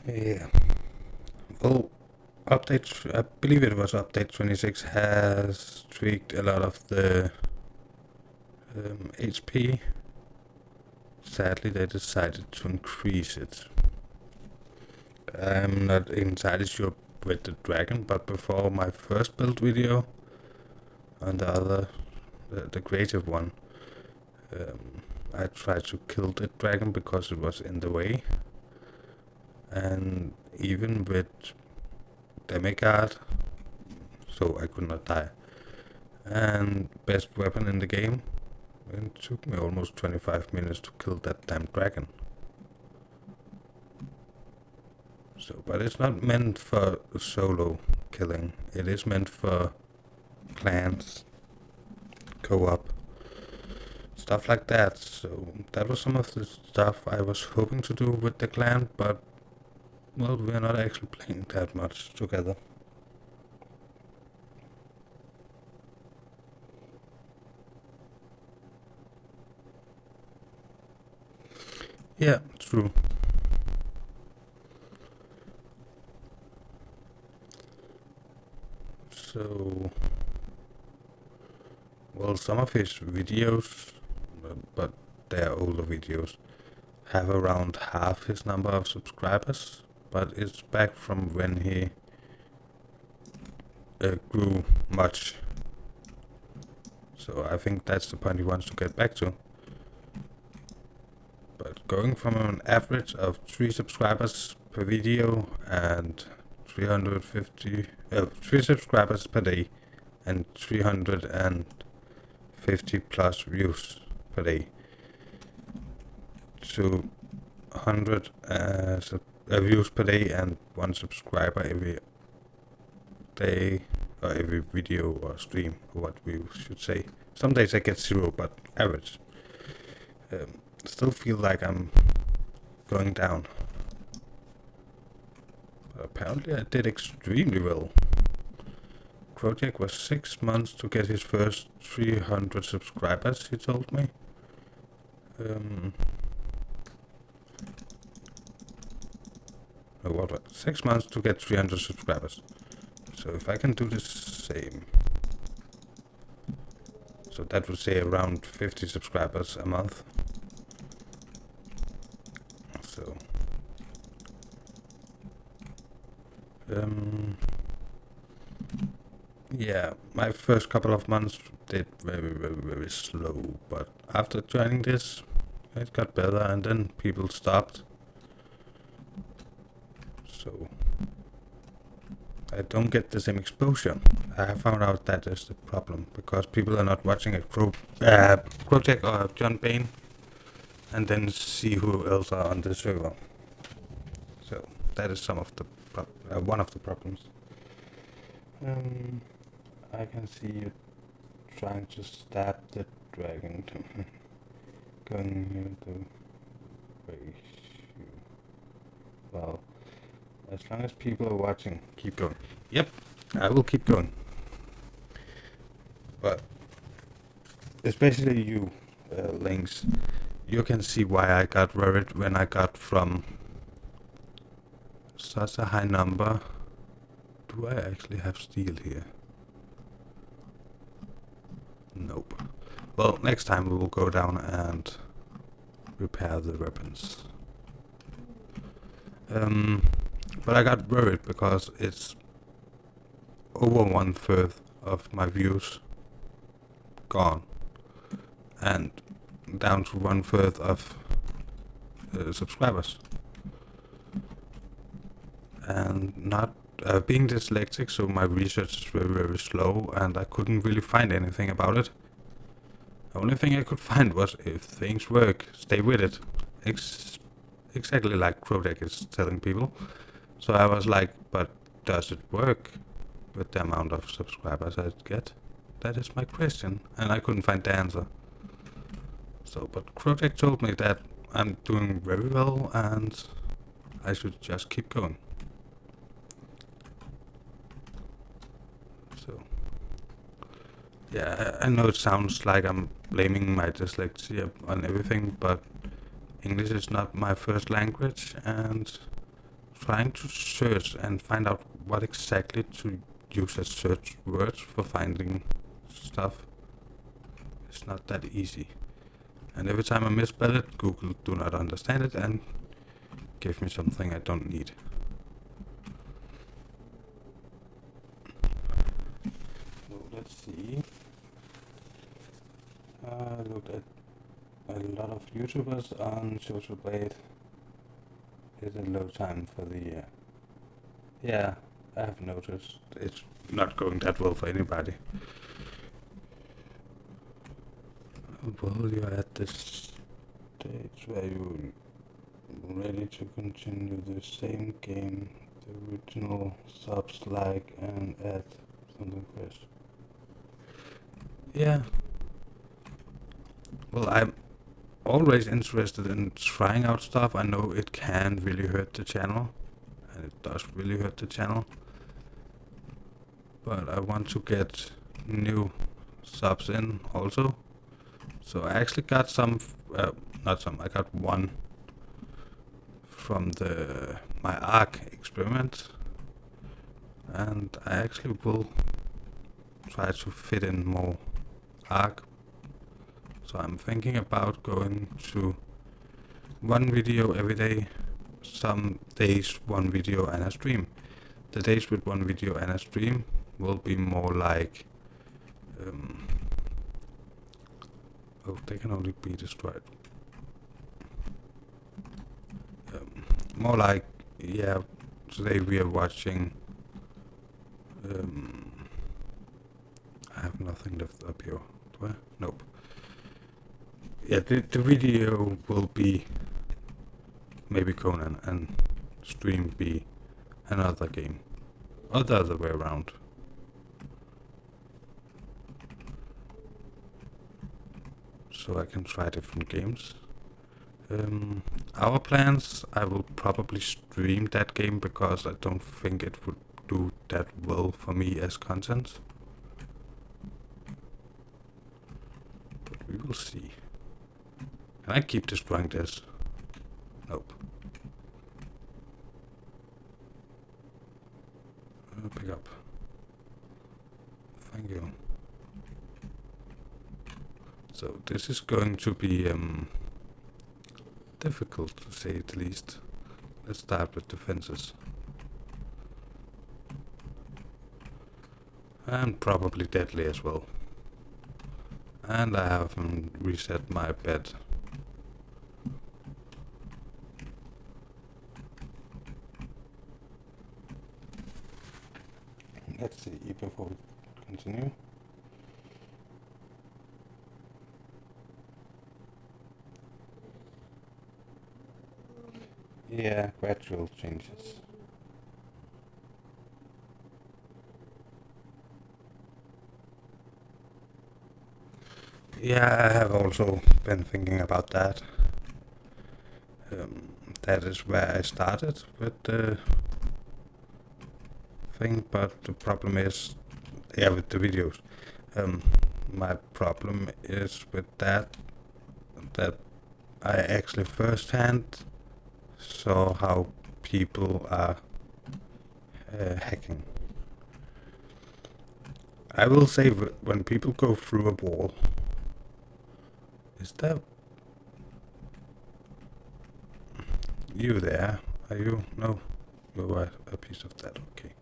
Yeah. Well, update, I believe it was update 26, has tweaked a lot of the HP. Sadly, they decided to increase it. I'm not entirely sure with the dragon, but before my first build video on the creative one, I tried to kill the dragon because it was in the way. And even with demigod, so I could not die. And best weapon in the game, it took me almost 25 minutes to kill that damn dragon. So, but it's not meant for solo killing. It is meant for clans, co-op, stuff like that. So that was some of the stuff I was hoping to do with the clan, but well, we're not actually playing that much together. Yeah, true. So, well, some of his videos, but they're older videos, have around half his number of subscribers, but it's back from when he grew much. So I think that's the point he wants to get back to. But going from an average of 3 subscribers per video and 3 subscribers per day and 350 plus views per day to 100 views per day and 1 subscriber every day or every video or stream, or what we should say. Some days I get 0, but average. Still feel like I'm going down. But apparently I did extremely well. Project was 6 months to get his first 300 subscribers, he told me. What? 6 months to get 300 subscribers. So if I can do the same, so that would say around 50 subscribers a month. So yeah, my first couple of months did very slow, but after joining this, it got better, and then people stopped. So I don't get the same exposure. I have found out that is the problem, because people are not watching a Project or John Bain and then see who else are on the server. So that is some of the one of the problems. I can see you trying to stab the dragon to going here to face you. Well, as long as people are watching, keep going. Yep, I will keep going. But especially you, Lynx, you can see why I got worried when I got from such a high number. Do I actually have steel here? Nope. Well, next time we will go down and repair the weapons. But I got worried because it's over 1/3 of my views gone, and down to 1/3 of subscribers. And not being dyslexic, so my research is very slow, and I couldn't really find anything about it. The only thing I could find was, if things work, stay with it. Exactly like Crowdeck is telling people. So I was like, but does it work with the amount of subscribers I get? That is my question, and I couldn't find the answer. So, but Crowdeck told me that I'm doing very well and I should just keep going. So, yeah, I know it sounds like I'm blaming my dyslexia on everything, but English is not my first language, and trying to search and find out what exactly to use as search words for finding stuff is not that easy. And every time I misspell it, Google do not understand it and give me something I don't need. So let's see. I looked at a lot of YouTubers on Social Blade. It's a low time for the year. Yeah, I have noticed it's not going that well for anybody. Well, you're at this stage where you're ready to continue the same game, the original subs like, and add something fresh. Yeah. Well, I'm always interested in trying out stuff. I know it can really hurt the channel, and it does really hurt the channel. But I want to get new subs in also. So I actually got some, I got one from my Arc experiment, and I actually will try to fit in more Arc. So I'm thinking about going to 1 video every day, some days 1 video and a stream. The days with 1 video and a stream will be more like, oh, they can only be destroyed. More like, yeah, today we are watching I have nothing left up here. Do I? Nope. Yeah, the video will be maybe Conan and stream be another game. Or the other way around. So I can try different games. Our plans, I will probably stream that game because I don't think it would do that well for me as content. But we will see. Can I keep destroying this? Nope. Pick up. Thank you. So this is going to be difficult to say the least. Let's start with defenses. And probably deadly as well. And I haven't reset my bed. Let's see before we continue. Yeah, gradual changes. Yeah, I have also been thinking about that. That is where I started with the thing, but the problem is, yeah, with the videos. My problem is with that I actually firsthand saw how people are hacking. I will say when people go through a wall, is that you there? Are you? No, you are a piece of that. Okay.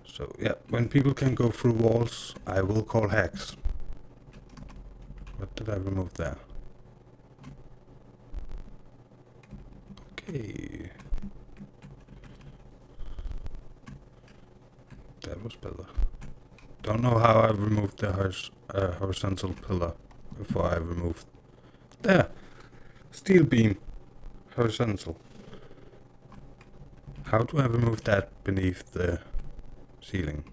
So yeah, when people can go through walls, I will call hacks. What did I remove there? Okay. That was better. Don't know how I removed the horizontal pillar before I removed. There! Steel beam. Horizontal. How do I remove that beneath the ceiling?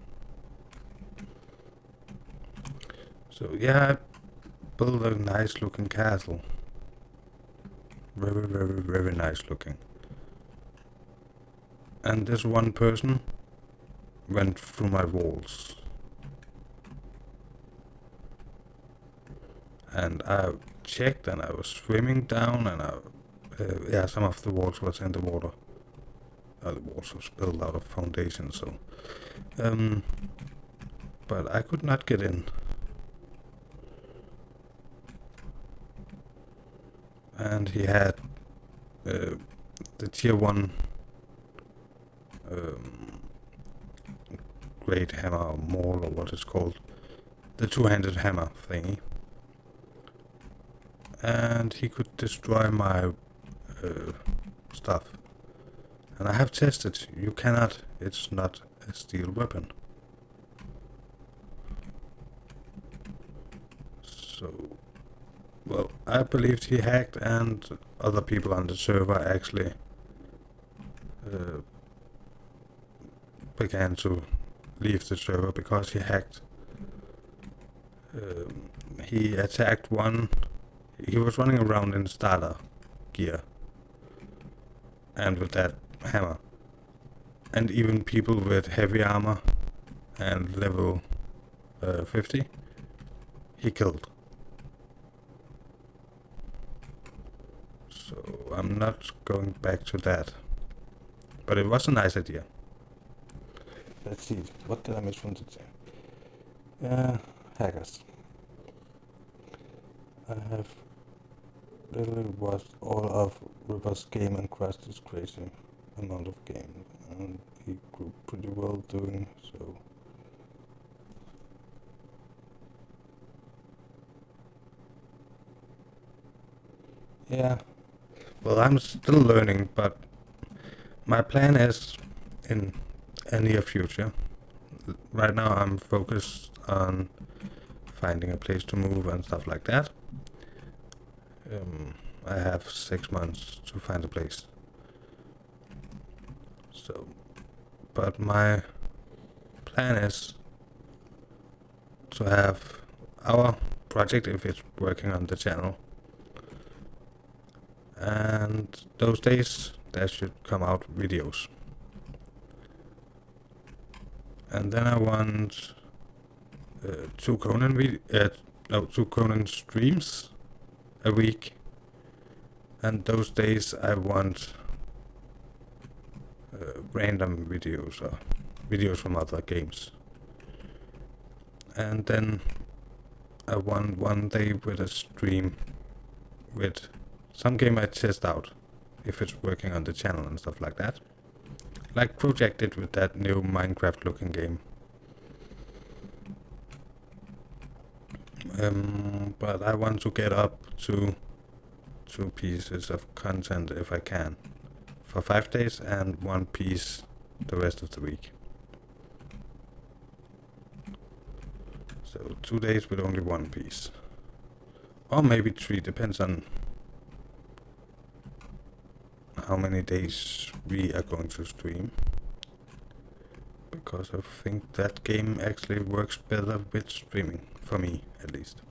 So yeah, I built a nice looking castle. Very, very, very nice looking. And this one person went through my walls. And I checked and I was swimming down and yeah, some of the walls was in the water. The walls was built out of foundation, so but I could not get in. And he had the tier 1 great hammer or maul or what it's called, the two-handed hammer thingy, and he could destroy my stuff. And I have tested, you cannot, it's not a steel weapon. So, well, I believed he hacked and other people on the server actually began to leave the server because he hacked. He attacked one, he was running around in starter gear and with that hammer. And even people with heavy armor and level 50, he killed. So I'm not going back to that. But it was a nice idea. Let's see, what did I miss from today? Hackers. I have literally watched all of River's game and crushed this crazy amount of game. And he grew pretty well doing so. Yeah. Well, I'm still learning, but My plan is in a near future. Right now I'm focused on finding a place to move and stuff like that. I have 6 months to find a place. So, but my plan is to have our project, if it's working on the channel, and those days there should come out videos. And then I want two Conan streams a week, and those days I want random videos or videos from other games. And then I want one day with a stream with some game I test out, if it's working on the channel and stuff like that. Like Project did with that new Minecraft looking game. But I want to get up to 2 pieces of content if I can, for 5 days, and 1 piece the rest of the week. So 2 days with only 1 piece. Or maybe 3, depends on how many days we are going to stream. Because I think that game actually works better with streaming, for me at least.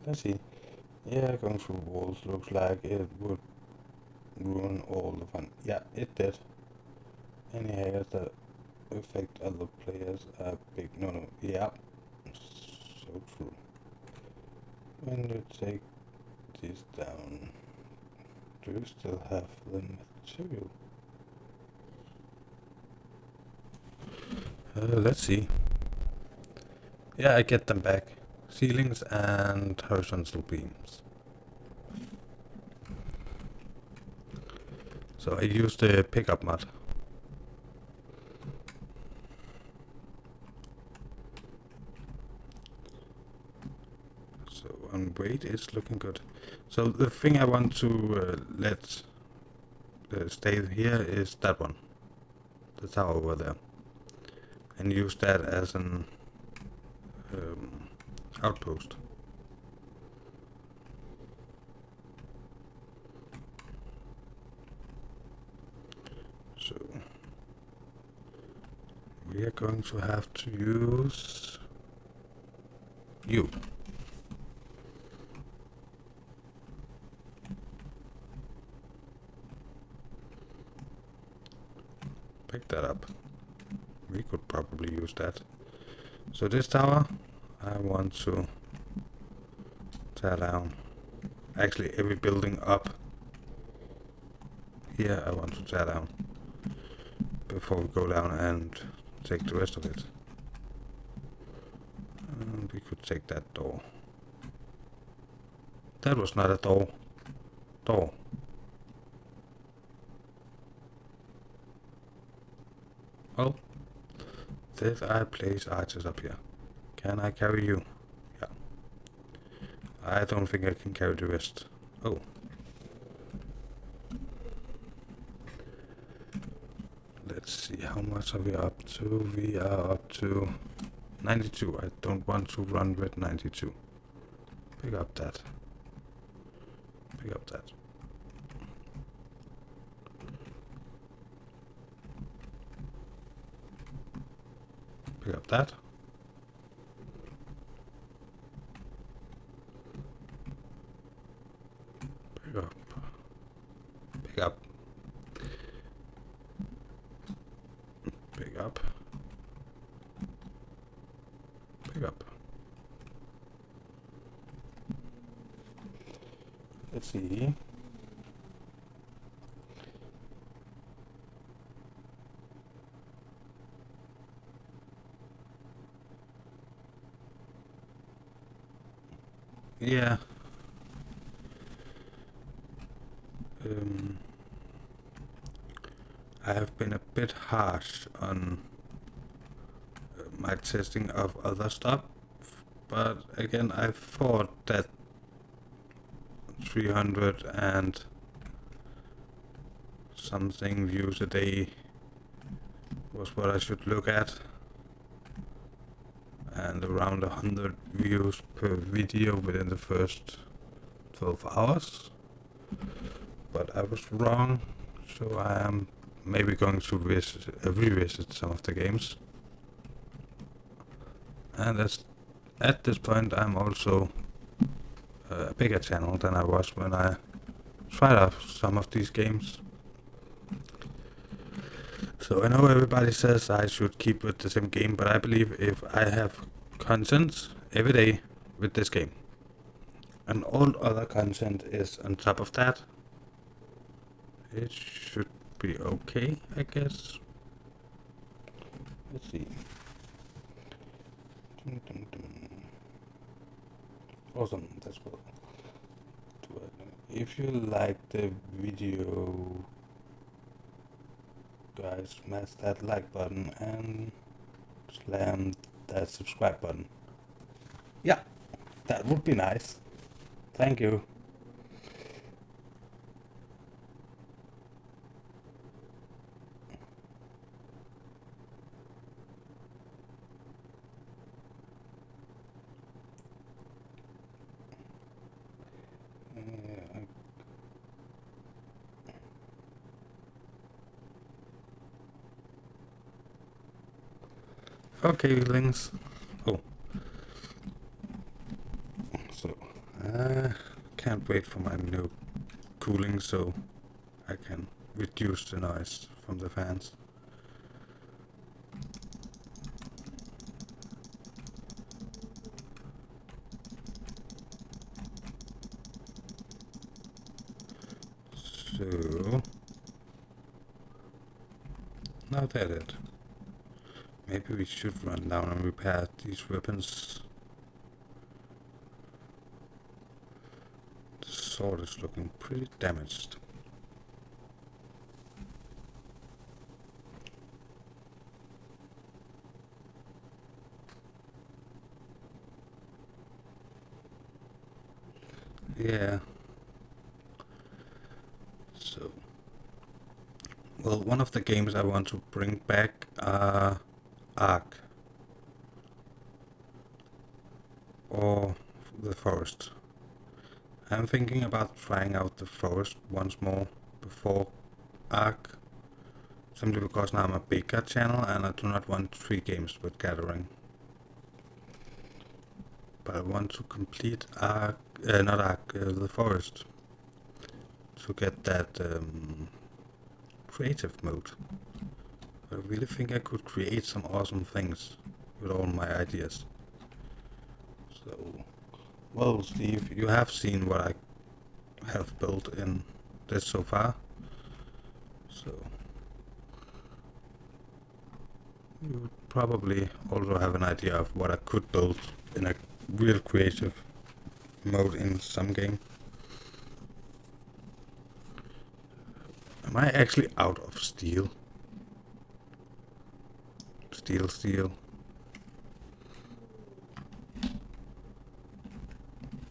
Let's see. Yeah, going through walls looks like it would ruin all the fun. Yeah, it did. Any hackers that affect other players are big no. Yeah, so true. When you take this down, do you still have the material? Let's see. Yeah, I get them back. Ceilings and horizontal beams. So I use the pickup mod. So on weight it's looking good. So the thing I want to let stay here is that one, the tower over there, and use that as an outpost. So we are going to have to use you. Pick that up. We could probably use that. So this tower I want to tear down. Actually, every building up here I want to tear down before we go down and take the rest of it. And we could take that door. That was not a door. Door. Well, did I place archers up here? Can I carry you? Yeah. I don't think I can carry the rest. Oh. Let's see, how much are we up to? We are up to 92. I don't want to run with 92. Pick up that. Pick up that. Pick up that. Pick up. Pick up. Pick up. Pick up. Let's see. Yeah. I have been a bit harsh on my testing of other stuff. But again, I thought that 300 and something views a day was what I should look at, and around 100 views per video within the first 12 hours. But I was wrong, so I am maybe going to revisit some of the games. And at this point I'm also a bigger channel than I was when I tried out some of these games. So I know everybody says I should keep with the same game, but I believe if I have content every day with this game, and all other content is on top of that, it should be okay, I guess. Let's see. Awesome, that's cool. If you like the video, guys, smash that like button and slam that subscribe button. Yeah, that would be nice. Thank you. Okay, links. Oh. So, I can't wait for my new cooling so I can reduce the noise from the fans. So, now that it. Maybe we should run down and repair these weapons. The sword is looking pretty damaged. Yeah. So, well, one of the games I want to bring back are Ark or the Forest. I'm thinking about trying out the Forest once more before Ark, simply because now I'm a bigger channel and I do not want 3 games with gathering. But I want to complete Ark, not Ark, the Forest, to get that creative mode. I really think I could create some awesome things with all my ideas. So, well, Steve, you have seen what I have built in this so far. So, you probably also have an idea of what I could build in a real creative mode in some game. Am I actually out of steel? Steel.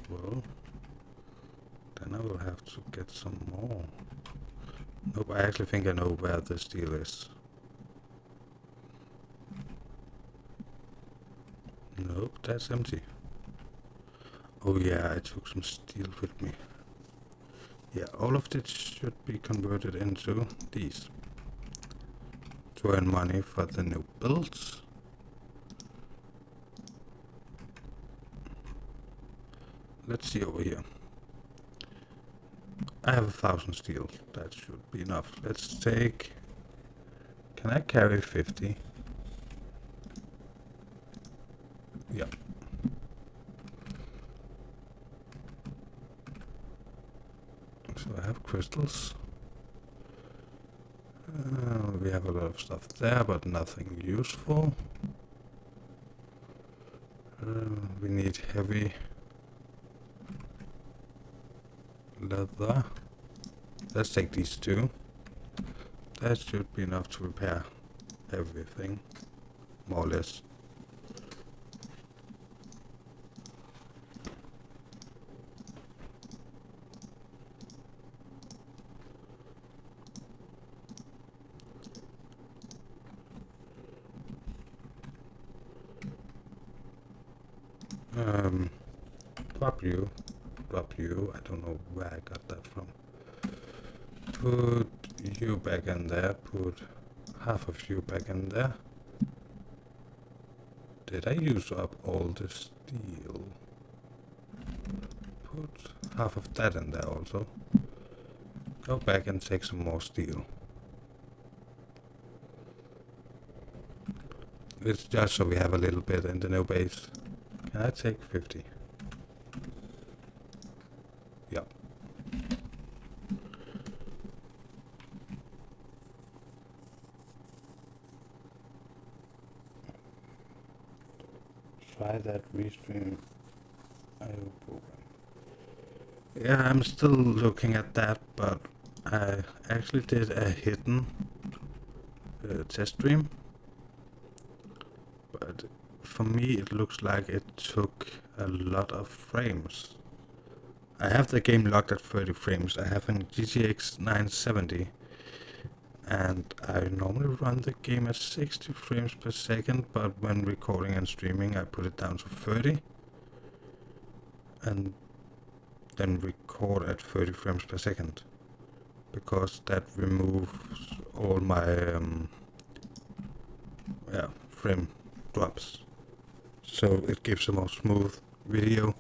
Well, then I will have to get some more. Nope, I actually think I know where the steel is. Nope, that's empty. Oh yeah, I took some steel with me. Yeah, all of this should be converted into these to earn money for the new builds. Let's see over here. I have 1,000 steel. That should be enough. Let's take... Can I carry 50? Yeah. So I have crystals. We have a lot of stuff there, but nothing useful. We need heavy leather. Let's take these 2. That should be enough to repair everything, more or less. Drop you. I don't know where I got that from. Put you back in there. Put half of you back in there. Did I use up all the steel? Put half of that in there also. Go back and take some more steel. It's just so we have a little bit in the new base. Can I take 50? Yep. Try that restream IO program. Yeah, I'm still looking at that, but I actually did a hidden test stream. But for me, it looks like it took a lot of frames. I have the game locked at 30 frames. I have a GTX 970, and I normally run the game at 60 frames per second, but when recording and streaming, I put it down to 30, and then record at 30 frames per second, because that removes all my frame drops, so it gives a more smooth video,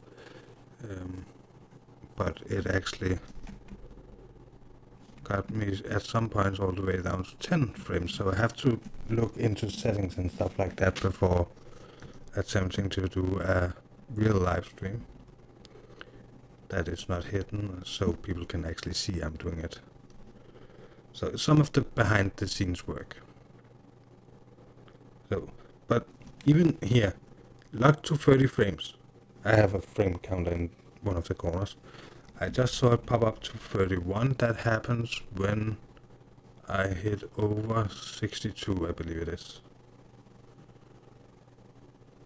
but it actually got me at some points all the way down to 10 frames, so I have to look into settings and stuff like that before attempting to do a real live stream that is not hidden, so people can actually see I'm doing it. So some of the behind the scenes work. So, but even here, locked to 30 frames. I have a frame counter in one of the corners. I just saw it pop up to 31. That happens when I hit over 62, I believe it is.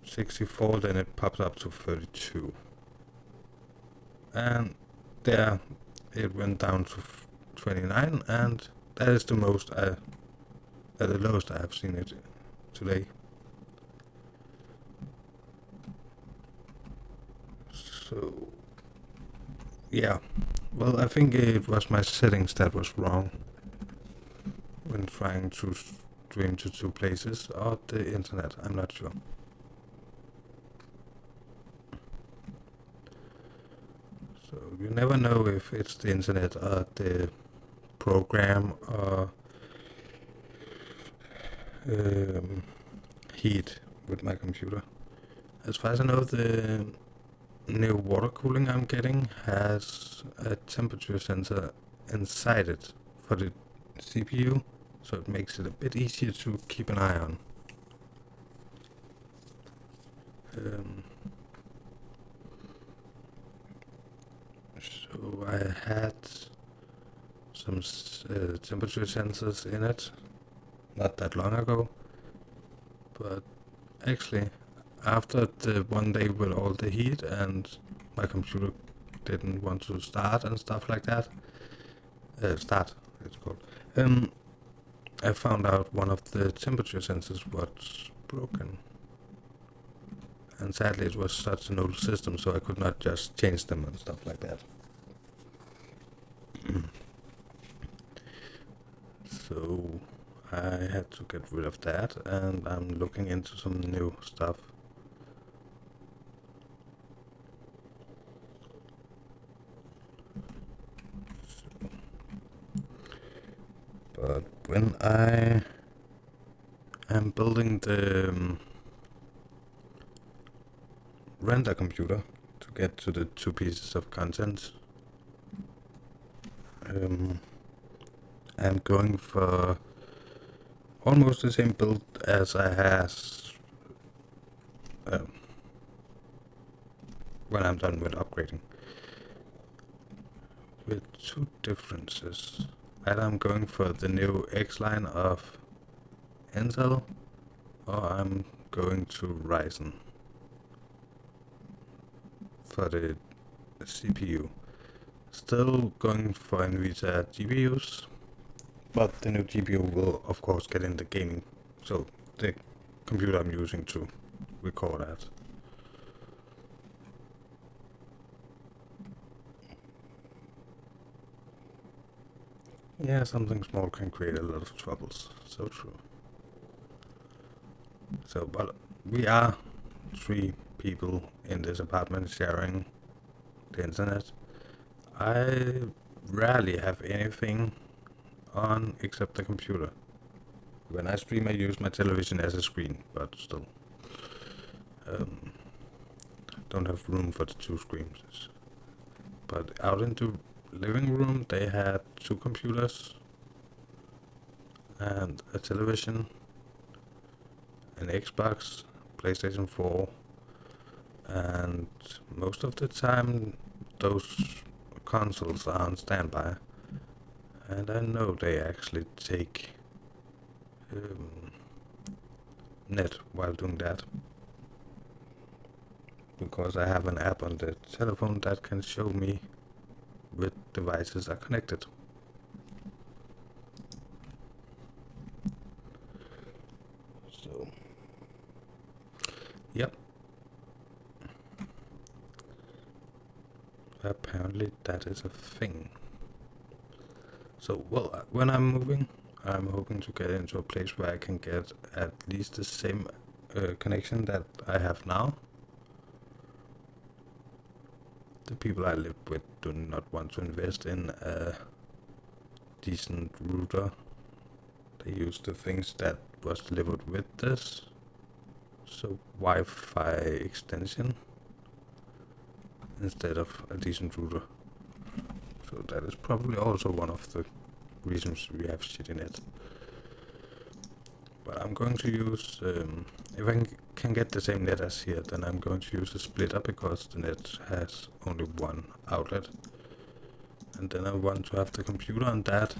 64, then it pops up to 32. And there it went down to 29, and that is the most the lowest I have seen it today. So yeah, well, I think it was my settings that was wrong when trying to stream to two places, or the internet, I'm not sure. So you never know if it's the internet or the program or heat with my computer. As far as I know, the new water cooling I'm getting has a temperature sensor inside it for the CPU, so it makes it a bit easier to keep an eye on. So I had some temperature sensors in it not that long ago, but actually after the one day with all the heat and my computer didn't want to start and stuff like that, start it's called, I found out one of the temperature sensors was broken, and sadly it was such an old system, so I could not just change them and stuff like that. So I had to get rid of that, and I'm looking into some new stuff. But when I am building the render computer to get to the two pieces of content, I'm going for almost the same build as I has when I'm done with upgrading, with two differences. Either I'm going for the new X line of Intel, or I'm going to Ryzen for the CPU. Still going for NVIDIA GPUs, but the new GPU will of course get in the gaming, so the computer I'm using to record at. Yeah, something small can create a lot of troubles. So true. So, but we are 3 people in this apartment sharing the internet. I rarely have anything on except the computer. When I stream, I use my television as a screen, but still, um, don't have room for the 2 screens. But out in the living room, they had 2 computers and a television, an Xbox, PlayStation 4, and most of the time those consoles are on standby. And I know they actually take um, net while doing that, because I have an app on the telephone that can show me which devices are connected. So, yep. Apparently that is a thing. So, well, when I'm moving, I'm hoping to get into a place where I can get at least the same connection that I have now. The people I live with do not want to invest in a decent router. They use the things that was delivered with this. So Wi-Fi extension instead of a decent router. So that is probably also one of the reasons we have shit in it. But I'm going to use, if I can get the same net as here, then I'm going to use a splitter because the net has only one outlet. And then I want to have the computer on that.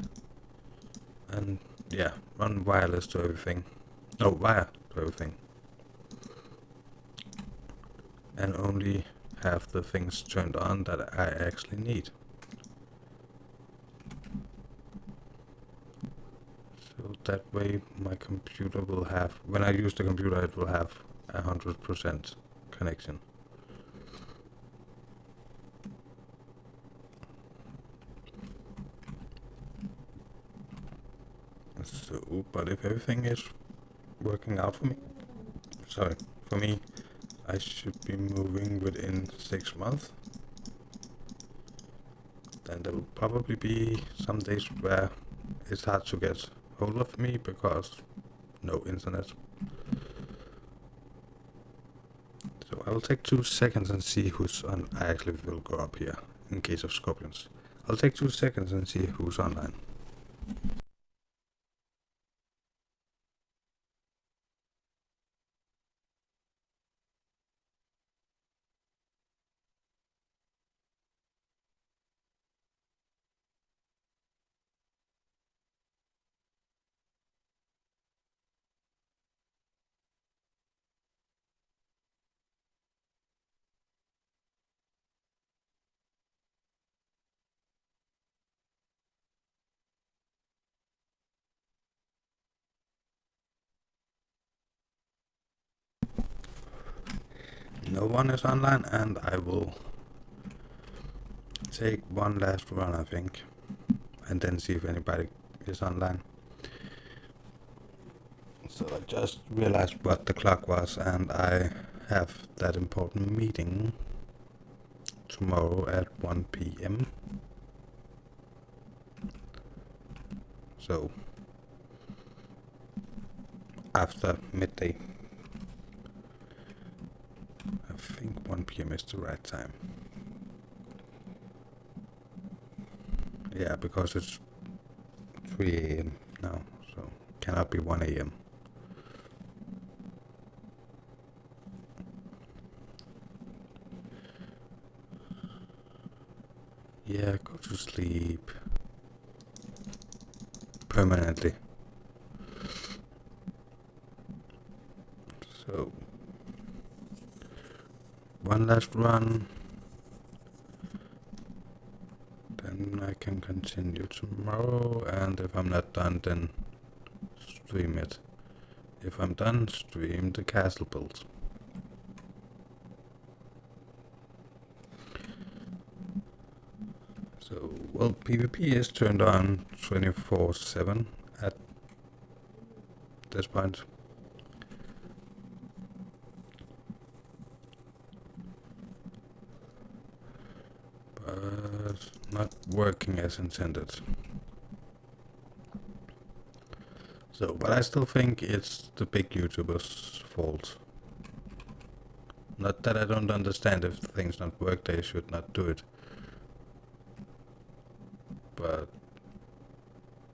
And yeah, run wireless to everything. No, wire to everything. And only have the things turned on that I actually need. So that way my computer will have, when I use the computer, it will have 100% connection. So, but if everything is working out for me, I should be moving within 6 months. Then there will probably be some days where it's hard to get hold of me because no internet. So I will take 2 seconds and see who's on. I actually will go up here in case of scorpions. I'll take 2 seconds and see who's online. No one is online, and I will take one last run, I think, and then see if anybody is online. So I just realized what the clock was, and I have that important meeting tomorrow at 1 p.m. So after midday. I think 1 p.m. is the right time. Yeah, because it's 3 a.m. now, so cannot be 1 a.m. Yeah, go to sleep. Permanently. So, one last run. Then I can continue tomorrow, and if I'm not done, then stream it. If I'm done, stream the castle build. So, well, PvP is turned on 24/7 at this point. But not working as intended. So, but I still think it's the big YouTubers' fault. Not that I don't understand if things not work, they should not do it. But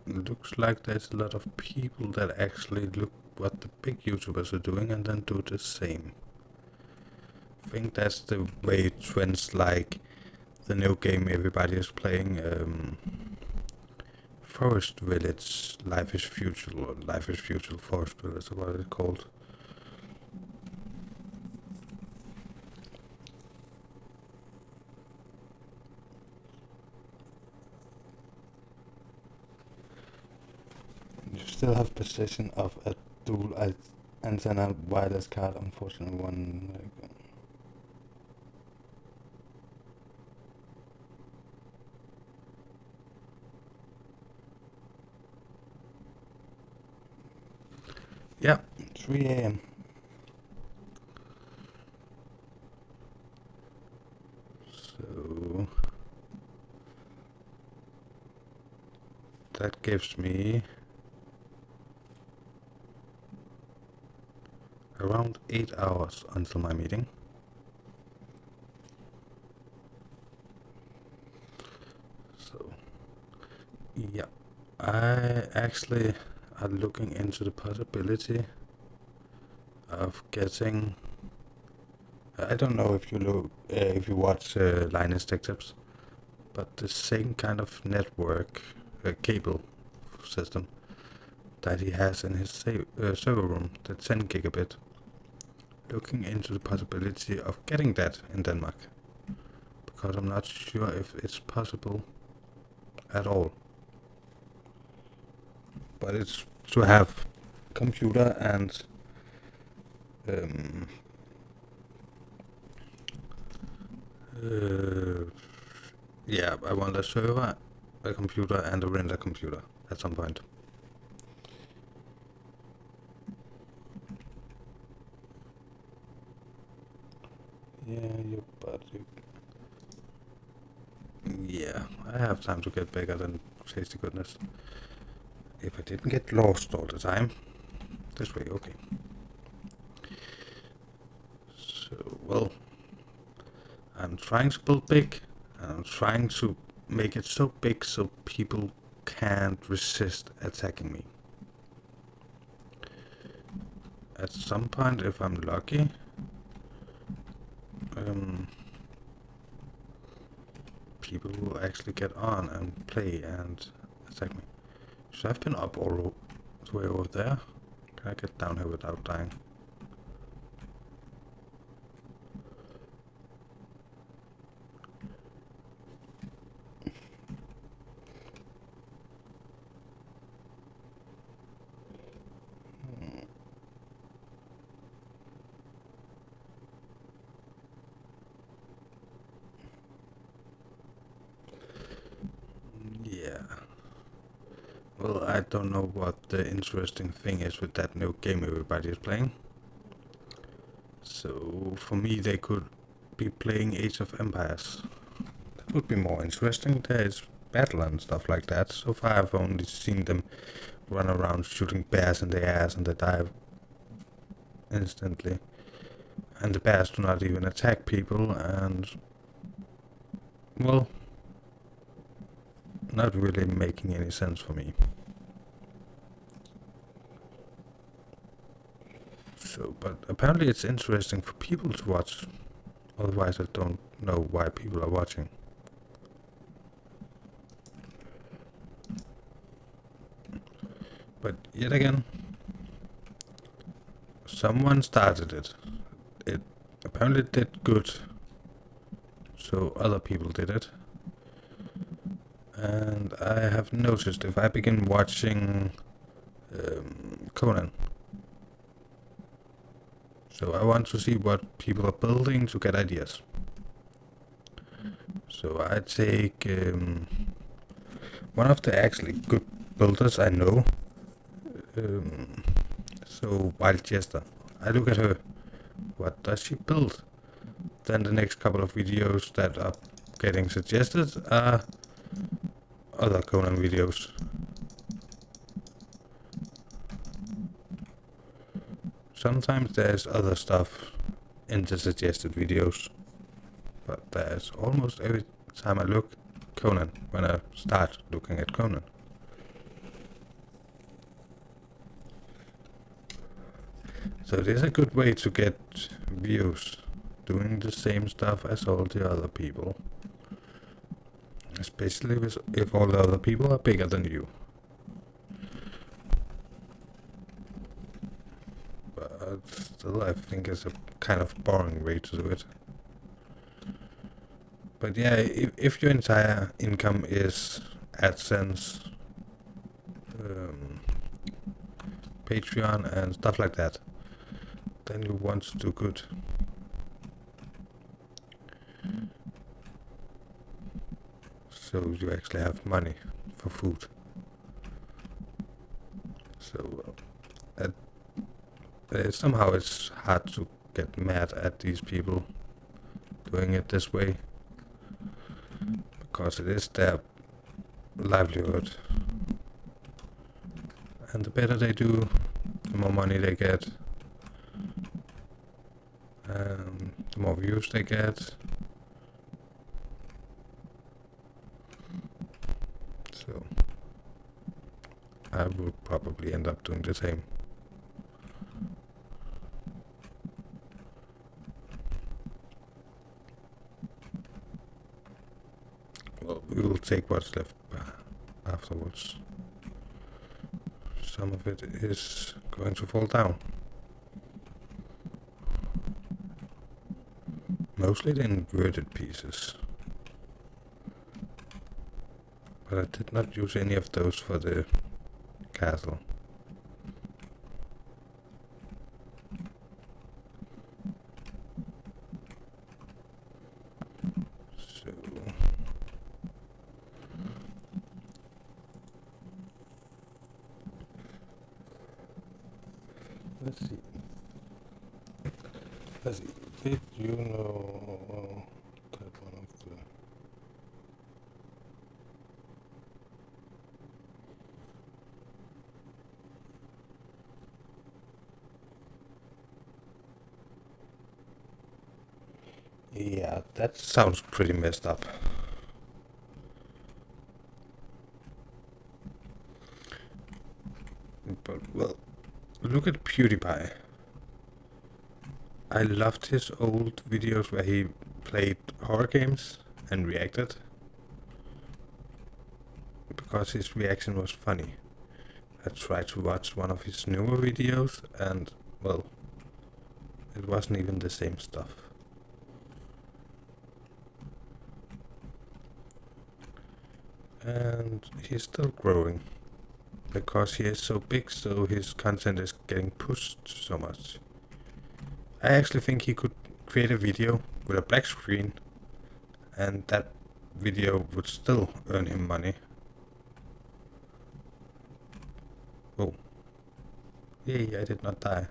it looks like there's a lot of people that actually look what the big YouTubers are doing and then do the same. I think that's the way trends like the new game everybody is playing, Forest Village, Life is Future, or Life is Future Forest Village, or what it's called. You still have possession of a dual antenna wireless card, unfortunately one. Yeah, 3 a.m. So that gives me around 8 hours until my meeting. So yeah, I actually are looking into the possibility of getting. I don't know if you look, if you watch Linus Tech Tips, but the same kind of network cable system that he has in his server room, the 10 gigabit. Looking into the possibility of getting that in Denmark, because I'm not sure if it's possible at all. But it's to have computer and yeah, I want a server, a computer, and a render computer at some point. Yeah, yeah, I have time to get bigger than tasty goodness. If I didn't get lost all the time. This way, okay. So, well, I'm trying to build big, and I'm trying to make it so big so people can't resist attacking me. At some point, if I'm lucky, people will actually get on and play and attack me. So I've been up all the way over there. Can I get down here without dying? Yeah. Well, I don't know what the interesting thing is with that new game everybody is playing. So for me, they could be playing Age of Empires. That would be more interesting. There is battle and stuff like that. So far, I've only seen them run around shooting bears in the ass and they die instantly. And the bears do not even attack people, and well, not really making any sense for me. So, but apparently it's interesting for people to watch. Otherwise, I don't know why people are watching. But yet again, someone started it. It apparently did good, so other people did it. And I have noticed if I begin watching Conan, so I want to see what people are building to get ideas. So I take one of the actually good builders I know. So Wild Jester. I look at her. What does she build? Then the next couple of videos that are getting suggested are other Conan videos. Sometimes there's other stuff in the suggested videos, but there's almost every time I look Conan when I start looking at Conan. So it is a good way to get views, doing the same stuff as all the other people. Especially if all the other people are bigger than you. But still I think it's a kind of boring way to do it. But yeah, if your entire income is AdSense, Patreon and stuff like that, then you want to do good. So you actually have money for food. So somehow it's hard to get mad at these people doing it this way, because it is their livelihood. And the better they do, the more money they get, and the more views they get. So I would probably end up doing the same. Well, we will take what's left afterwards. Some of it is going to fall down. Mostly the inverted pieces. But I did not use any of those for the castle. So let's see. Did you know that one of the Yeah, that sounds pretty messed up. But, well, look at PewDiePie. I loved his old videos where he played horror games and reacted, because his reaction was funny. I tried to watch one of his newer videos and, well, it wasn't even the same stuff. And he's still growing, because he is so big, so his content is getting pushed so much. I actually think he could create a video with a black screen, and that video would still earn him money. Oh, yay, I did not die.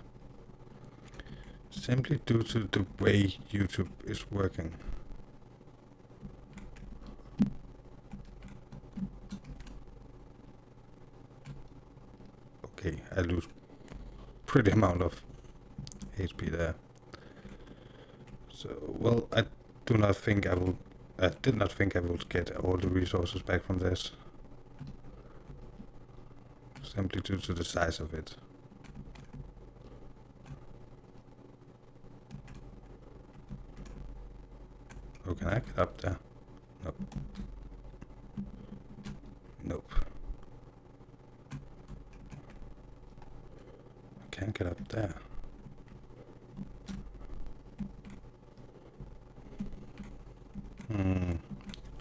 Simply due to the way YouTube is working. Okay, I lose pretty amount of HP there. So, well, I did not think I would get all the resources back from this. Simply due to the size of it. Oh, can I get up there? Nope. Nope. I can't get up there.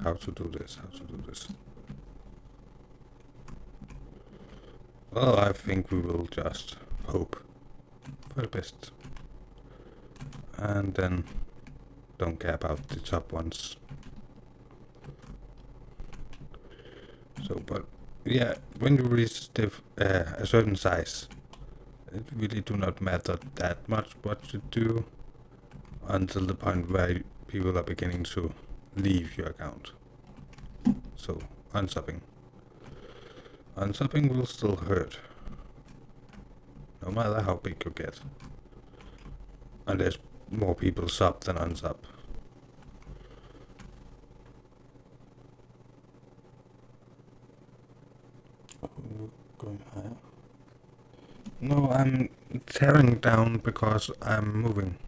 How to do this? Well, I think we will just hope for the best. And then don't care about the top ones. So, but yeah, when you reach a certain size, it really do not matter that much what you do until the point where people are beginning to leave your account. So, unsubbing. Unsubbing will still hurt, no matter how big you get. Unless more people sub than unsub. Going higher. No, I'm tearing down because I'm moving.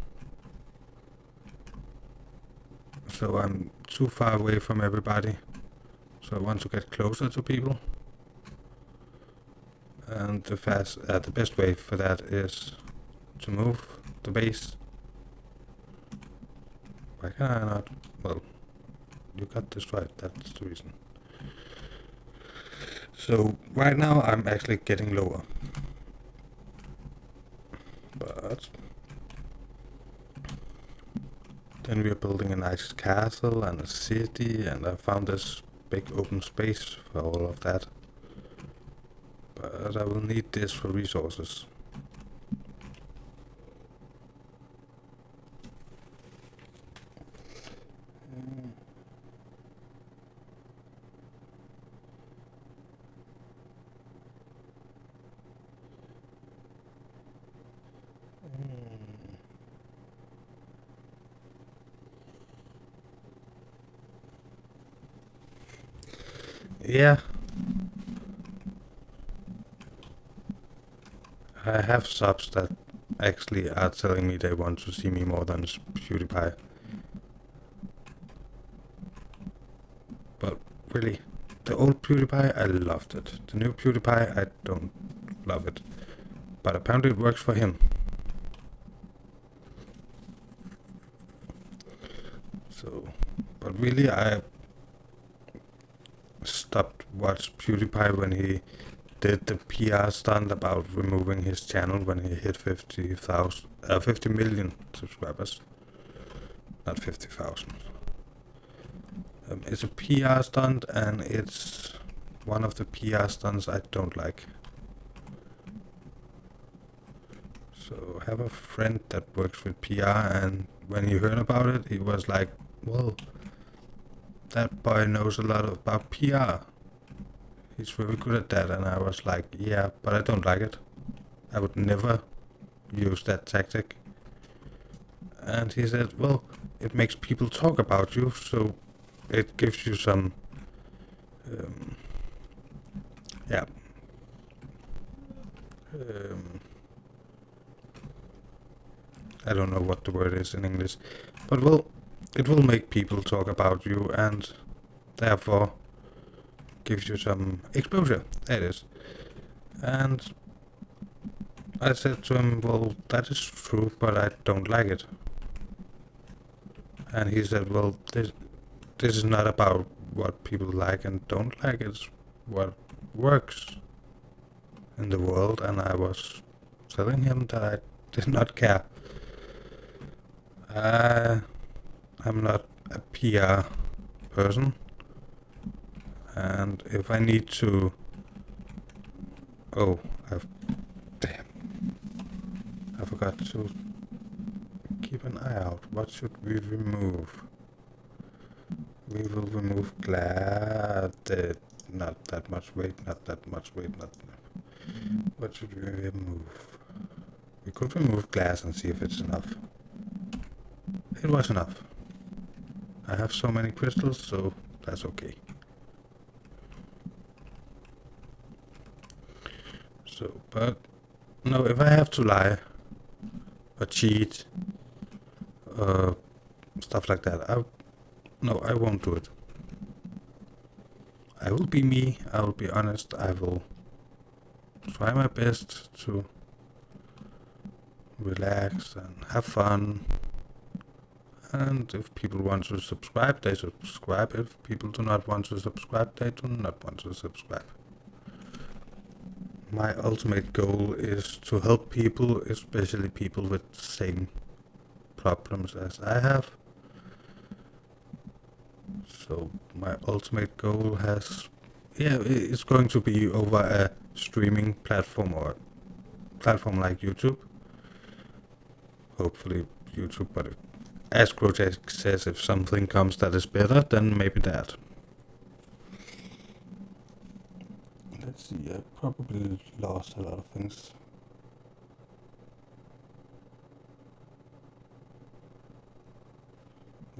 So I'm too far away from everybody. So I want to get closer to people. And the best way for that is to move the base. Why can I not? Well, you got this right, that's the reason. So right now I'm actually getting lower. But then we are building a nice castle and a city, and I found this big open space for all of that. But I will need this for resources. Yeah, I have subs that actually are telling me they want to see me more than PewDiePie. But really, the old PewDiePie, I loved it. The new PewDiePie, I don't love it. But apparently it works for him. So, but really I stopped watching PewDiePie when he did the PR stunt about removing his channel when he hit 50 million subscribers. Not 50,000. It's a PR stunt, and it's one of the PR stunts I don't like. So I have a friend that works with PR, and when he heard about it, he was like, well, that boy knows a lot about PR. He's very good at that. And I was like, yeah, but I don't like it. I would never use that tactic. And he said, well, it makes people talk about you, so it gives you some, yeah, I don't know what the word is in English, but well, it will make people talk about you, and therefore gives you some exposure. That is. And I said to him, well, that is true, but I don't like it. And he said, well, this is not about what people like and don't like, it's what works in the world. And I was telling him that I did not care. I'm not a PR person, and if I need to... Oh, damn. I forgot to keep an eye out. What should we remove? We will remove glass. Not that much weight, not that much weight, not... What should we remove? We could remove glass and see if it's enough. It was enough. I have so many crystals, so that's okay. So, but no, if I have to lie or cheat or stuff like that, no, I won't do it. I will be me, I will be honest, I will try my best to relax and have fun. And if people want to subscribe, they subscribe. If people do not want to subscribe, they do not want to subscribe. My ultimate goal is to help people, especially people with the same problems as I have. So my ultimate goal has yeah, it's going to be over a streaming platform or platform like YouTube. Hopefully YouTube, but as Grotesque says, if something comes that is better, then maybe that. Let's see, I probably lost a lot of things.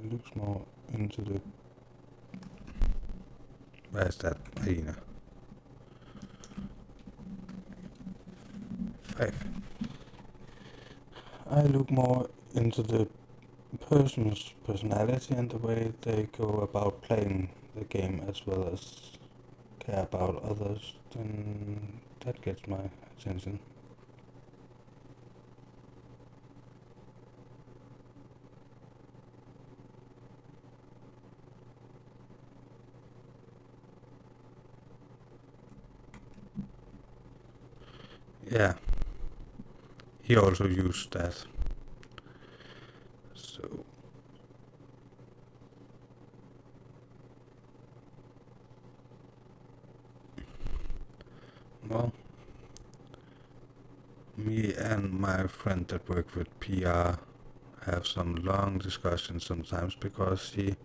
It looks more into the... Where's that hyena? 5. I look more into the person's personality and the way they go about playing the game as well as care about others, then that gets my attention. Yeah, he also used that. So, well, me and my friend that work with PR have some long discussions sometimes because he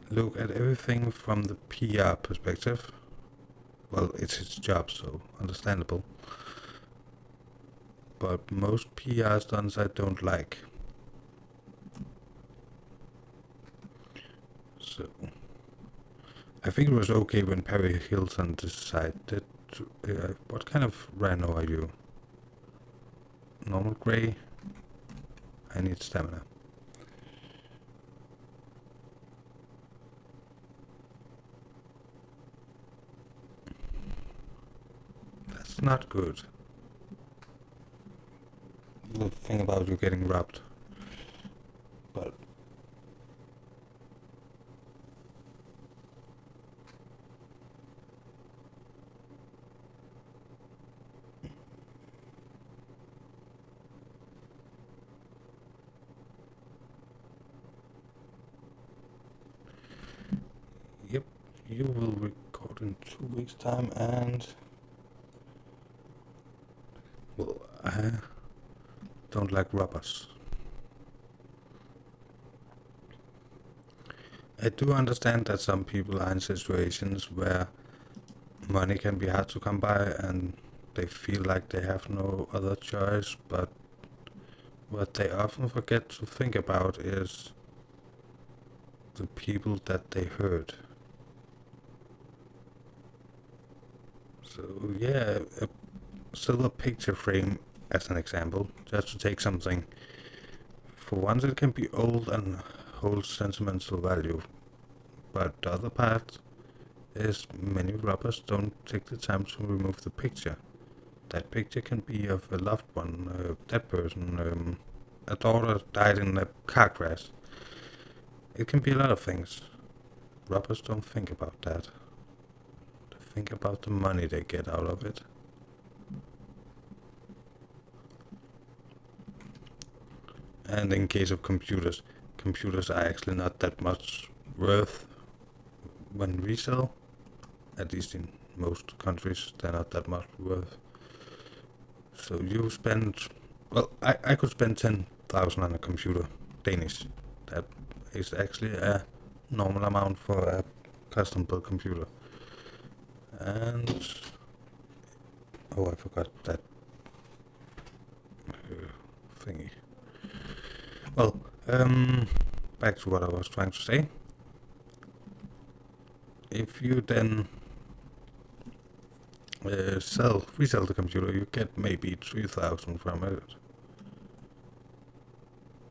look at everything from the PR perspective. Well, it's his job, so understandable. But most PR stunts I don't like. So I think it was okay when Perry Hilton decided to, what kind of rhino are you? Normal gray? I need stamina. That's not good. The thing about you getting robbed. But yep, you will record in 2 weeks' time, and well, I don't like robbers. I do understand that some people are in situations where money can be hard to come by and they feel like they have no other choice, but what they often forget to think about is the people that they hurt. So yeah, a silver picture frame as an example, just to take something. For once it can be old and hold sentimental value, but the other part is many robbers don't take the time to remove the picture. That picture can be of a loved one, a dead person, a daughter died in a car crash. It can be a lot of things. Robbers don't think about that. They think about the money they get out of it. And in case of computers, computers are actually not that much worth when resell. At least in most countries, they're not that much worth. So you spend, well, I could spend 10,000 on a computer, Danish. That is actually a normal amount for a custom built computer. And, oh, I forgot that thingy. Well, back to what I was trying to say. If you then resell the computer, you get maybe 3,000 from it.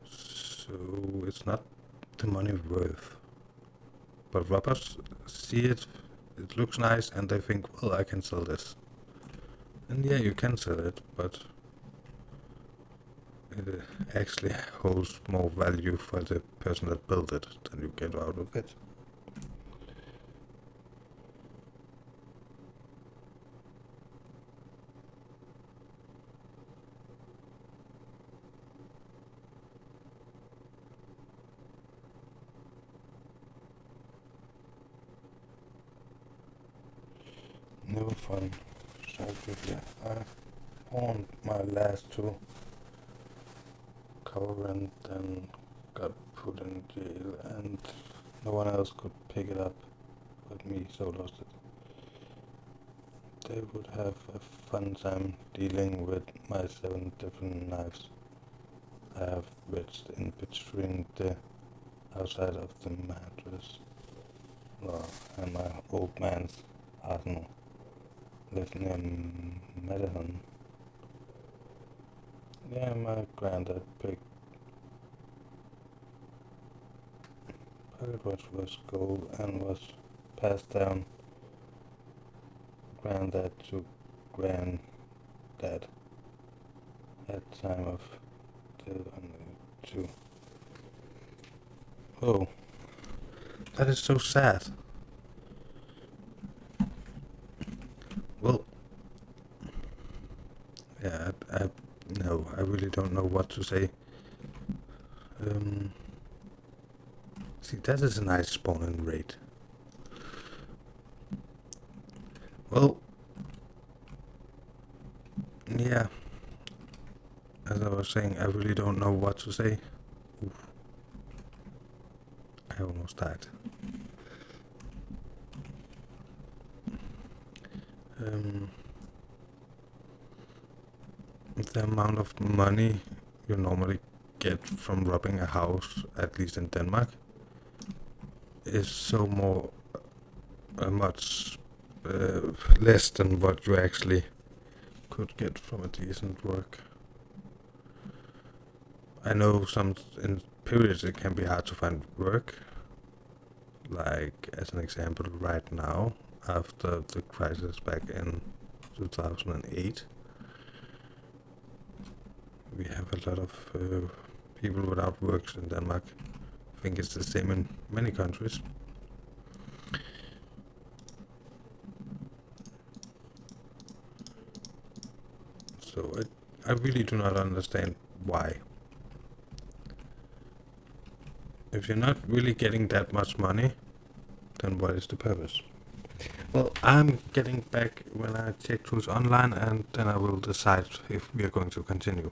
So it's not the money worth. But robbers see it, it looks nice, and they think, well, I can sell this. And yeah, you can sell it, but it actually holds more value for the person that built it than you get out of it. never fun. So yeah, I pawned my last two cover and then got put in jail, and no one else could pick it up but me, so lost it. They would have a fun time dealing with my 7 different knives I have wedged in between the outside of the mattress and my old man's arsenal lived near Madison. Yeah, my granddad picked pocket watch was gold and was passed down granddad to granddad at time of the two. Oh, that is so sad. Well, yeah, no, I really don't know what to say. See, that is a nice spawning rate. Well, yeah, as I was saying, I really don't know what to say. Oof, I almost died. The amount of money you normally get from robbing a house, at least in Denmark, is so much less than what you actually could get from a decent work. I know in periods it can be hard to find work, like as an example right now, after the crisis back in 2008, we have a lot of people without works in Denmark. I think it's the same in many countries. So I really do not understand why. If you're not really getting that much money, then what is the purpose? Well, I'm getting back when I check tools online, and then I will decide if we are going to continue.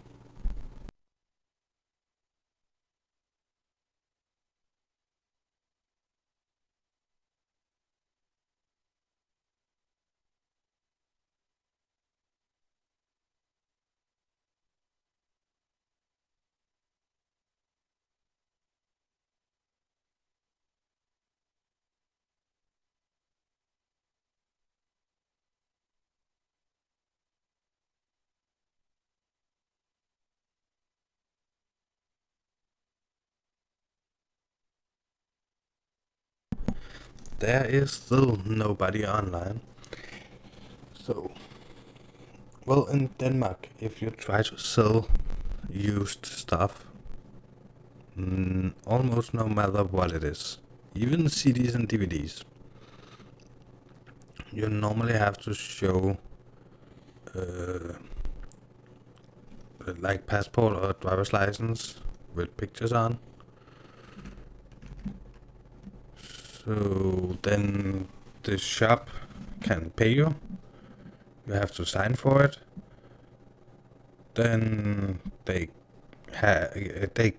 There is still nobody online. So, well, in Denmark, if you try to sell used stuff, almost no matter what it is, even CDs and DVDs, you normally have to show uh, like passport or driver's license with pictures on. So then the shop can pay you. You have to sign for it. Then they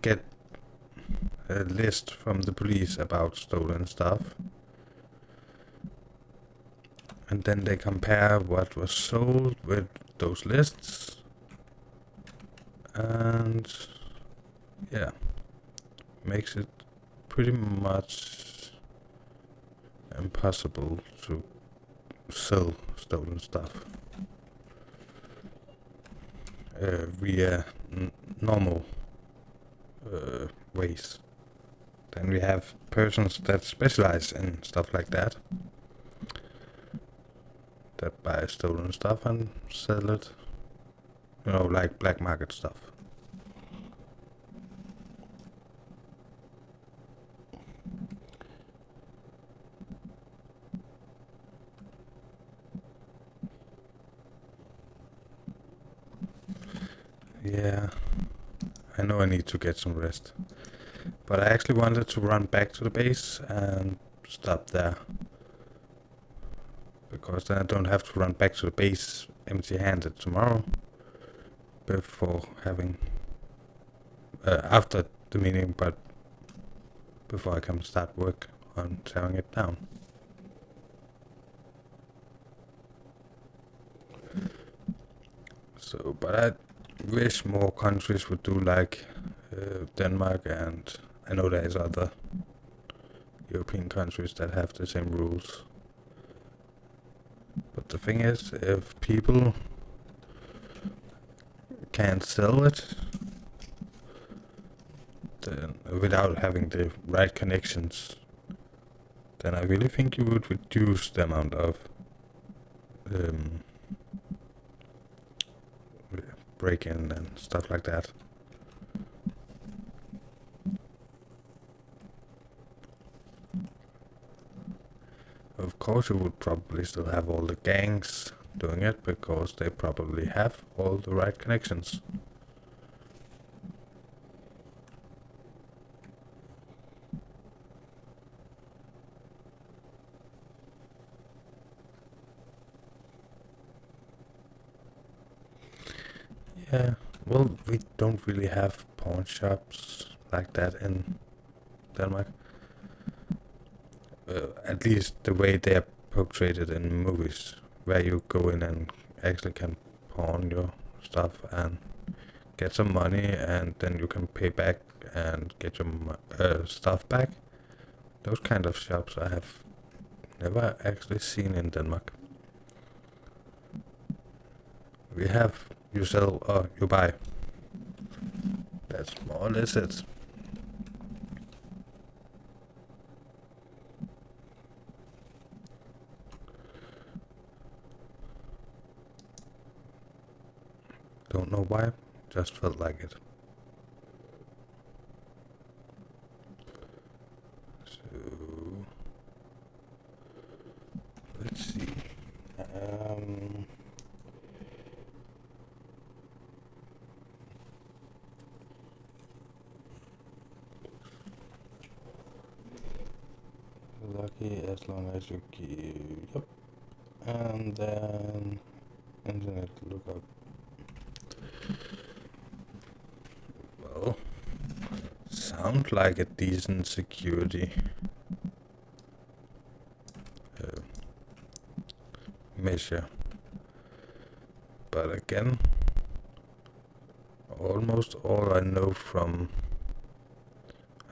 get a list from the police about stolen stuff, and then they compare what was sold with those lists, and yeah, makes it pretty much impossible to sell stolen stuff via normal ways. Then we have persons that specialize in stuff like that buy stolen stuff and sell it, like black market stuff. Yeah, I know I need to get some rest, but I actually wanted to run back to the base and stop there because then I don't have to run back to the base empty-handed tomorrow before having after the meeting, but before I can start work on tearing it down. So, but I wish more countries would do like Denmark, and I know there's other European countries that have the same rules. But the thing is, if people can't sell it, then without having the right connections, then I really think you would reduce the amount of break-in and stuff like that. Of course you would probably still have all the gangs doing it, because they probably have all the right connections. Yeah, well, we don't really have pawn shops like that in Denmark. At least the way they are portrayed in movies, where you go in and actually can pawn your stuff and get some money, and then you can pay back and get your stuff back. Those kind of shops I have never actually seen in Denmark. We have you sell or you buy. That's more or less it. Don't know why, just felt like it. So let's see. Lucky as long as you keep. Yep. And then internet lookup. Well, sound like a decent security measure, but again, almost all I know from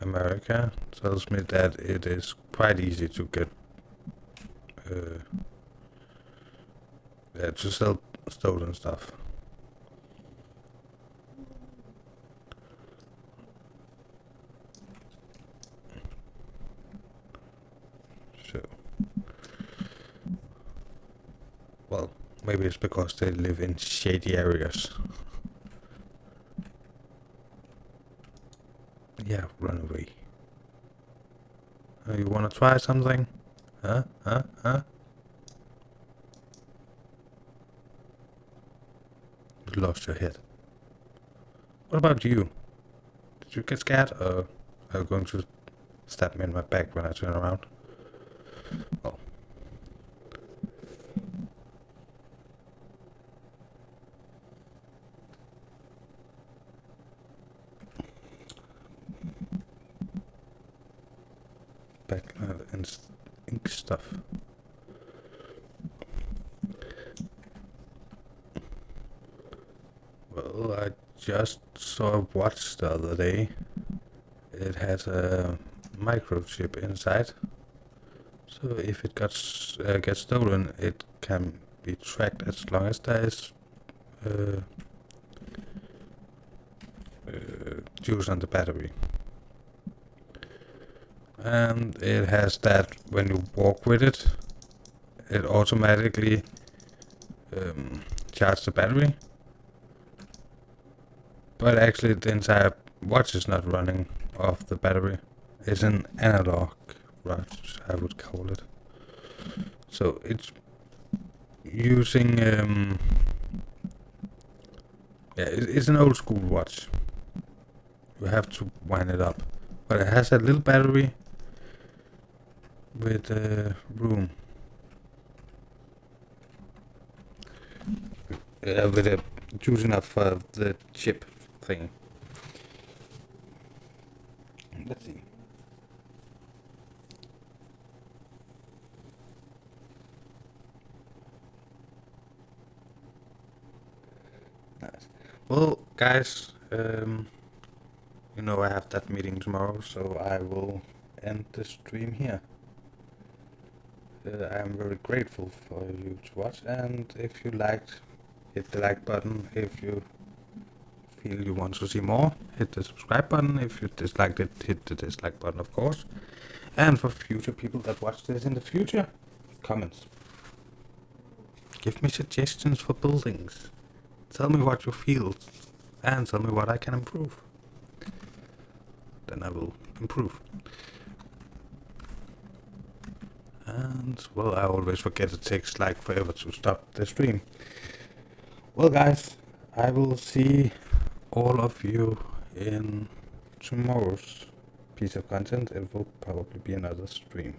America tells me that it is quite easy to get to sell stolen stuff. So, well, maybe it's because they live in shady areas. Yeah, run away. You wanna try something? Huh? You lost your head. What about you? Did you get scared, or are you going to stab me in my back when I turn around? Oh. Backlight and ink stuff. Well, I just saw a watch the other day. It has a microchip inside, so if it gets stolen, it can be tracked as long as there is juice on the battery. And it has that when you walk with it, it automatically charges the battery. But actually the entire watch is not running off the battery. It's an analog watch, I would call it. So it's using it's an old school watch. You have to wind it up, but it has a little battery with room. with a choosing up for the chip thing. Let's see. Nice. Well, guys, you know I have that meeting tomorrow, so I will end the stream here. I am very grateful for you to watch, and if you liked, hit the like button. If you feel you want to see more, hit the subscribe button. If you disliked it, hit the dislike button, of course. And for future people that watch this in the future, comments. Give me suggestions for buildings. Tell me what you feel, and tell me what I can improve. Then I will improve. And, well, I always forget it takes like forever to stop the stream. Well, guys, I will see all of you in tomorrow's piece of content. It will probably be another stream.